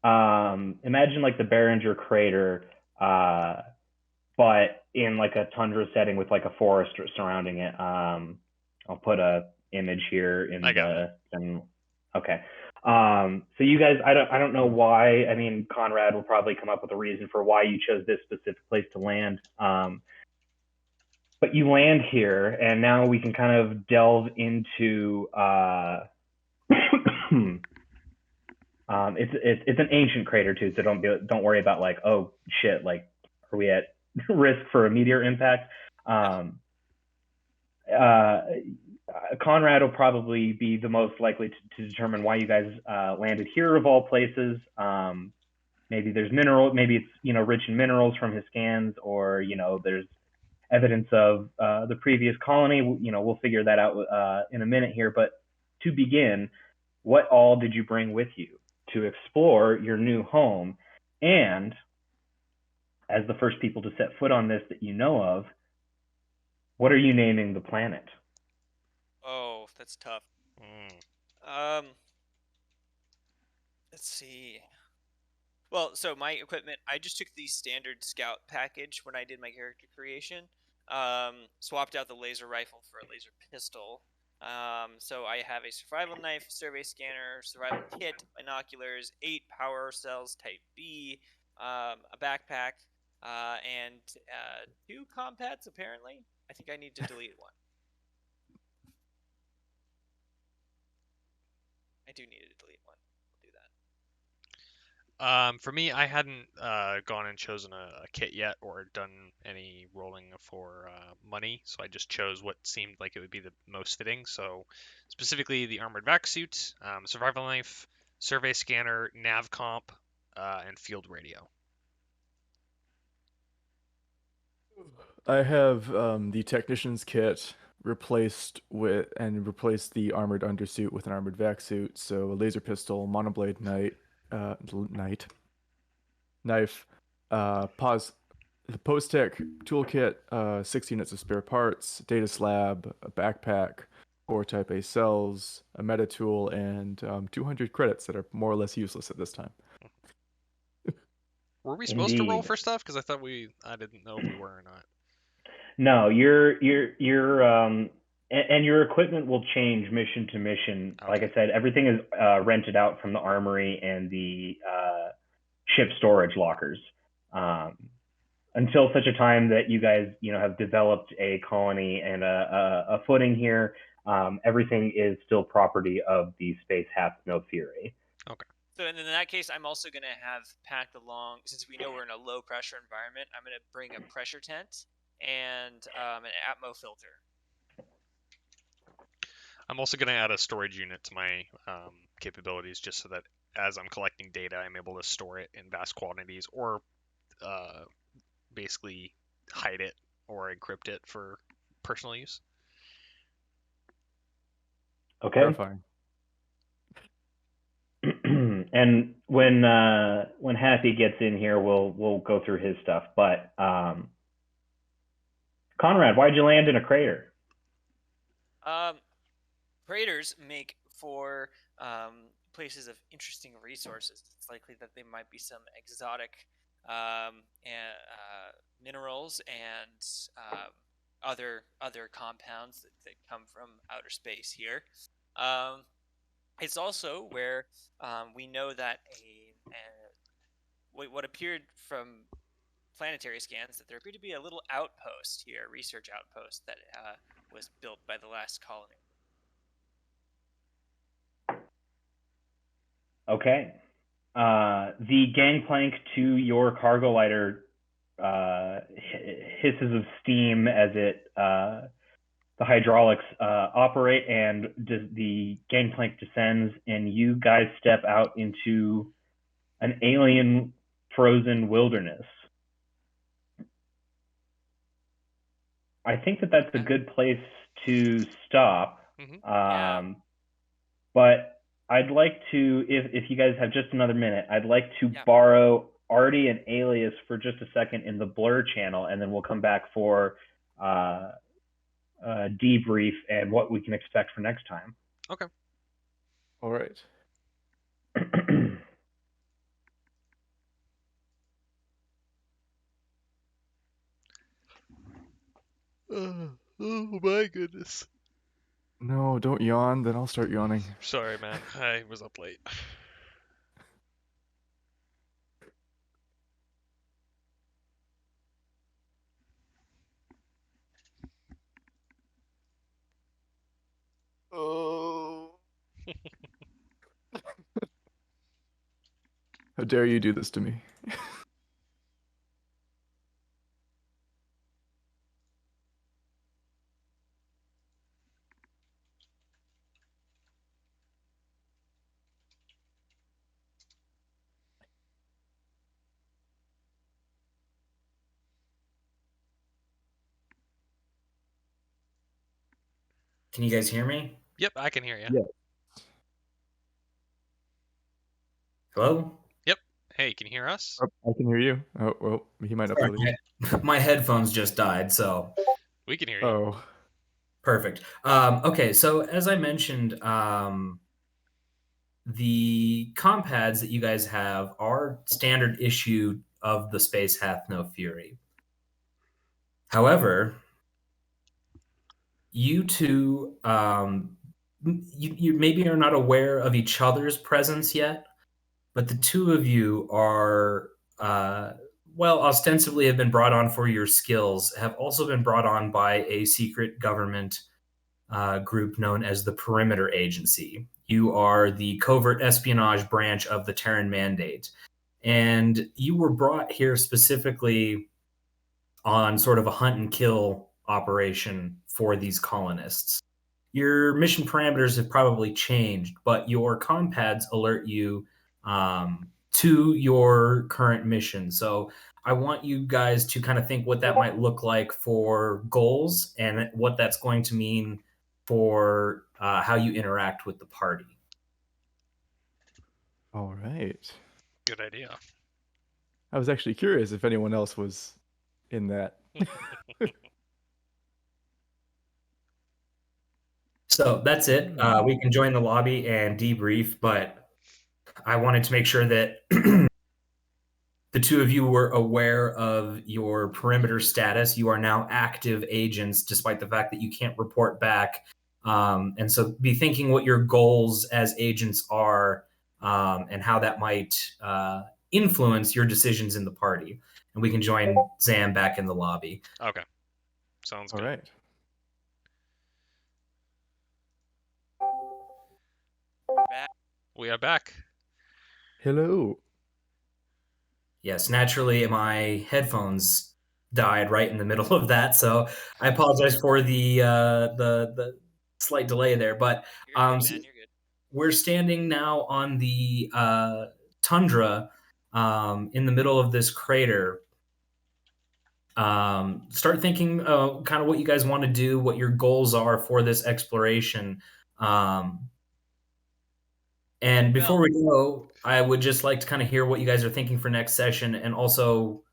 like the Behringer crater, but in like a tundra setting with like a forest surrounding it. I'll put a image here in I got it. Okay. So you guys, I don't know why. I mean, Conrad will probably come up with a reason for why you chose this specific place to land. But you land here, and now we can kind of delve into. It's an ancient crater too, so don't worry about like, oh shit, like are we at risk for a meteor impact? Conrad will probably be the most likely to determine why you guys landed here of all places. Maybe there's maybe it's rich in minerals from his scans, or there's evidence of the previous colony. We'll figure that out in a minute here. But to begin, what all did you bring with you to explore your new home? And as the first people to set foot on this that you know of, what are you naming the planet? Oh, that's tough. Let's see. Well, so my equipment, I just took the standard scout package when I did my character creation. Swapped out the laser rifle for a laser pistol. So I have a survival knife, survey scanner, survival kit, binoculars, 8 power cells type B, a backpack, and 2 compads apparently. I think I need to delete one. I do need to delete one. I'll do that. For me, I hadn't gone and chosen a kit yet or done any rolling for money, so I just chose what seemed like it would be the most fitting. So specifically the armored vac suit, survival knife, survey scanner, nav comp, and field radio. I have the technician's kit replaced the armored undersuit with an armored vac suit. So a laser pistol, monoblade knife, the post-tech toolkit, 6 units of spare parts, data slab, a backpack, 4 type A cells, a meta tool, and 200 credits that are more or less useless at this time. Were we supposed to roll for stuff? Because I didn't know if we were or not. No, and your equipment will change mission to mission. Okay. Like I said, everything is rented out from the armory and the ship storage lockers until such a time that you guys have developed a colony and a footing here. Everything is still property of the Space Hath No Fury. Okay. So in that case, I'm also going to have packed along, since we know we're in a low pressure environment, I'm going to bring a pressure tent and an Atmo filter. I'm also going to add a storage unit to my capabilities, just so that as I'm collecting data, I'm able to store it in vast quantities, or basically hide it or encrypt it for personal use. Okay. Terrifying. And when Happy gets in here, we'll go through his stuff. But Conrad, why'd you land in a crater? Craters make for places of interesting resources. It's likely that there might be some exotic minerals and other compounds that come from outer space here. It's also where we know that what appeared from planetary scans, that there appeared to be a little outpost here, a research outpost that was built by the last colony. Okay. The gangplank to your cargo lighter hisses of steam as the hydraulics operate, and the gangplank descends, and you guys step out into an alien frozen wilderness. I think that's a good place to stop. Mm-hmm. But I'd like to, if you guys have just another minute, I'd like to borrow Artie and Alias for just a second in the blur channel, and then we'll come back for debrief and what we can expect for next time. Okay. All right. Oh my goodness. No, don't yawn, then I'll start yawning. Sorry, man. I was up late. Oh. How dare you do this to me? Can you guys hear me? Yep, I can hear you. Yeah. Hello? Yep. Hey, can you hear us? I can hear you. Oh, well, he might not be able to hear. My headphones just died, so. We can hear you. Oh. Perfect. Okay, so as I mentioned, the compads that you guys have are standard issue of the Space Hath No Fury. However, you two, you maybe are not aware of each other's presence yet, but the two of you are, ostensibly have been brought on for your skills, have also been brought on by a secret government group known as the Perimeter Agency. You are the covert espionage branch of the Terran Mandate. And you were brought here specifically on sort of a hunt and kill operation for these colonists. Your mission parameters have probably changed, but your compads alert you to your current mission. So I want you guys to kind of think what that might look like for goals and what that's going to mean for how you interact with the party. All right. Good idea. I was actually curious if anyone else was in that. So that's it. We can join the lobby and debrief, but I wanted to make sure that the two of you were aware of your perimeter status. You are now active agents, despite the fact that you can't report back. And so be thinking what your goals as agents are and how that might influence your decisions in the party. And we can join Zam back in the lobby. Okay. Sounds good. All right. We are back. Hello. Yes, naturally, my headphones died right in the middle of that, so I apologize for the slight delay there. But You're good, man. You're good. We're standing now on the tundra in the middle of this crater. Start thinking kind of what you guys want to do, what your goals are for this exploration. And before we go, I would just like to kind of hear what you guys are thinking for next session and also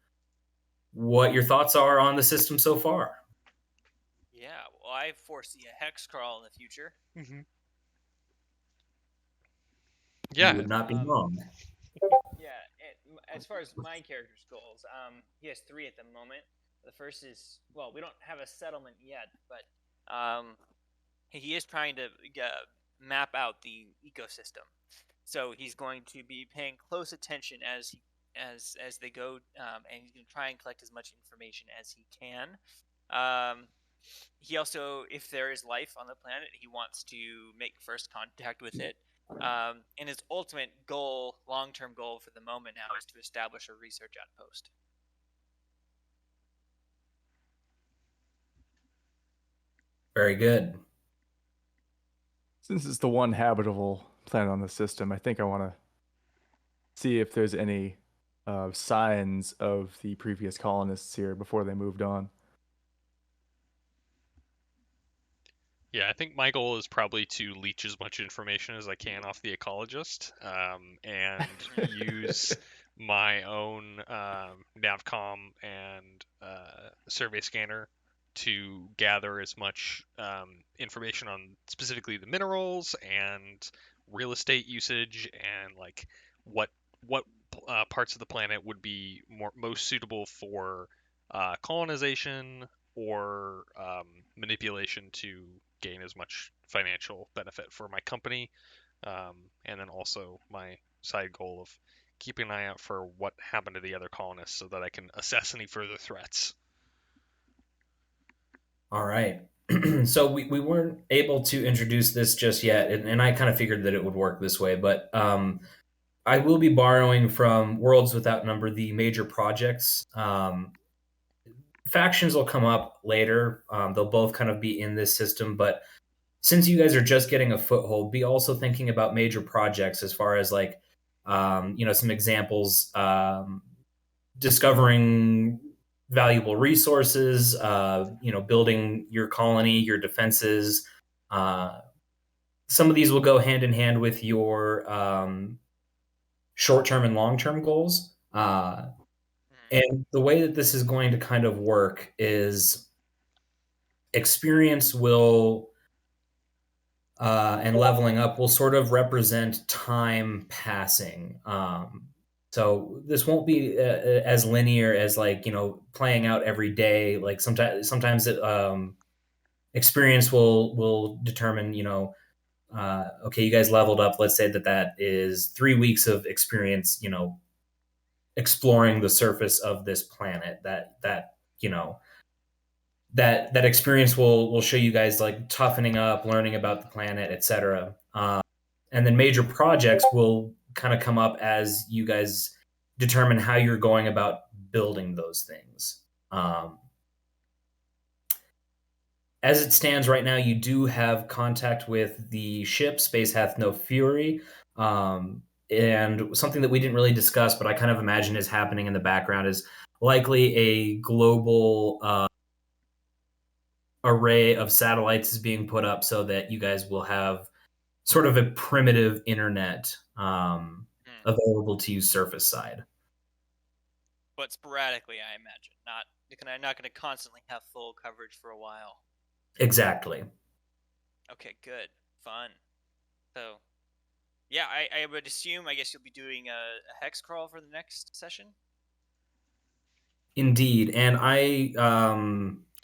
what your thoughts are on the system so far. Yeah, well, I foresee a hex crawl in the future. Mm-hmm. Yeah. You would not be wrong. Yeah, as far as my character's goals, he has 3 at the moment. The first is, well, we don't have a settlement yet, but he is trying to map out the ecosystem. So he's going to be paying close attention as they go, and he's going to try and collect as much information as he can. He also, if there is life on the planet, he wants to make first contact with it. And his ultimate goal, long-term goal for the moment now, is to establish a research outpost. Very good. Since it's the one habitable planet on the system, I think I want to see if there's any signs of the previous colonists here before they moved on. Yeah, I think my goal is probably to leech as much information as I can off the ecologist, and use my own navcom and survey scanner to gather as much information on specifically the minerals and real estate usage and like what parts of the planet would be most suitable for colonization or manipulation to gain as much financial benefit for my company, and then also my side goal of keeping an eye out for what happened to the other colonists so that I can assess any further threats. All right. So we weren't able to introduce this just yet, and I kind of figured that it would work this way, but I will be borrowing from Worlds Without Number the major projects. Factions will come up later. They'll both kind of be in this system, but since you guys are just getting a foothold, be also thinking about major projects as far as like, some examples, discovering valuable resources, building your colony, your defenses. Some of these will go hand in hand with your short-term and long-term goals. And the way that this is going to kind of work is experience will and leveling up will sort of represent time passing. So this won't be as linear as like playing out every day. Like sometimes it, experience will determine okay, you guys leveled up. Let's say that is 3 weeks of experience. Exploring the surface of this planet. That experience will show you guys like toughening up, learning about the planet, etc. And then major projects will kind of come up as you guys determine how you're going about building those things. As it stands right now, you do have contact with the ship. Space hath no fury. And something that we didn't really discuss, but I kind of imagine is happening in the background, is likely a global array of satellites is being put up so that you guys will have sort of a primitive internet available to you surface side. But sporadically, I imagine. Not going to constantly have full coverage for a while. Exactly. Okay, good. Fun. So, yeah, I would assume, I guess you'll be doing a hex crawl for the next session? Indeed. And I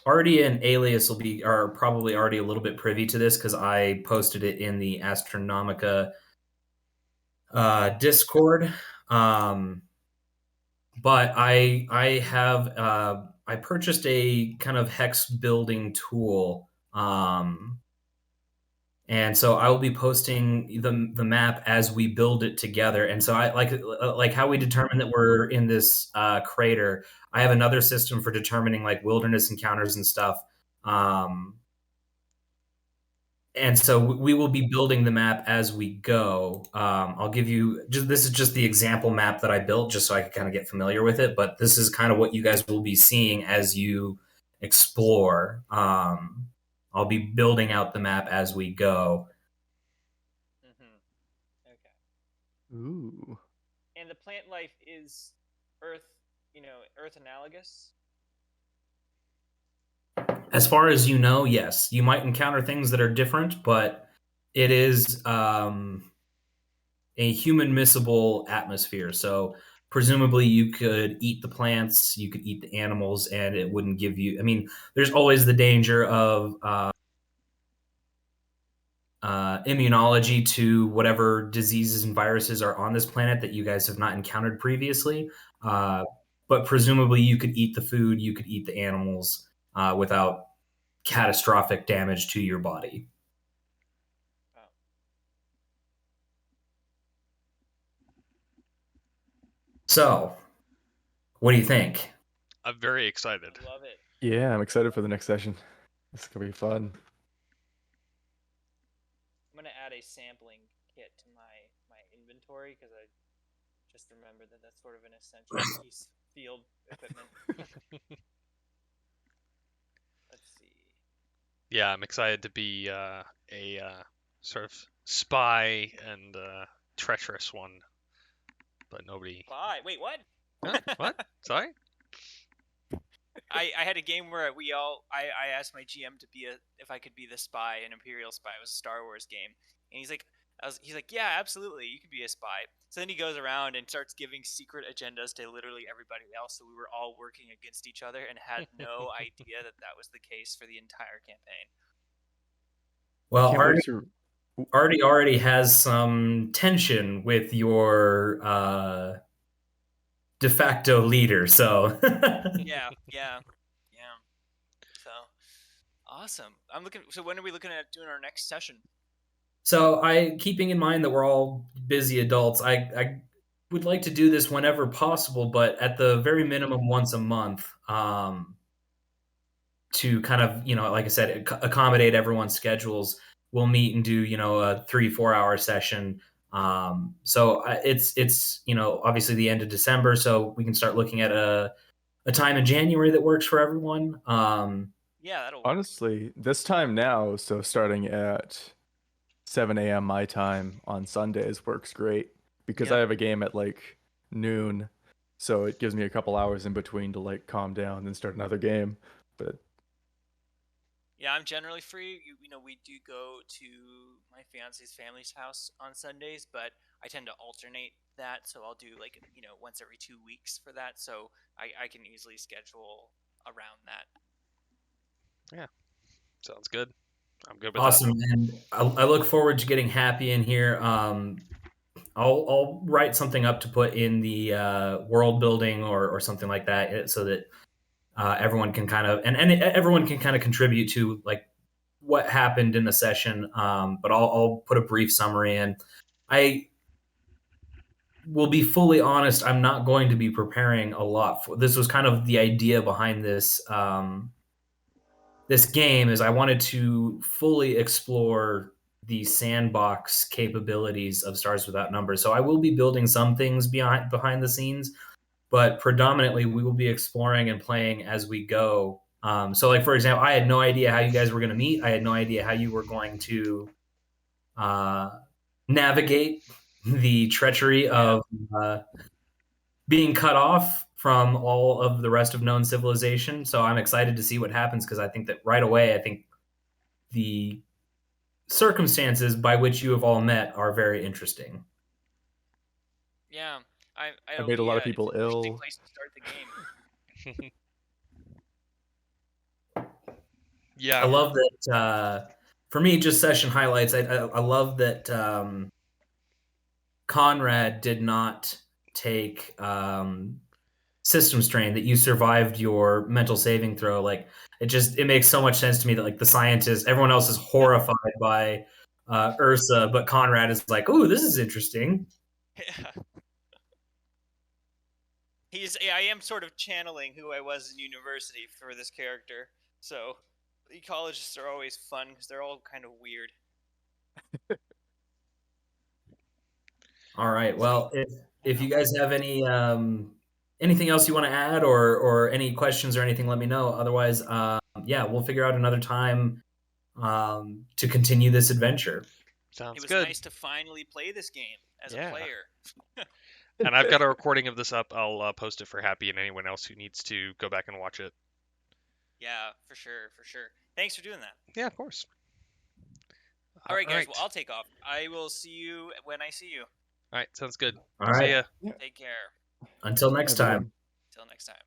already an alias are probably already a little bit privy to this because I posted it in the Astronomica Discord. But I have I purchased a kind of hex building tool. And so I will be posting the map as we build it together. And so I like how we determine that we're in this crater. I have another system for determining like wilderness encounters and stuff. And so we will be building the map as we go. I'll give you this is just the example map that I built just so I could kind of get familiar with it. But this is kind of what you guys will be seeing as you explore. I'll be building out the map as we go. Mm-hmm. Okay. Ooh. And the plant life is Earth, Earth analogous? As far as you know, yes. You might encounter things that are different, but it is a human miscible atmosphere. So presumably you could eat the plants, you could eat the animals, and it wouldn't give you... I mean, there's always the danger of immunology to whatever diseases and viruses are on this planet that you guys have not encountered previously. But presumably you could eat the food, you could eat the animals without catastrophic damage to your body. So, what do you think? I'm very excited. I love it. Yeah, I'm excited for the next session. This is going to be fun. I'm going to add a sampling kit to my inventory because I just remembered that that's sort of an essential piece of field equipment. Let's see. Yeah, I'm excited to be a sort of spy and treacherous one, but nobody. Spy? Wait, what? Huh? What? Sorry. I had a game where I asked my GM to be if I could be the spy, an Imperial spy. It was a Star Wars game, and he's like, He's like, yeah, absolutely, you could be a spy. So then he goes around and starts giving secret agendas to literally everybody else. So we were all working against each other and had no idea that was the case for the entire campaign. Well, Artie already has some tension with your de facto leader, so yeah. So awesome. So when are we looking at doing our next session? So keeping in mind that we're all busy adults, I would like to do this whenever possible, but at the very minimum once a month, to kind of, like I said, accommodate everyone's schedules. We'll meet and do, a 3-4 hour session. So it's obviously the end of December, so we can start looking at a time in January that works for everyone. Yeah, that'll work. Honestly, this time now, so starting at 7 a.m. my time on Sundays works great because I have a game at like noon, so it gives me a couple hours in between to like calm down and start another game. But yeah, I'm generally free. We do go to my fiance's family's house on Sundays, but I tend to alternate that. So I'll do like, once every 2 weeks for that. So I can easily schedule around that. Yeah, sounds good. I'm good with awesome, that. And I look forward to getting Happy in here. I'll write something up to put in the world building or something like that, so that everyone can kind of and everyone can kind of contribute to like what happened in the session. But I'll put a brief summary in. I will be fully honest. I'm not going to be preparing a lot. This was kind of the idea behind this. This game is I wanted to fully explore the sandbox capabilities of Stars Without Numbers. So I will be building some things behind the scenes, but predominantly we will be exploring and playing as we go. So like, for example, I had no idea how you guys were going to meet. I had no idea how you were going to navigate the treachery of being cut off from all of the rest of known civilization. So I'm excited to see what happens, because I think that right away, I think the circumstances by which you have all met are very interesting. Yeah, I made a lot of people ill. Place to start the game. Yeah, I love that. For me, just session highlights. I love that Conrad did not take system strain, that you survived your mental saving throw. Like it makes so much sense to me that like the scientists, everyone else is horrified by Ursa, but Conrad is like, "Ooh, this is interesting." Yeah. I am sort of channeling who I was in university for this character. So ecologists are always fun because they're all kind of weird. All right. Well, if you guys have any anything else you want to add, or any questions or anything, let me know. Otherwise, we'll figure out another time to continue this adventure. Sounds good. It was nice to finally play this game as a player. And I've got a recording of this up. I'll post it for Happy and anyone else who needs to go back and watch it. Yeah, for sure. Thanks for doing that. Yeah, of course. All right, guys. Well, I'll take off. I will see you when I see you. All right, sounds good. All right. See ya. Take care. Until next time. Until next time.